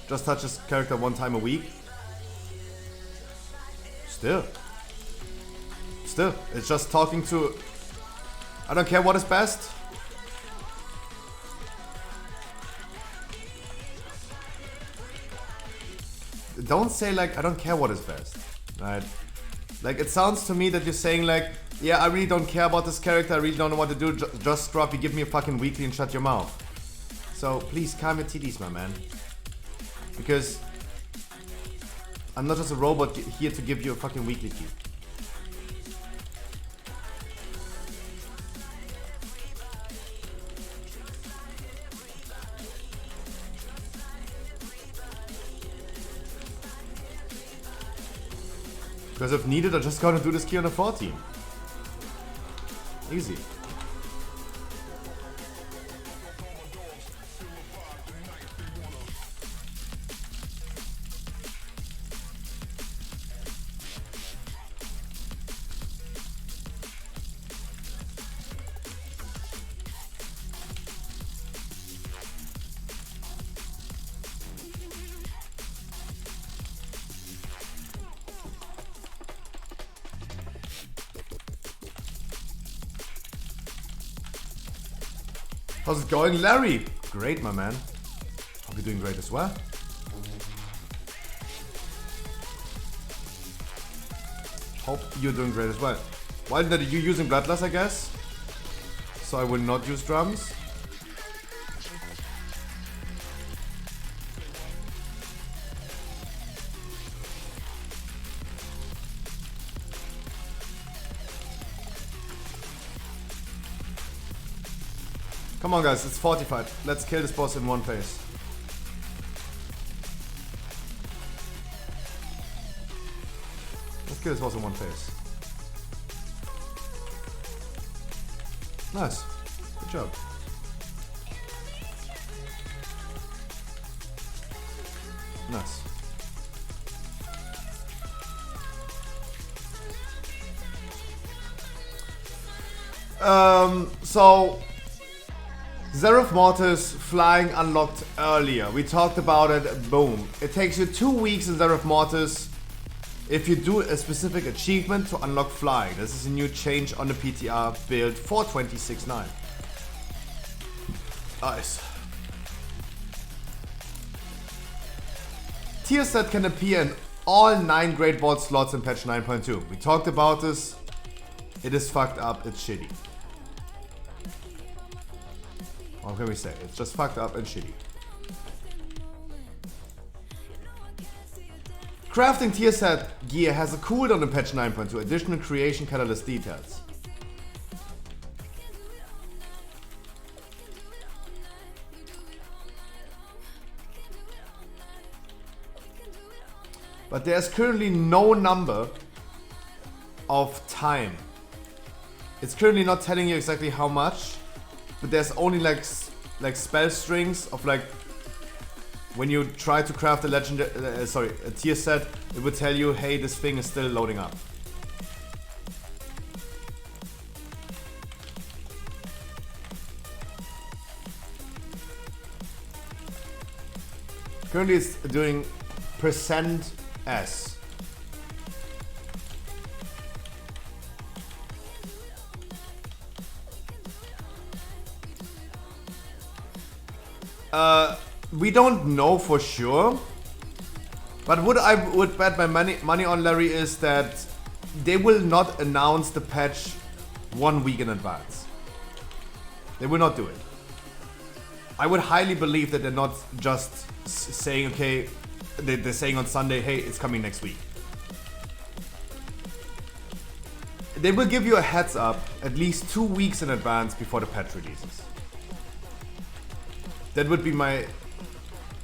Just touch his character one time a week. Still, it's just talking to... I don't care what is best. Don't say like, I don't care what is best, right? Like, it sounds to me that you're saying like, yeah, I really don't care about this character, I really don't know what to do, just drop, you give me a fucking weekly and shut your mouth. So please calm your titties, my man. Because I'm not just a robot here to give you a fucking weekly key. Because if needed, I just gotta do this key on a 14. Easy. How's it going, Larry? Great, my man. Hope you're doing great as well. Hope you're doing great as well. Why are you using Bloodlust, I guess? So I will not use drums. Come on guys, it's fortified. Let's kill this boss in one phase. Let's kill this boss in one phase. Nice. Good job. Nice. So Zereth Mortis flying unlocked earlier. We talked about it. Boom. It takes you 2 weeks in Zereth Mortis if you do a specific achievement to unlock flying. This is a new change on the PTR build for 26.9. Nice. Tier set can appear in all 9 Great Vault slots in patch 9.2. We talked about this. It is fucked up. It's shitty. What can we say? It's just fucked up and shitty. Crafting tier set gear has a cooldown in patch 9.2. Additional creation catalyst details. But there's currently no number of time. It's currently not telling you exactly how much, but there's only like spell strings of like when you try to craft a a tier set, it would tell you, hey, this thing is still loading up. Currently it's doing %s. We don't know for sure, but what I would bet my money on, Larry, is that they will not announce the patch 1 week in advance. They will not do it. I would highly believe that they're not just saying, okay, they're saying on Sunday, hey, it's coming next week. They will give you a heads up at least 2 weeks in advance before the patch releases. That would be my...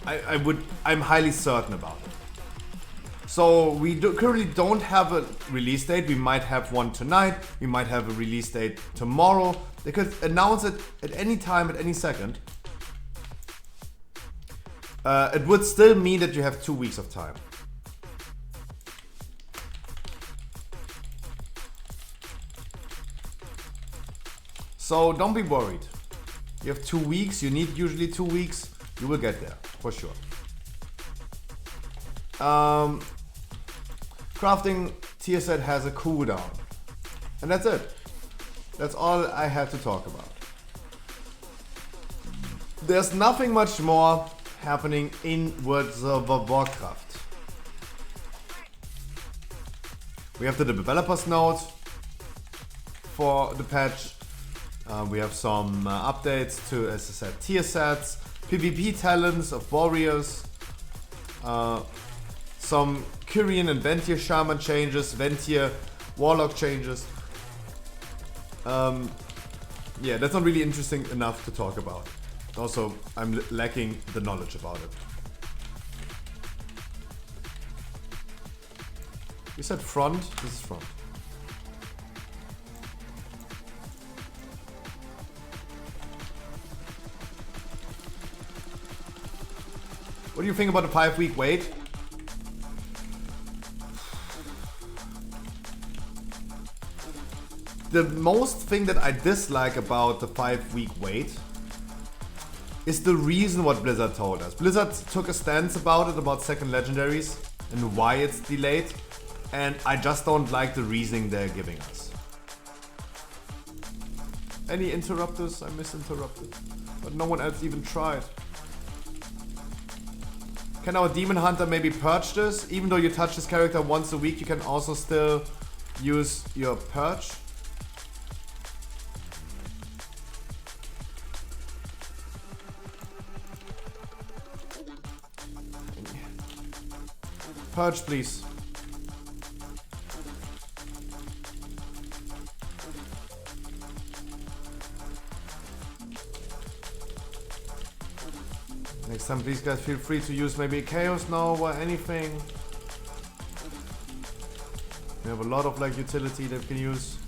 I'm highly certain about it. So we currently don't have a release date. We might have one tonight. We might have a release date tomorrow. They could announce it at any time, at any second. It would still mean that you have 2 weeks of time. So don't be worried. You have 2 weeks. You need usually 2 weeks. You will get there, for sure. Crafting tier set has a cooldown. And that's it. That's all I had to talk about. There's nothing much more happening in World of Warcraft. We have the developers note for the patch. We have some updates to, as I said, tier sets, PvP talents of warriors, some Kyrian and Ventier Shaman changes, Ventier Warlock changes. Yeah, that's not really interesting enough to talk about. Also, I'm lacking the knowledge about it. You said front? This is front. What do you think about the 5-week wait? The most thing that I dislike about the 5-week wait is the reason what Blizzard told us. Blizzard took a stance about it, about second legendaries and why it's delayed, and I just don't like the reasoning they're giving us. Any interrupters? I misinterrupted, but no one else even tried. Can our Demon Hunter maybe purge this? Even though you touch this character once a week, you can also still use your purge. Purge, please. Next time, please guys, feel free to use maybe a Chaos Nova or anything. We have a lot of like utility that we can use.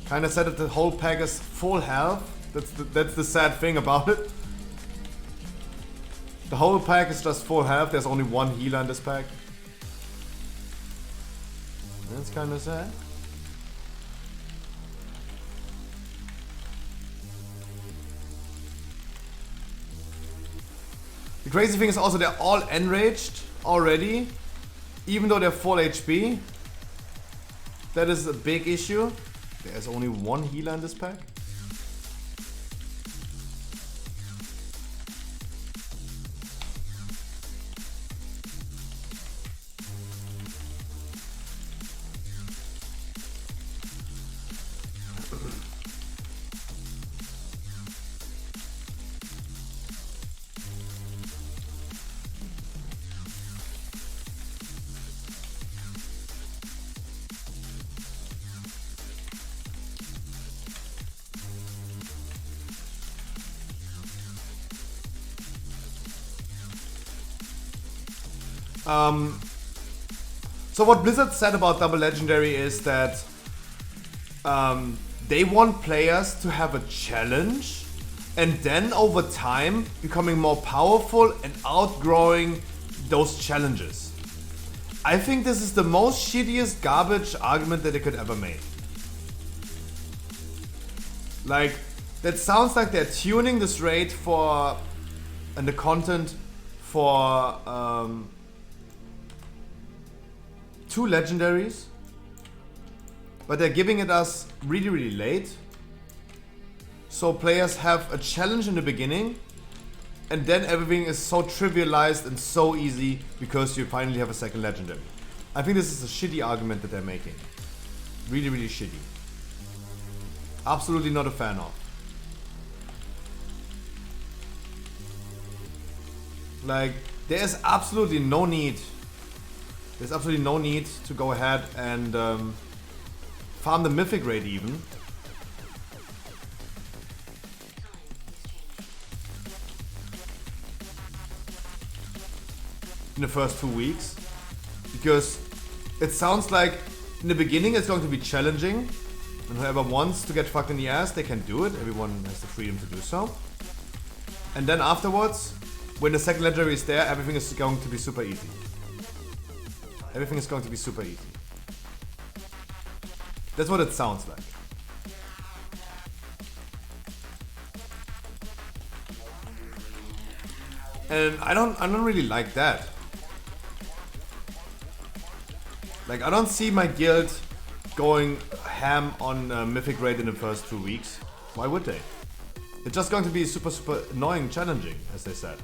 Kinda said that the whole pack is full health. That's the sad thing about it. The whole pack is just full health. There's only one healer in this pack. That's kinda sad. The crazy thing is also they're all enraged already, even though they're full HP. That is a big issue. There's only one healer in this pack. So what Blizzard said about Double Legendary is that they want players to have a challenge and then over time becoming more powerful and outgrowing those challenges. I think this is the most shittiest garbage argument that they could ever make. Like, that sounds like they're tuning this raid for and the content for 2 legendaries, but they're giving it us really, really late. So players have a challenge in the beginning, and then everything is so trivialized and so easy because you finally have a second legendary. I think this is a shitty argument that they're making. Really, really shitty. Absolutely not a fan of. Like, there's absolutely no need. There's absolutely no need to go ahead and farm the mythic raid even. In the first 2 weeks. Because it sounds like in the beginning it's going to be challenging. And whoever wants to get fucked in the ass, they can do it. Everyone has the freedom to do so. And then afterwards, when the second legendary is there, everything is going to be super easy. Everything is going to be super easy. That's what it sounds like. And I don't really like that. Like, I don't see my guild going ham on Mythic Raid in the first 2 weeks. Why would they? It's just going to be super annoying, challenging, as they said.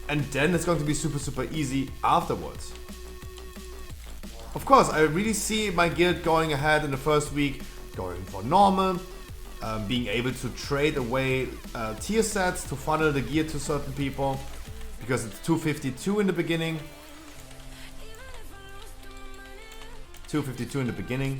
And then it's going to be super easy afterwards. Of course, I really see my guild going ahead in the first week, going for normal, being able to trade away tier sets to funnel the gear to certain people, because it's 252 in the beginning. 252 in the beginning.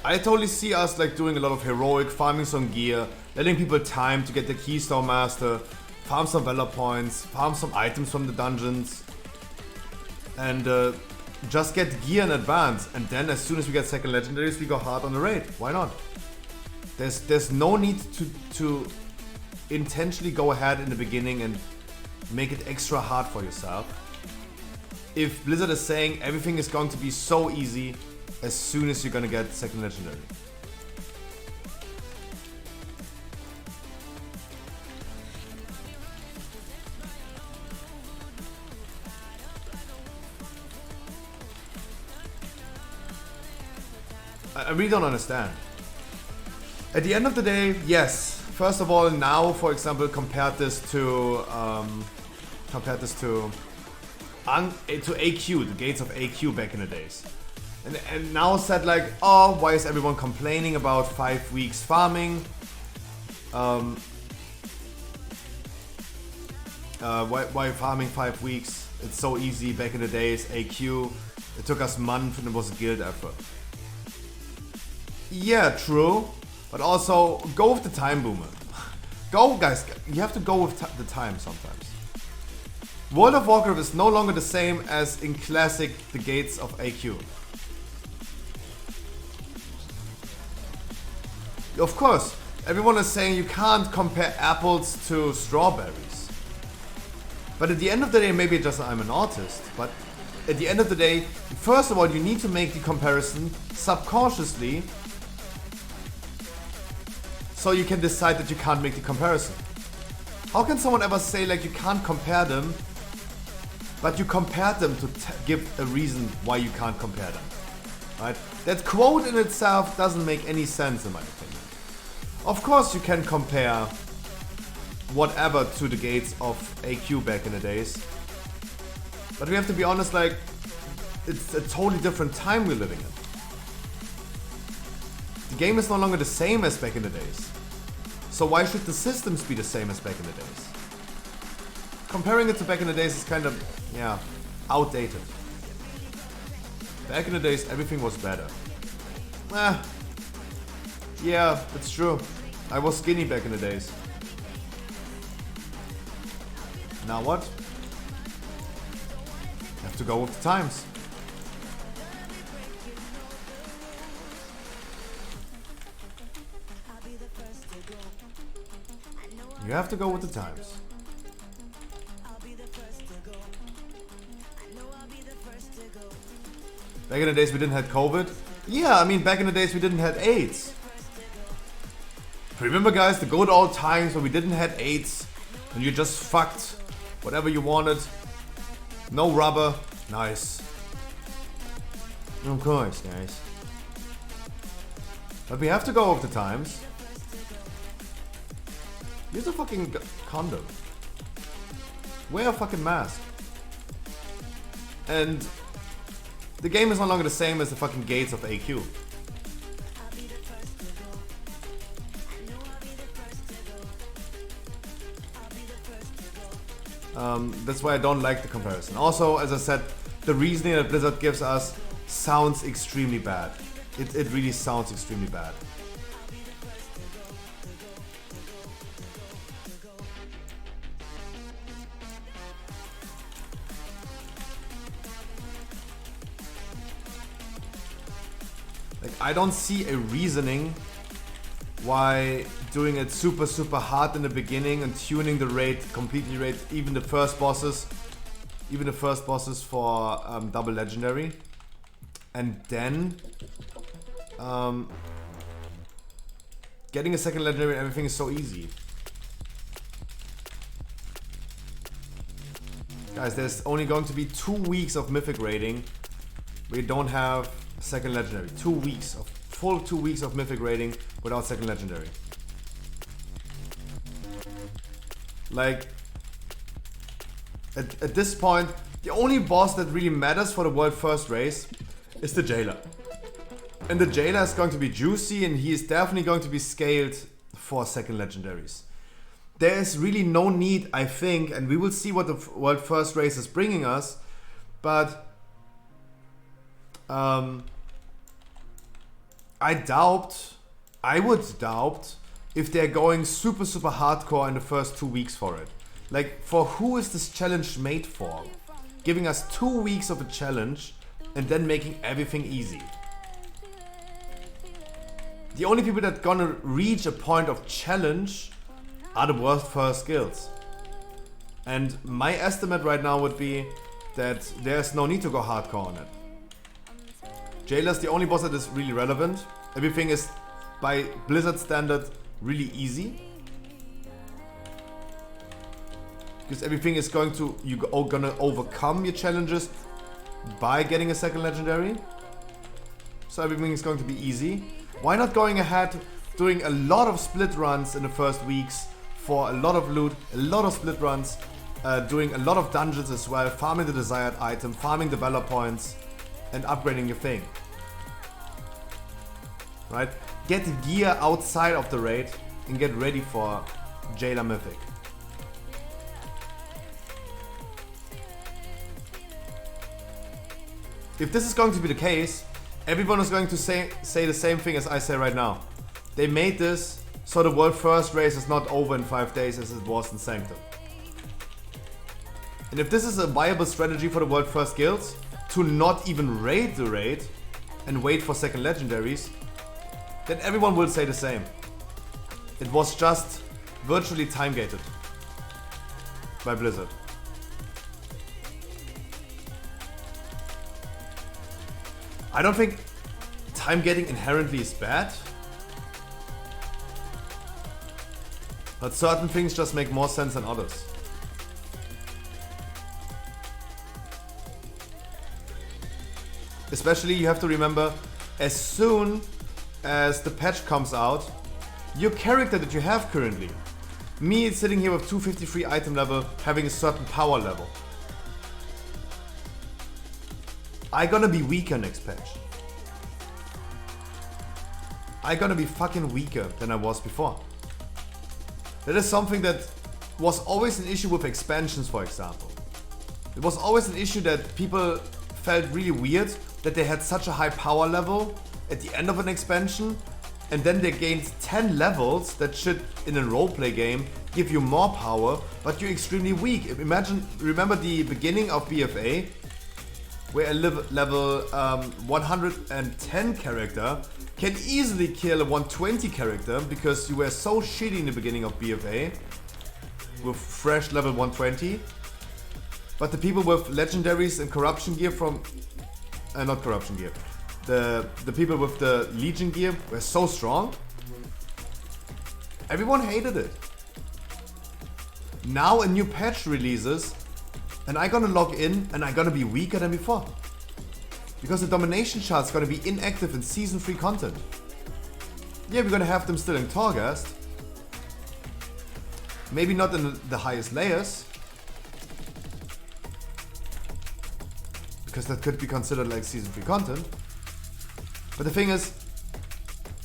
I totally see us like doing a lot of heroic, farming some gear, letting people time to get the Keystone Master, farm some Valor points, farm some items from the dungeons, and just get gear in advance. And then as soon as we get second legendaries, we go hard on the raid. Why not? There's no need to intentionally go ahead in the beginning and make it extra hard for yourself. If Blizzard is saying everything is going to be so easy as soon as you're gonna get second legendary. I really don't understand. At the end of the day, yes. First of all, now, for example, compared this to AQ, the gates of AQ back in the days. And now said like, oh, why is everyone complaining about 5 weeks farming? Why farming 5 weeks? It's so easy back in the days. AQ, it took us months and it was a guild effort. Yeah, true. But also, go with the time, Boomer. Go, guys, you have to go with the time sometimes. World of Warcraft is no longer the same as in Classic, the gates of AQ. Of course, everyone is saying you can't compare apples to strawberries. But at the end of the day, maybe just I'm an artist, but at the end of the day, first of all, you need to make the comparison subconsciously so you can decide that you can't make the comparison. How can someone ever say like you can't compare them, but you compared them to give a reason why you can't compare them? Right? That quote in itself doesn't make any sense in my opinion. Of course you can compare whatever to the gates of AQ back in the days. But we have to be honest, like, it's a totally different time we're living in. The game is no longer the same as back in the days. So why should the systems be the same as back in the days? Comparing it to back in the days is kind of, yeah, outdated. Back in the days, everything was better. Yeah, it's true. I was skinny back in the days. Now what? You have to go with the times. You have to go with the times. Back in the days we didn't have COVID. Yeah, I mean back in the days we didn't have AIDS. Remember guys, the good old times when we didn't have AIDS and you just fucked whatever you wanted. No rubber. Nice. Of course, guys. But we have to go with the times. Use a fucking condom. Wear a fucking mask. And the game is no longer the same as the fucking gates of AQ. That's why I don't like the comparison. Also, as I said, the reasoning that Blizzard gives us sounds extremely bad. It really sounds extremely bad. Like, I don't see a reasoning why doing it super hard in the beginning and tuning the rate, completely rate, even the first bosses for double legendary, and then getting a second legendary and everything is so easy. Guys, there's only going to be 2 weeks of mythic rating. We don't have second legendary. 2 weeks of full 2 weeks of mythic rating without second legendary. Like at this point, the only boss that really matters for the world first race is the jailer. And the jailer is going to be juicy and he is definitely going to be scaled for second legendaries. There is really no need, I think, and we will see what the world first race is bringing us, but I would doubt if they're going super hardcore in the first 2 weeks for it. Like, for who is this challenge made for? Giving us 2 weeks of a challenge and then making everything easy. The only people that gonna reach a point of challenge are the world first guilds. And my estimate right now would be that there's no need to go hardcore on it. Jailer's the only boss that is really relevant. Everything is, by Blizzard standard, really easy. Because everything is going to, you're gonna overcome your challenges by getting a second legendary. So everything is going to be easy. Why not going ahead, doing a lot of split runs in the first weeks for a lot of loot, a lot of split runs, doing a lot of dungeons as well, farming the desired item, farming the valor points, and upgrading your thing. Right? Get gear outside of the raid and get ready for Jailer Mythic. If this is going to be the case, everyone is going to say the same thing as I say right now. They made this so the world first race is not over in 5 days as it was in Sanctum. And if this is a viable strategy for the world first guilds, to not even raid the raid and wait for second legendaries, then everyone will say the same. It was just virtually time gated by Blizzard. I don't think time gating inherently is bad, but certain things just make more sense than others. Especially, you have to remember, as soon as the patch comes out, your character that you have currently, me sitting here with 253 item level, having a certain power level, I'm gonna be weaker next patch. I'm gonna be fucking weaker than I was before. That is something that was always an issue with expansions, for example. It was always an issue that people felt really weird that they had such a high power level at the end of an expansion, and then they gained 10 levels that should, in a roleplay game, give you more power, but you're extremely weak. Remember the beginning of BFA, where a level 110 character can easily kill a 120 character because you were so shitty in the beginning of BFA with fresh level 120. But the people with legendaries and corruption gear from... not corruption gear. The people with the Legion gear were so strong. Everyone hated it. Now a new patch releases and I'm gonna log in and I'm gonna be weaker than before. Because the domination shard's gonna be inactive in season 3 content. Yeah, we're gonna have them still in Torghast. Maybe not in the highest layers. Because that could be considered like season 3 content. But the thing is,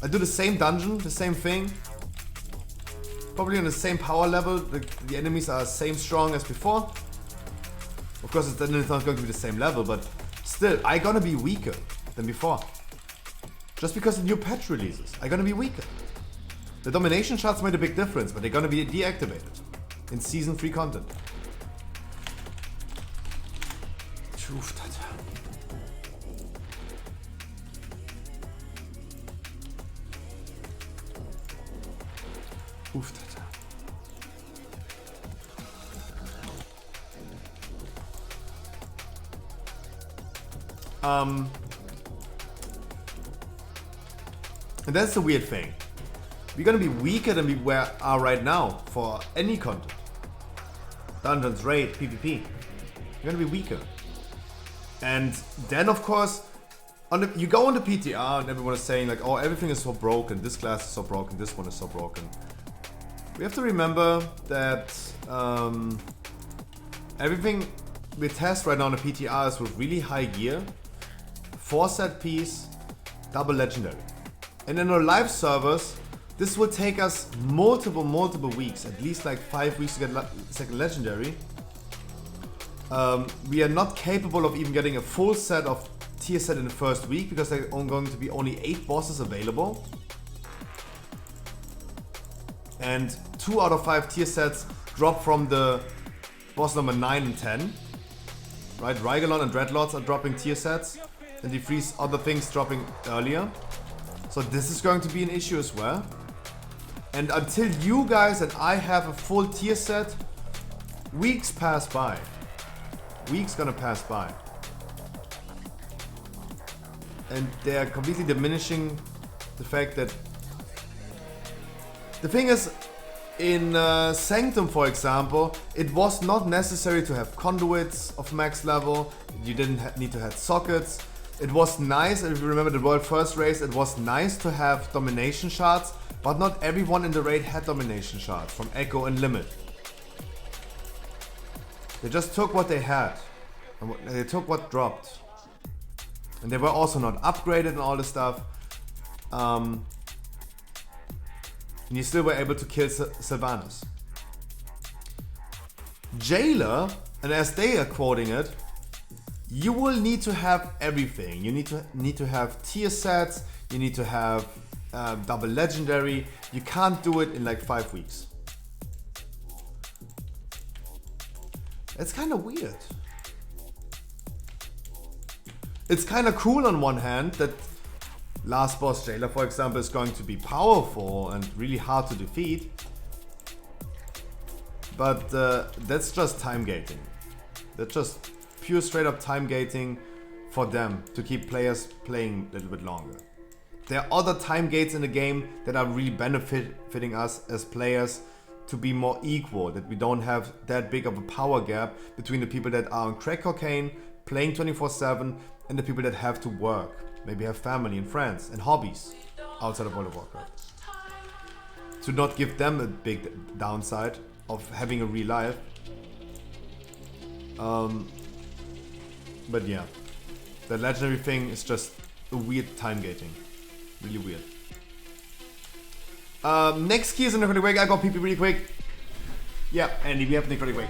I do the same dungeon, the same thing. Probably on the same power level, the enemies are same strong as before. Of course it's not going to be the same level, but still, I'm gonna be weaker than before. Just because the new patch releases, I'm gonna be weaker. The domination shards made a big difference, but they're gonna be deactivated in season 3 content. And that's the weird thing. We're gonna be weaker than we are right now for any content. Dungeons, raid, PvP. We're gonna be weaker. And then of course, you go on the PTR and everyone is saying like, oh, everything is so broken, this class is so broken, this one is so broken. We have to remember that everything we test right now on the PTR is with really high gear, 4 set piece, double legendary. And in our live servers, this will take us multiple weeks, at least like 5 weeks to get second legendary. We are not capable of even getting a full set of tier set in the first week because there are going to be only 8 bosses available. And 2 out of 5 tier sets drop from the boss number 9 and 10. Right, Rygalon and Dreadlords are dropping tier sets, and the 3 other things dropping earlier. So this is going to be an issue as well. And until you guys and I have a full tier set, weeks pass by. Weeks gonna pass by. And they are completely diminishing the fact that... The thing is, in Sanctum, for example, it was not necessary to have conduits of max level. You didn't need to have sockets. It was nice, if you remember the world first race, it was nice to have domination shards, but not everyone in the raid had domination shards from Echo and Limit. They just took what they had, and they took what dropped. And they were also not upgraded and all this stuff. And you still were able to kill Sylvanas. Jailer, and as they are quoting it, you will need to have everything. You need to have tier sets. You need to have double legendary. You can't do it in like 5 weeks. It's kind of weird. It's kind of cool on one hand that last boss Jailer, for example, is going to be powerful and really hard to defeat. But that's just time gating. That's just pure straight up time gating for them to keep players playing a little bit longer. There are other time gates in the game that are really benefiting us as players to be more equal, that we don't have that big of a power gap between the people that are on crack cocaine, playing 24/7, and the people that have to work, maybe have family and friends and hobbies outside of World of Warcraft. To not give them a big downside of having a real life. But yeah, the legendary thing is just a weird time gating. Really weird. Next key is a necrotic wake. I got PP really quick. Yeah, Andy, we have necrotic wake.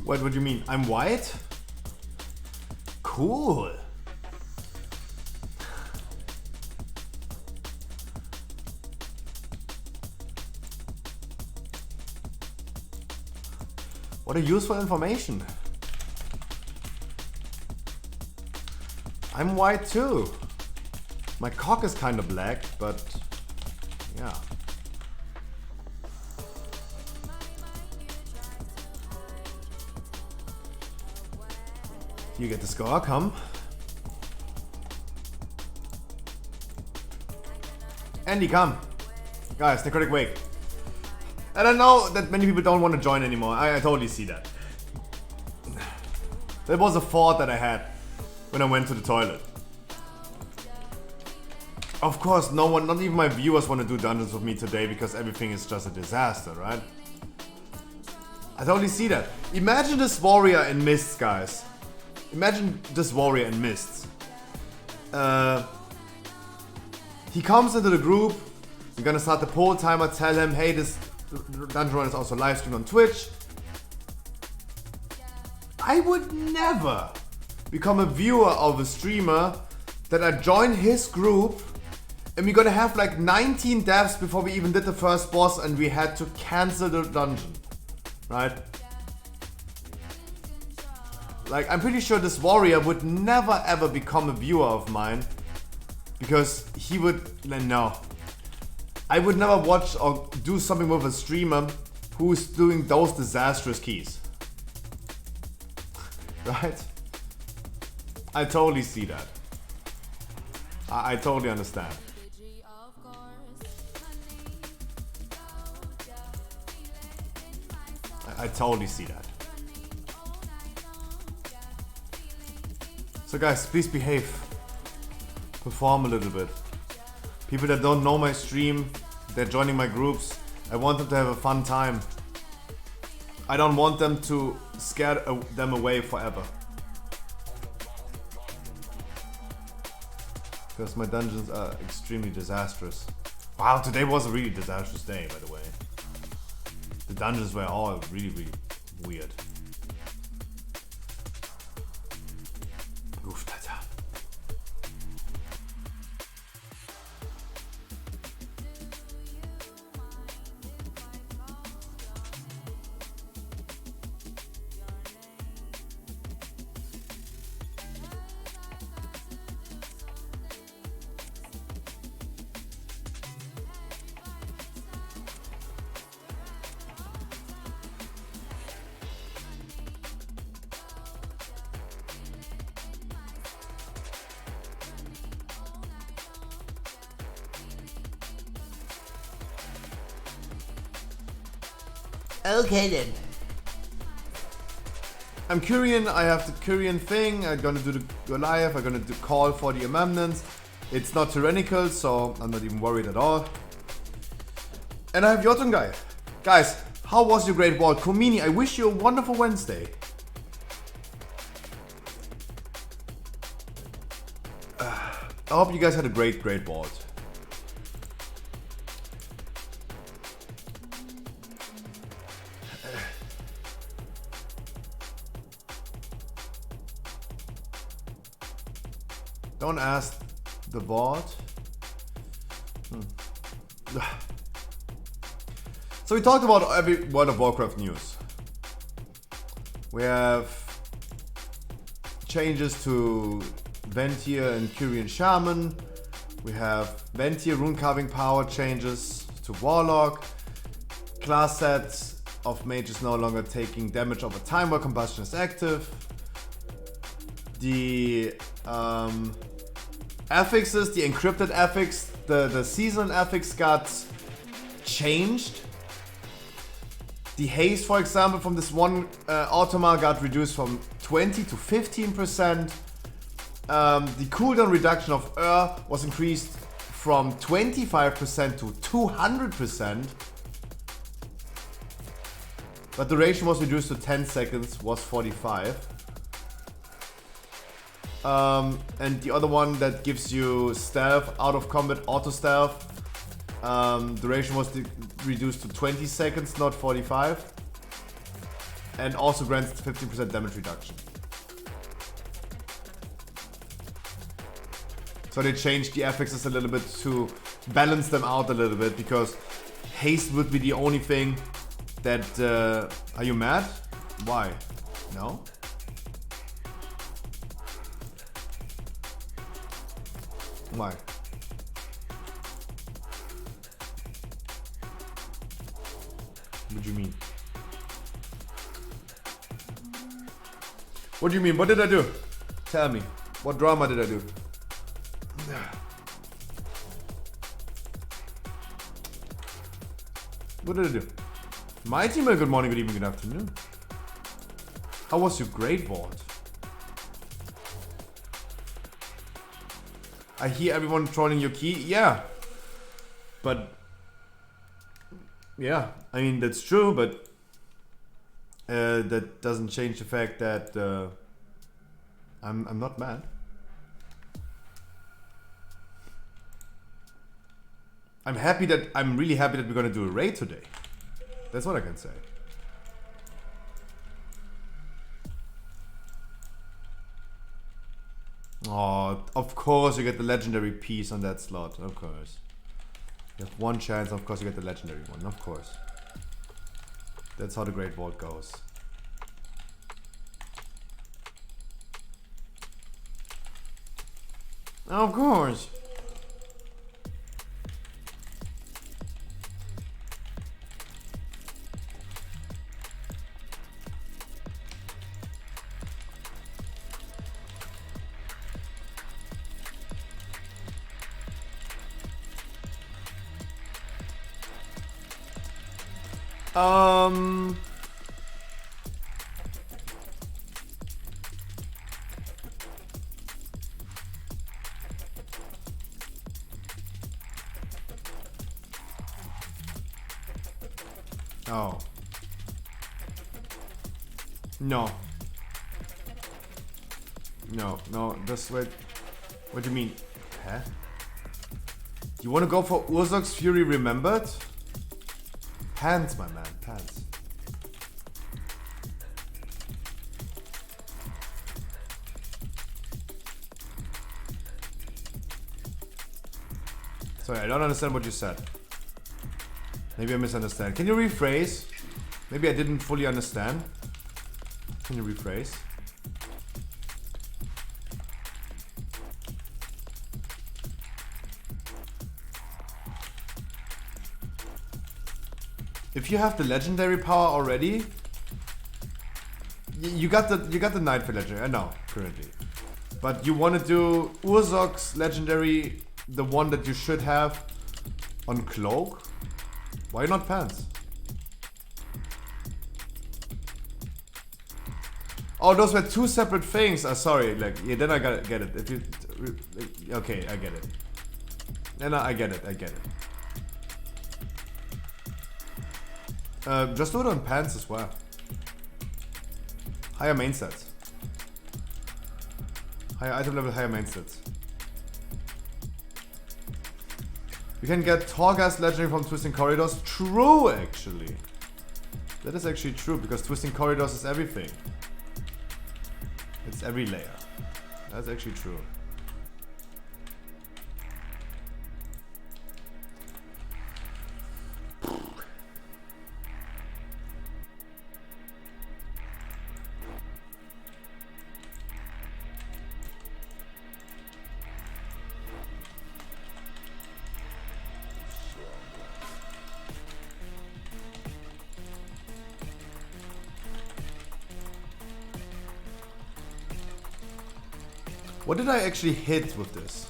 What do you mean? I'm white? Cool. What a useful information. I'm white too. My cock is kind of black, but yeah. You get the score, come. Andy, come. Guys, necrotic wake. And I know that many people don't want to join anymore. I totally see that. That was a thought that I had when I went to the toilet. Of course, no one, not even my viewers, want to do dungeons with me today because everything is just a disaster, right? I totally see that. Imagine this warrior in Mists, guys. Imagine this warrior in Mists. He comes into the group. We're gonna start the poll timer. Tell him, hey, this dungeon run is also live streamed on Twitch. I would never become a viewer of a streamer that I joined his group and we're gonna have like 19 deaths before we even did the first boss and we had to cancel the dungeon. Right? Like, I'm pretty sure this warrior would never ever become a viewer of mine. Because he would... No. I would never watch or do something with a streamer who's doing those disastrous keys. Right? I totally see that. I totally understand. I totally see that. So guys, please behave. Perform a little bit. People that don't know my stream, they're joining my groups. I want them to have a fun time. I don't want them to scare them away forever. Because my dungeons are extremely disastrous. Wow, today was a really disastrous day, by the way. The dungeons were all really, really weird. Oof, that's up. Okay then. I'm Kyrian, I have the Kyrian thing, I'm gonna do the Goliath, I'm gonna do call for the amendments. It's not tyrannical, so I'm not even worried at all. And I have Jotungai. Guys, how was your Great Wall? Komini, I wish you a wonderful Wednesday. I hope you guys had a great Wall. Don't ask the VoD. So we talked about every World of Warcraft news. We have changes to Ventir and Kyrian Shaman. We have Ventir rune carving power changes to Warlock. Class sets of mages no longer taking damage over time while combustion is active. The affixes, the encrypted affix, the season affix got changed. The haste, for example, from this one automa got reduced from 20 to 15%. The cooldown reduction of was increased from 25% to 200%. But duration was reduced to 10 seconds, was 45. And the other one that gives you stealth, out of combat auto stealth, duration was reduced to 20 seconds, not 45. And also grants 15% damage reduction. So they changed the affixes a little bit to balance them out a little bit, because haste would be the only thing that... are you mad? Why? No? Why? What do you mean? What do you mean? What did I do? Tell me. What drama did I do? What did I do? My team, good morning, good evening, good afternoon. How was your Great VoD? I hear everyone trolling your key. Yeah. But... yeah, I mean, that's true, but... that doesn't change the fact that... I'm not mad. I'm really happy that we're gonna do a raid today. That's what I can say. Oh, of course you get the legendary piece on that slot. Of course. You have one chance, of course you get the legendary one. Of course. That's how the Great Vault goes. Of course. Oh. No. No, that's what do you mean? Huh? You wanna go for Urzok's Fury Remembered? Pants, my man, pants. Sorry, I don't understand what you said. Maybe I misunderstand. Can you rephrase? Maybe I didn't fully understand. Can you rephrase? If you have the legendary power already, you got the knight for legendary. I know currently, but you want to do Urzok's legendary, the one that you should have on cloak. Why not pants? Oh, those were two separate things. Sorry, like yeah, then I get it. If you okay, I get it. Then I get it. I get it. Just do it on pants as well. Higher main stats. Higher item level, higher main stats. You can get Torghast legendary from Twisting Corridors. True, actually. That is actually true because Twisting Corridors is everything. It's every layer. That's actually true. What did I actually hit with this?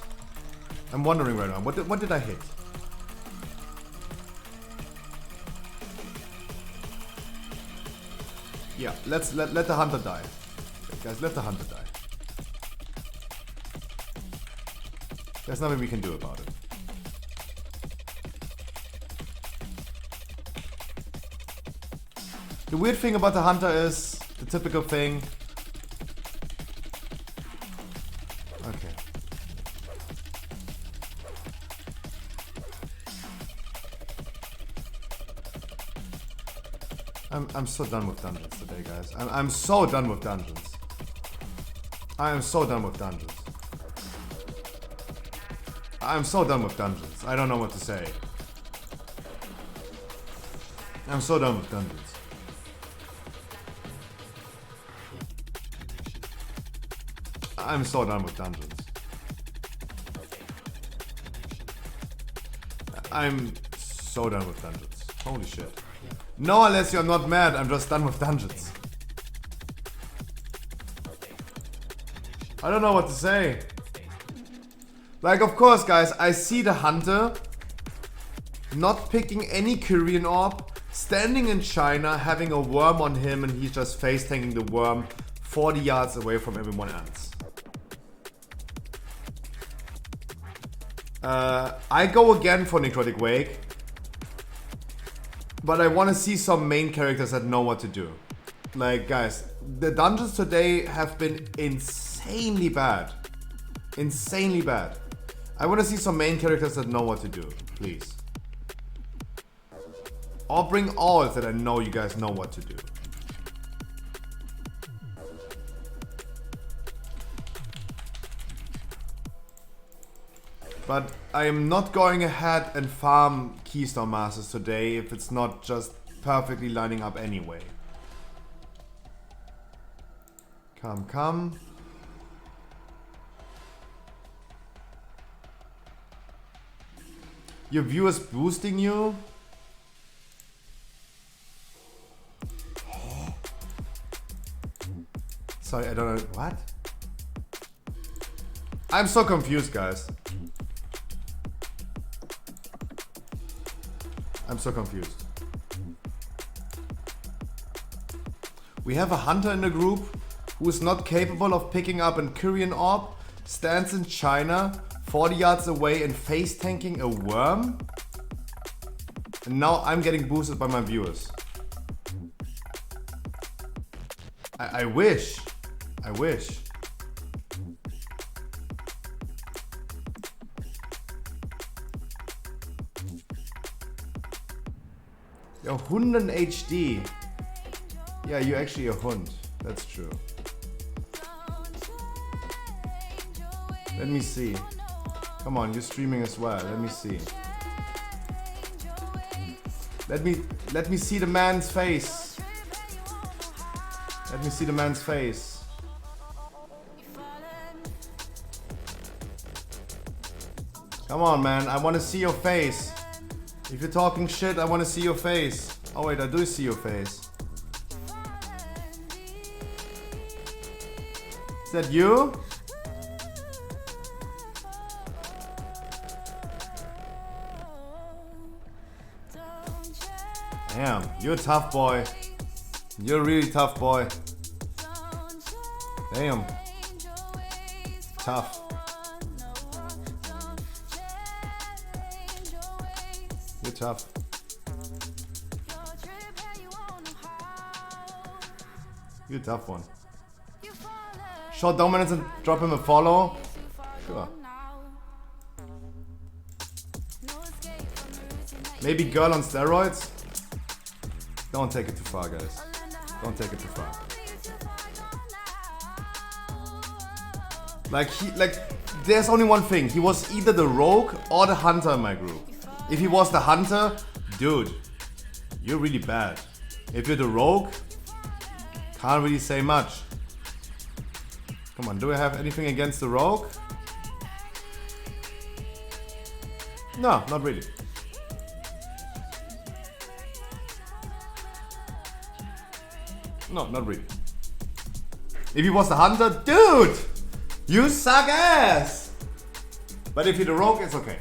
I'm wondering right now. What did I hit? Yeah, let the hunter die. Okay, guys, let the hunter die. There's nothing we can do about it. The weird thing about the hunter is the typical thing. Okay. I'm so done with dungeons today, guys. I'm so done with dungeons. I am so done with dungeons. I'm so done with dungeons. I don't know what to say. I'm so done with dungeons. I'm so done with dungeons. I'm so done with dungeons. Holy shit. No, Alessio, I'm not mad. I'm just done with dungeons. I don't know what to say. Like, of course, guys, I see the hunter not picking any Korean orb, standing in China, having a worm on him, and he's just face tanking the worm 40 yards away from everyone else. I go again for Necrotic Wake, but I want to see some main characters that know what to do. Like, guys, the dungeons today have been insanely bad. Insanely bad. I want to see some main characters that know what to do, please. Or bring alls that I know you guys know what to do. But I am not going ahead and farm Keystone Masters today if it's not just perfectly lining up anyway. Come, come. Your viewers boosting you? Sorry, I don't know. What? I'm so confused, guys. I'm so confused. We have a hunter in the group who is not capable of picking up an Korean orb, stands in China, 40 yards away and face tanking a worm? And now I'm getting boosted by my viewers. I wish. I wish. Yo, Hunden HD. Yeah, you're actually a Hund. That's true. Let me see. Come on, you're streaming as well. Let me see. Let me see the man's face. Let me see the man's face. Come on, man. I want to see your face. If you're talking shit, I want to see your face. Oh wait, I do see your face. Is that you? Damn, you're a tough boy. You're a really tough boy. Damn. Tough. You're tough. You're a tough one. Short dominance and drop him a follow. Sure. Maybe girl on steroids? Don't take it too far, guys. Don't take it too far. Like there's only one thing. He was either the rogue or the hunter in my group. If he was the hunter, dude, you're really bad. If you're the rogue, can't really say much. Come on, do I have anything against the rogue? No, not really. No, not really. If he was the hunter, dude, you suck ass. But if you're the rogue, it's okay.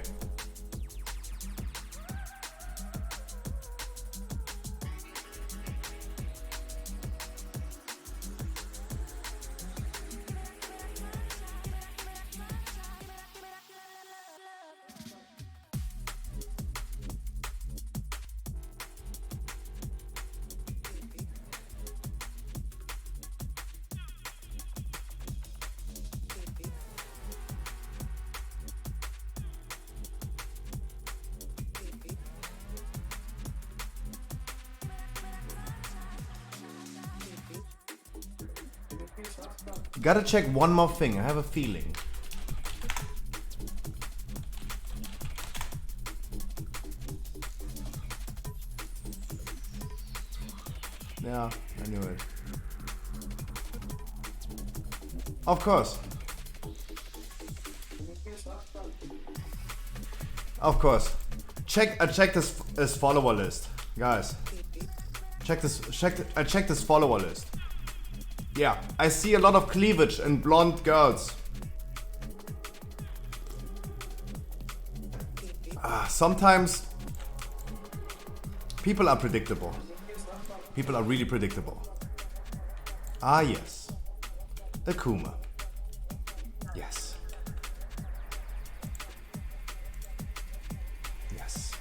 Gotta check one more thing. I have a feeling. Yeah, anyway. Of course. Of course. I checked his follower list. Guys. I checked his follower list. Yeah, I see a lot of cleavage and blonde girls. Sometimes people are predictable. People are really predictable. Ah, yes. Akuma. Yes. Yes.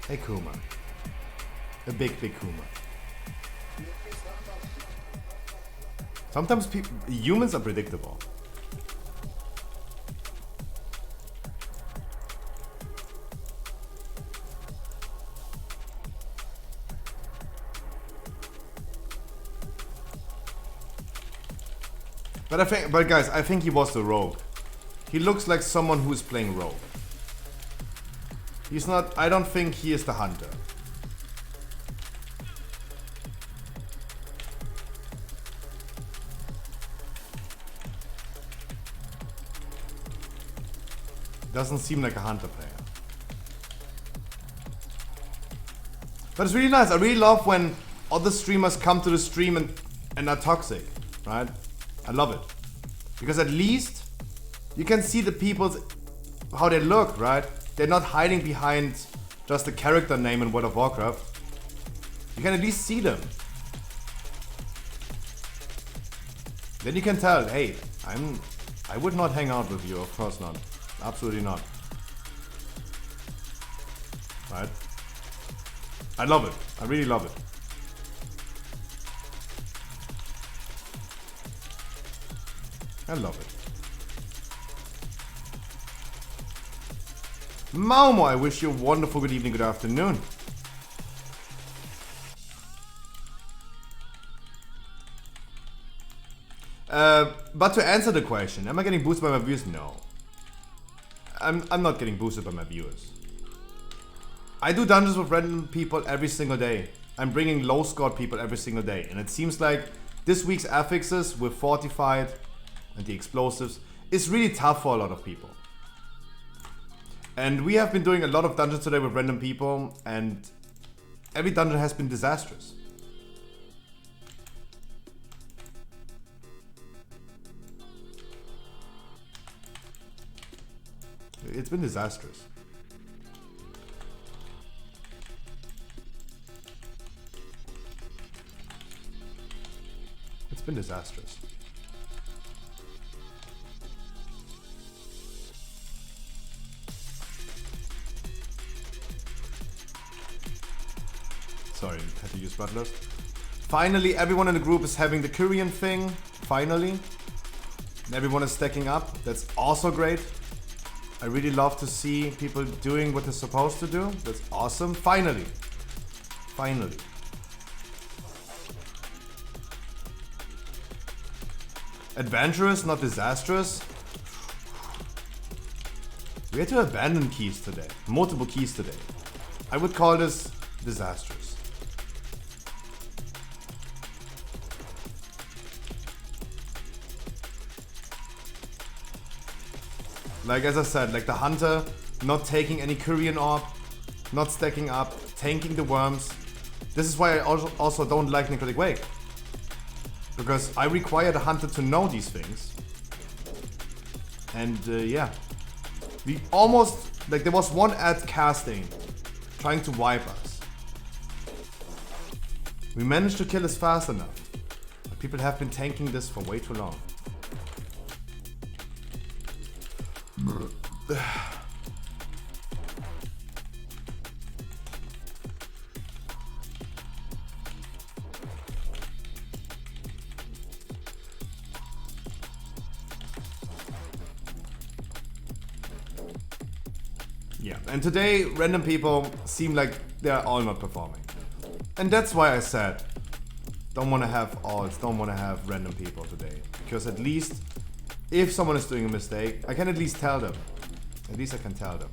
A Kuma. A big Kuma. Sometimes humans are predictable. But guys, I think he was the rogue. He looks like someone who's playing rogue. He's not, I don't think he is the hunter. Doesn't seem like a hunter player. But it's really nice. I really love when other streamers come to the stream and are toxic, right? I love it. Because at least you can see the people's, how they look, right? They're not hiding behind just a character name in World of Warcraft. You can at least see them. Then you can tell, hey, I would not hang out with you, of course not. Absolutely not. Right? I love it. I really love it. I love it. Maumo, I wish you a wonderful good evening, good afternoon. But to answer the question, am I getting boosted by my views? No. I'm not getting boosted by my viewers. I do dungeons with random people every single day. I'm bringing low scored people every single day. And it seems like this week's affixes with Fortified and the explosives is really tough for a lot of people. And we have been doing a lot of dungeons today with random people, and every dungeon has been disastrous. It's been disastrous. It's been disastrous. Sorry, had to use Bloodlust. Finally, everyone in the group is having the Korean thing. Finally. And everyone is stacking up. That's also great. I really love to see people doing what they're supposed to do. That's awesome. Finally. Finally. Adventurous, not disastrous. We had to abandon keys today. Multiple keys today. I would call this disastrous. Like as I said, like the hunter not taking any Korean orb, not stacking up, tanking the worms. This is why I also don't like Necrotic Wake. Because I require the hunter to know these things. And yeah. We almost, like there was one ad casting trying to wipe us. We managed to kill us fast enough. But people have been tanking this for way too long. Yeah, and today random people seem like they're all not performing. And that's why I said don't want to have alls, don't want to have random people today. Because at least if someone is doing a mistake, I can at least tell them. At least I can tell them.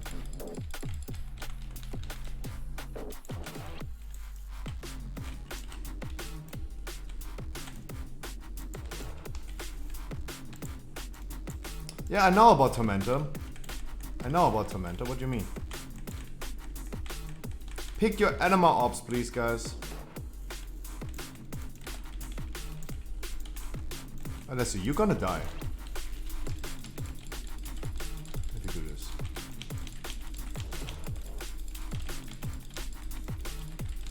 Yeah, I know about Tormentor. I know about Tormentor, what do you mean? Pick your anima orbs, please, guys. Unless you're gonna die. If you do this.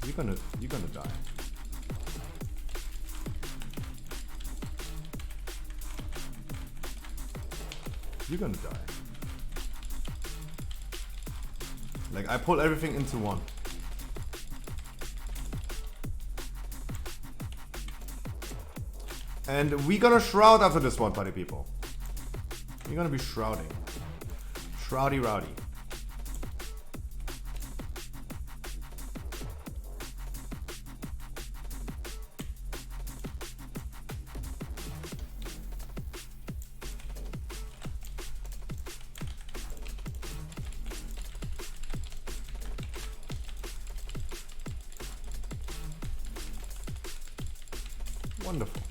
You're gonna die. You're gonna die. Like, I pull everything into one. And we're gonna shroud after this one, party people. We're gonna be shrouding. Shroudy rowdy. Wonderful.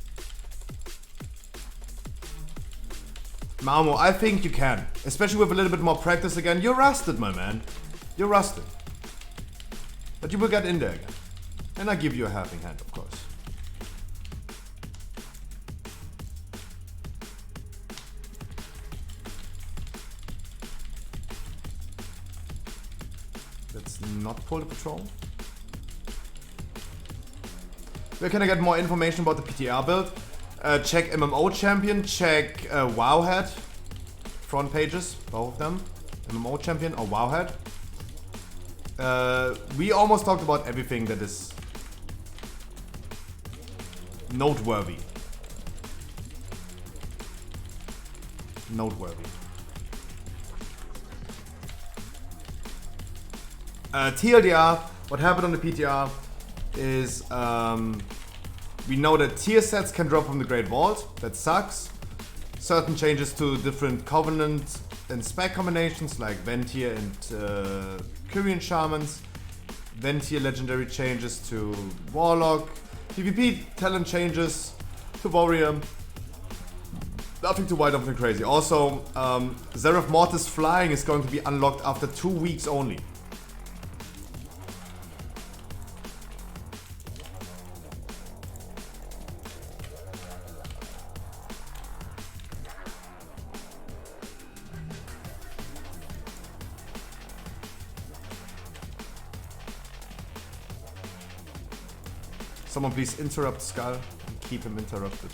Malmo, I think you can. Especially with a little bit more practice again. You're rusted, my man. You're rusted. But you will get in there again. And I give you a helping hand, of course. Let's not pull the patrol. Where can I get more information about the PTR build? Check MMO Champion, check Wowhead. Front pages, both of them. MMO Champion or Wowhead. We almost talked about everything that is noteworthy. Noteworthy. TLDR, what happened on the PTR is we know that tier sets can drop from the Great Vault. That sucks. Certain changes to different Covenant and spec combinations like Ventier and Kyrian Shamans. Ventier legendary changes to Warlock. PvP talent changes to Warrior. Nothing too wild, nothing crazy. Also, Zeref Mortis Flying is going to be unlocked after 2 weeks only. Someone please interrupt Skull and keep him interrupted.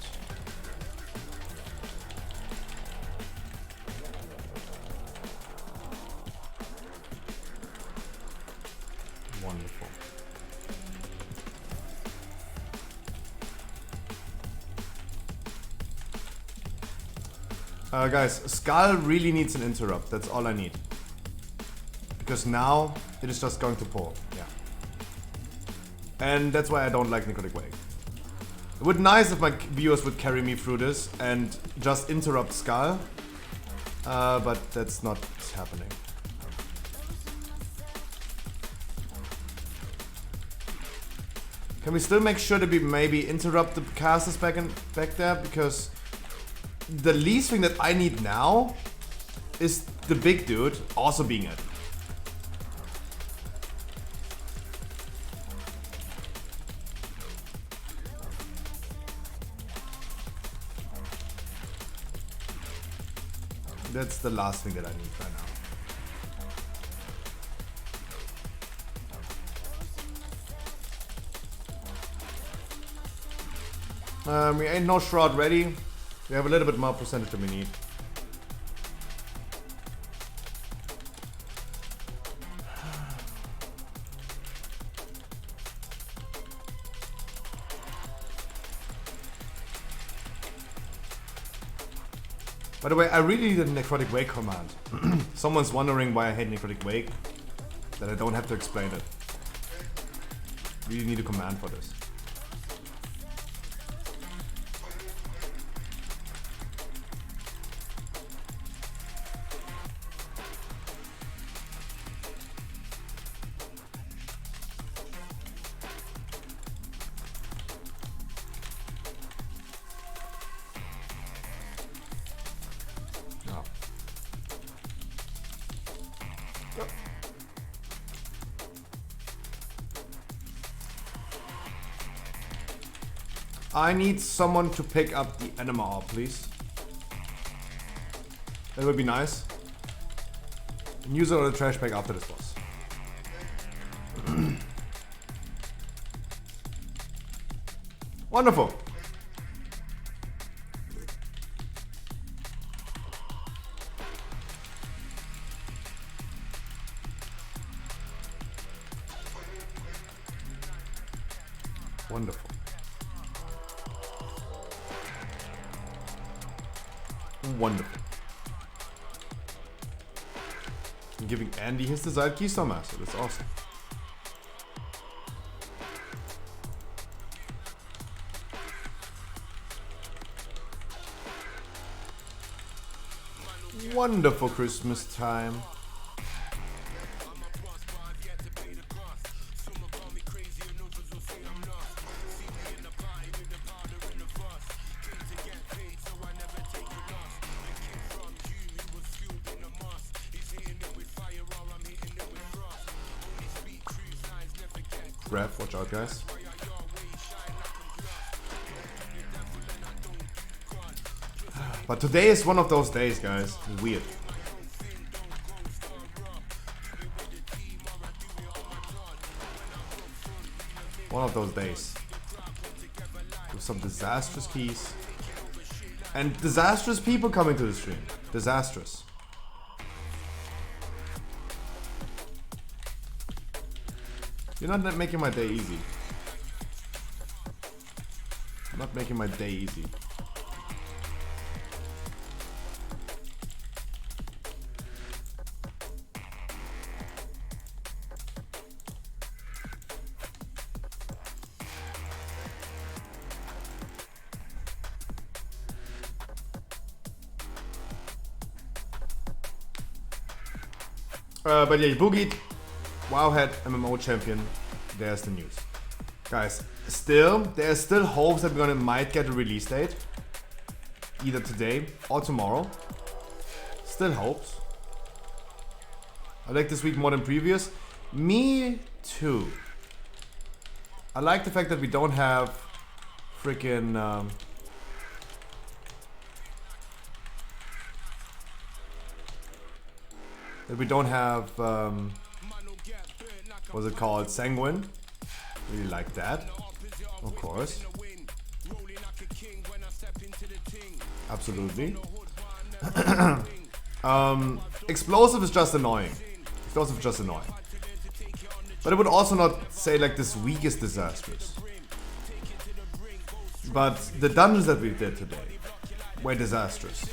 Wonderful. Guys, Skull really needs an interrupt. That's all I need. Because now it is just going to pull. Yeah. And that's why I don't like Necrotic Wake. It would be nice if my viewers would carry me through this and just interrupt Skull. But that's not happening. Can we still make sure that we maybe interrupt the casters back there? Because the least thing that I need now is the big dude also being it. That's the last thing that I need right now. We ain't no shroud ready. We have a little bit more percentage than we need. By the way, I really need a Necrotic Wake command. Someone's wondering why I hate Necrotic Wake. That I don't have to explain it. Really need a command for this. I need someone to pick up the Anima Orb, please. That would be nice. And use it on the trash bag after this boss. Wonderful. Wonderful. Wonderful. I'm giving Andy his desired Keystone Master. That's awesome. Wonderful Christmas time. Grab, watch out, guys. But today is one of those days, guys. It's weird. One of those days. With some disastrous keys. And disastrous people coming to the stream. Disastrous. You're not making my day easy. Not making my day easy. But yeah, Boogie, Wowhead, MMO champion. There's the news, guys. There's still hopes that we're might get a release date, either today or tomorrow. Still hopes. I like this week more than previous. Me too. I like the fact that we don't have freaking. That we don't have, what's it called, Sanguine. Really like that, of course. Absolutely. Explosive is just annoying. Explosive is just annoying. But I would also not say like this week is disastrous. But the dungeons that we did today were disastrous.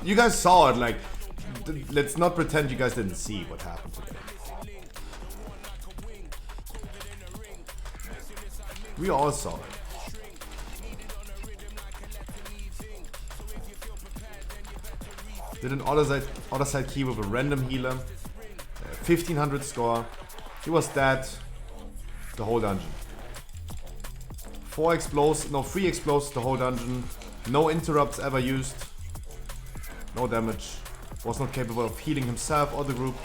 You guys saw it, like, let's not pretend you guys didn't see what happened today. We all saw it. Did an other side key with a random healer. 1500 score. He was dead the whole dungeon. 3 explosives the whole dungeon. No interrupts ever used. No damage. Was not capable of healing himself or the group.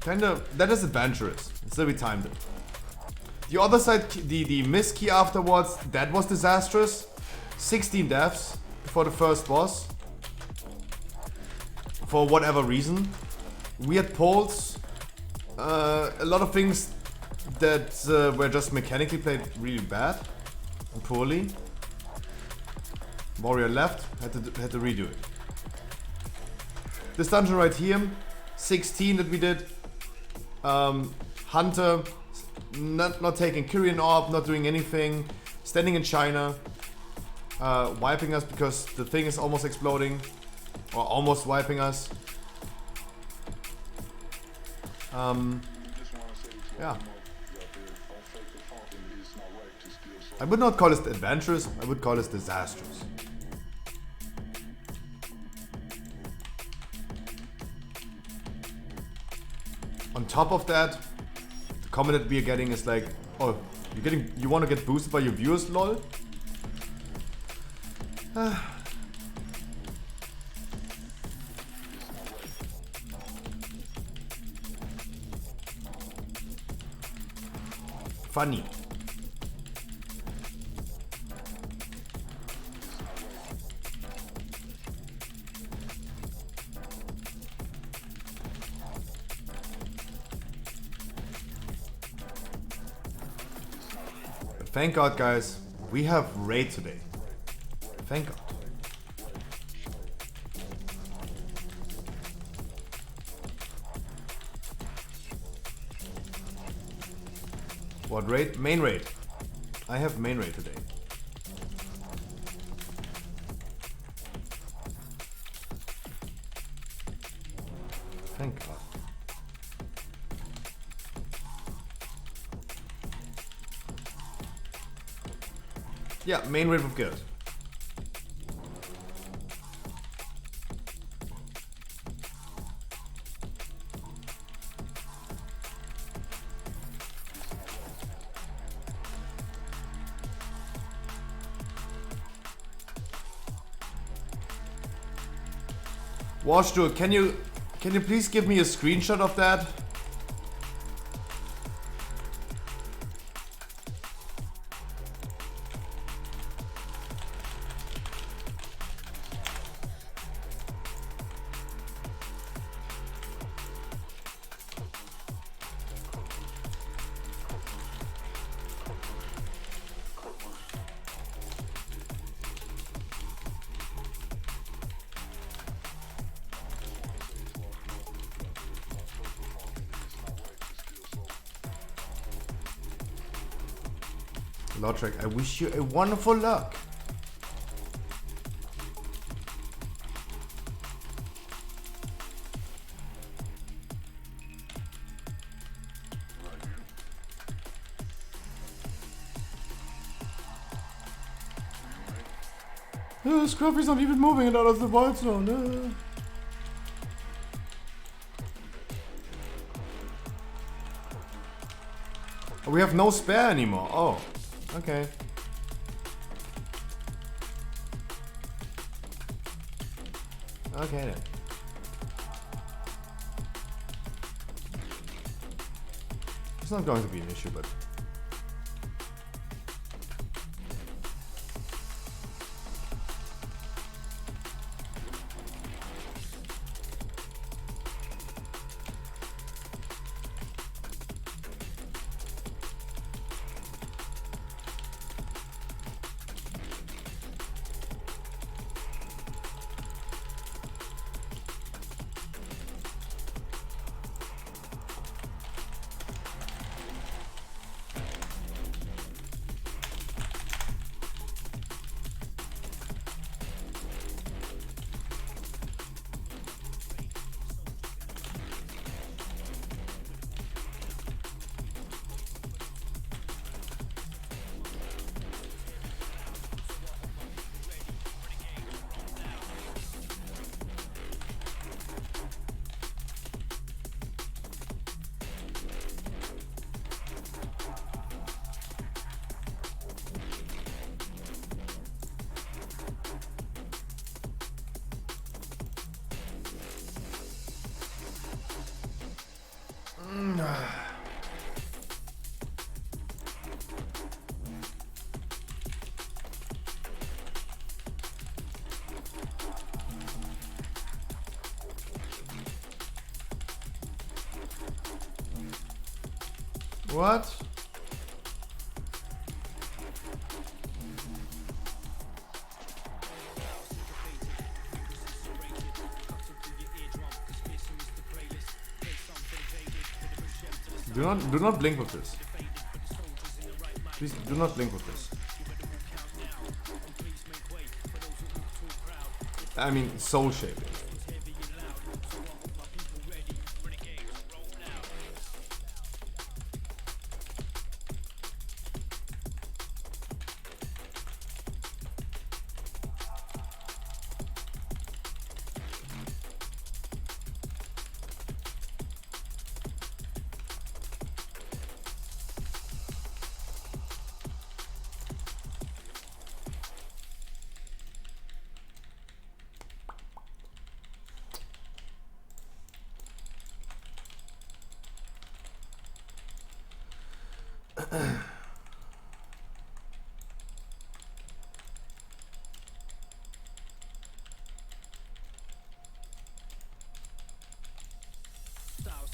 Kinda, that is adventurous. Still we timed it. The other side, the miss key afterwards, that was disastrous. 16 deaths for the first boss. For whatever reason. Weird pulls. A lot of things that were just mechanically played really bad and poorly. Warrior left, had to redo it. This dungeon right here, 16 that we did. Hunter, not taking Kyrian Orb, not doing anything. Standing in China. Wiping us because the thing is almost exploding. Or almost wiping us. Yeah. I would not call this adventurous, I would call this disastrous. On top of that, the comment that we are getting is like, oh, you want to get boosted by your viewers, lol? Funny. Thank God, guys, we have raid today. Thank God. What raid? Main raid. I have main raid today. Thank God. Yeah, main raid with guild. Watchdoor, can you please give me a screenshot of that? Lautrec, I wish you a wonderful luck. Scruffy's not even moving it out of the wild zone. Oh, we have no spare anymore. Oh, okay. Okay then. It's not going to be an issue, but... What? Do not blink with this. Please do not blink with this. I mean, soul shaping.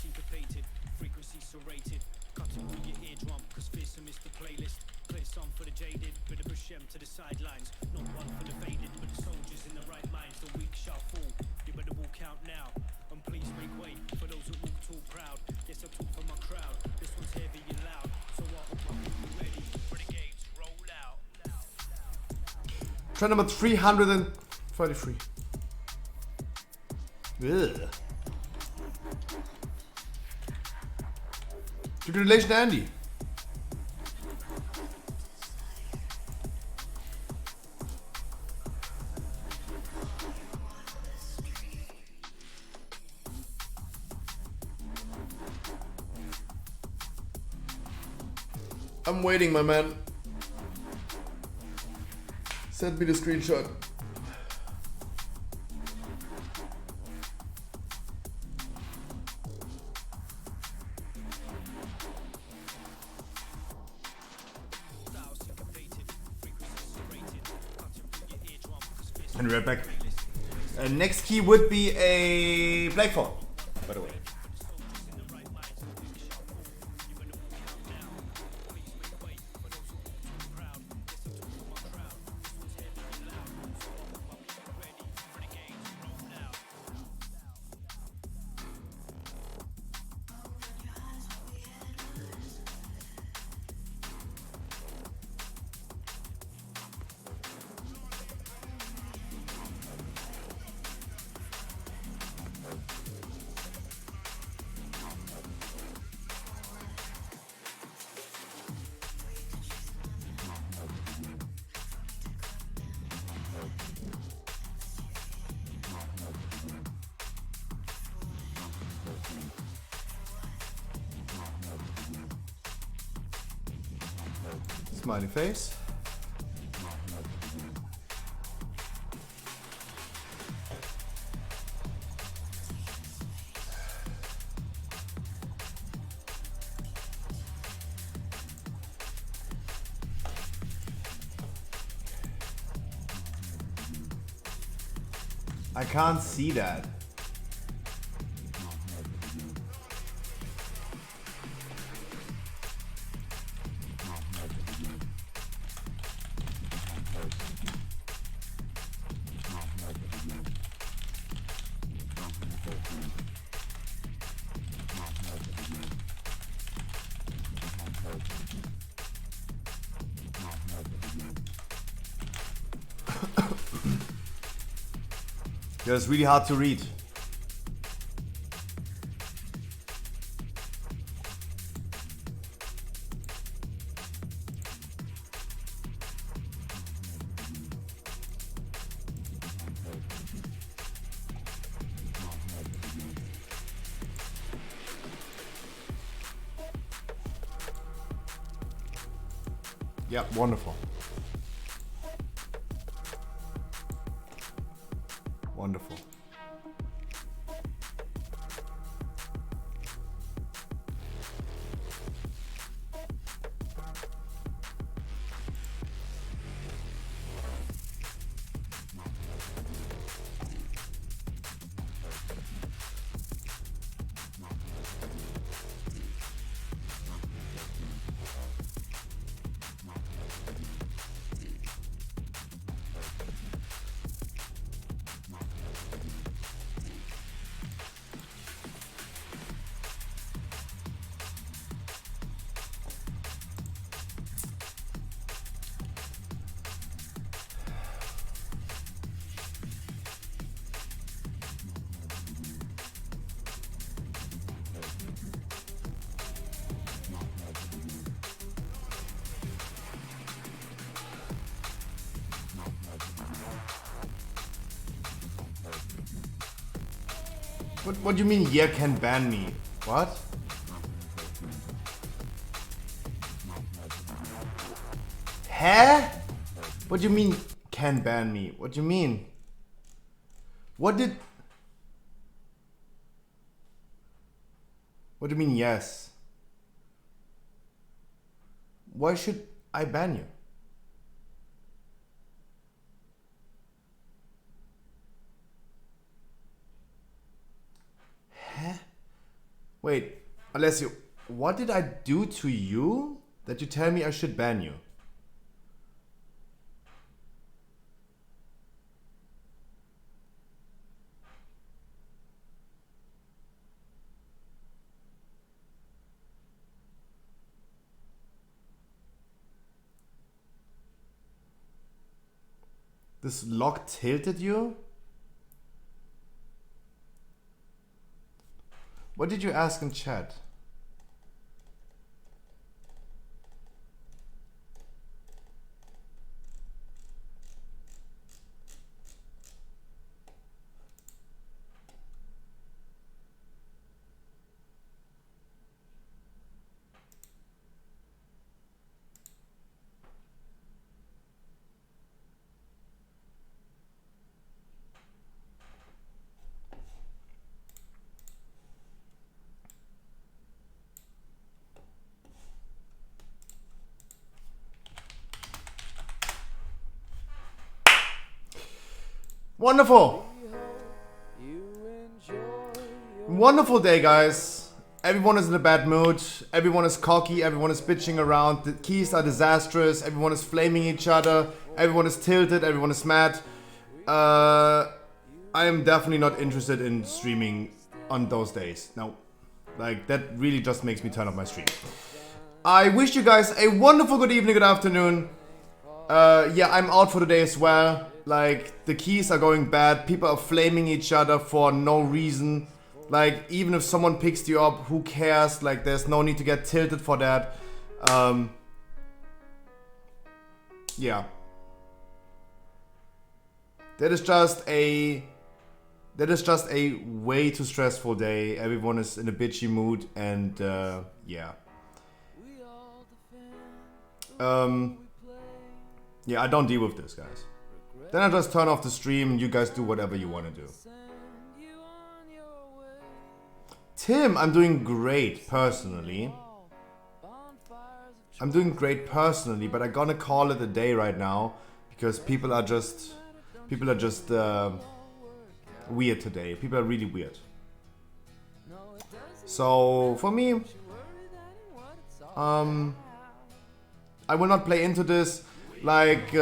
syncopated, frequency serrated, cutting through your eardrum, cause fearsome is the playlist. Play some for the jaded, bit of a shem to the sidelines. Not one for the faded, but the soldiers in the right minds, the weak shall fall. You better walk out now, and please make way for those who walk tall proud. Yes, I talk for my crowd, this one's heavy and loud, so I hope my people ready. Renegades, roll out. Try number 333. Ugh. Congratulations, Andy. I'm waiting, my man. Send me the screenshot. And right back. Next key would be a Blackfall, by the way. Smiley face. I can't see that. Yeah, it's really hard to read. Yeah, wonderful. Wonderful. What do you mean, yeah, can ban me? What? Huh? What do you mean, can ban me? What do you mean? What do you mean, yes? Why should I ban you? Wait, Alessio, what did I do to you that you tell me I should ban you? This lock tilted you? What did you ask in chat? Wonderful! Wonderful day, guys. Everyone is in a bad mood. Everyone is cocky. Everyone is bitching around. The keys are disastrous. Everyone is flaming each other. Everyone is tilted. Everyone is mad. I am definitely not interested in streaming on those days. No. Like, that really just makes me turn off my stream. I wish you guys a wonderful good evening, good afternoon. Yeah, I'm out for the day as well. Like, the keys are going bad. People are flaming each other for no reason. Like, even if someone picks you up, who cares? Like, there's no need to get tilted for that. Yeah. That is just a way too stressful day. Everyone is in a bitchy mood and yeah. Yeah, I don't deal with this, guys. Then I just turn off the stream and you guys do whatever you want to do. Tim, I'm doing great personally. I'm doing great personally, but I'm gonna call it a day right now because people are just weird today. People are really weird. So for me, I will not play into this like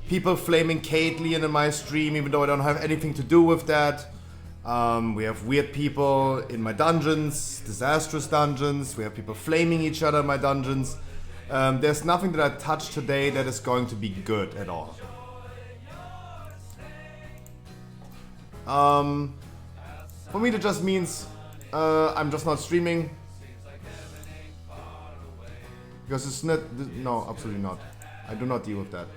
people flaming Caitlyn in my stream, even though I don't have anything to do with that. We have weird people in my dungeons, disastrous dungeons. We have people flaming each other in my dungeons. There's nothing that I touch today that is going to be good at all. For me, that just means I'm just not streaming. Because it's not... No, absolutely not. I do not deal with that.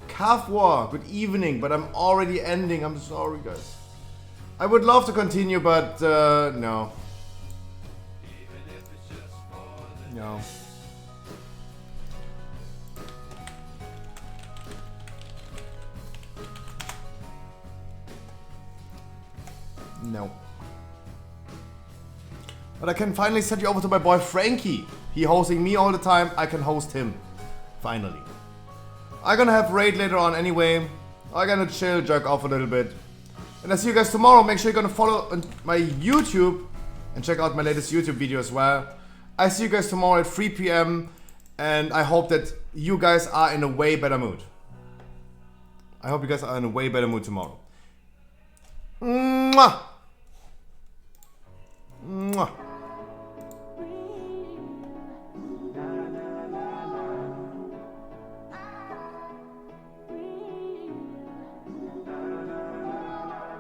Calf War, good evening, but I'm already ending. I'm sorry, guys. I would love to continue, but no. No. No. But I can finally send you over to my boy Frankie. He hosting me all the time. I can host him. Finally. I'm gonna have raid later on anyway. I'm gonna chill, jerk off a little bit. And I see you guys tomorrow. Make sure you're gonna follow my YouTube and check out my latest YouTube video as well. I see you guys tomorrow at 3 PM. And I hope that you guys are in a way better mood. I hope you guys are in a way better mood tomorrow. Mwah! Mwah!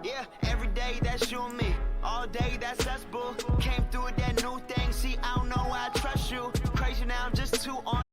Yeah, every day that's you and me. All day that's us, boo. Came through with that new thing. See, I don't know why I trust you. Crazy now, I'm just too on.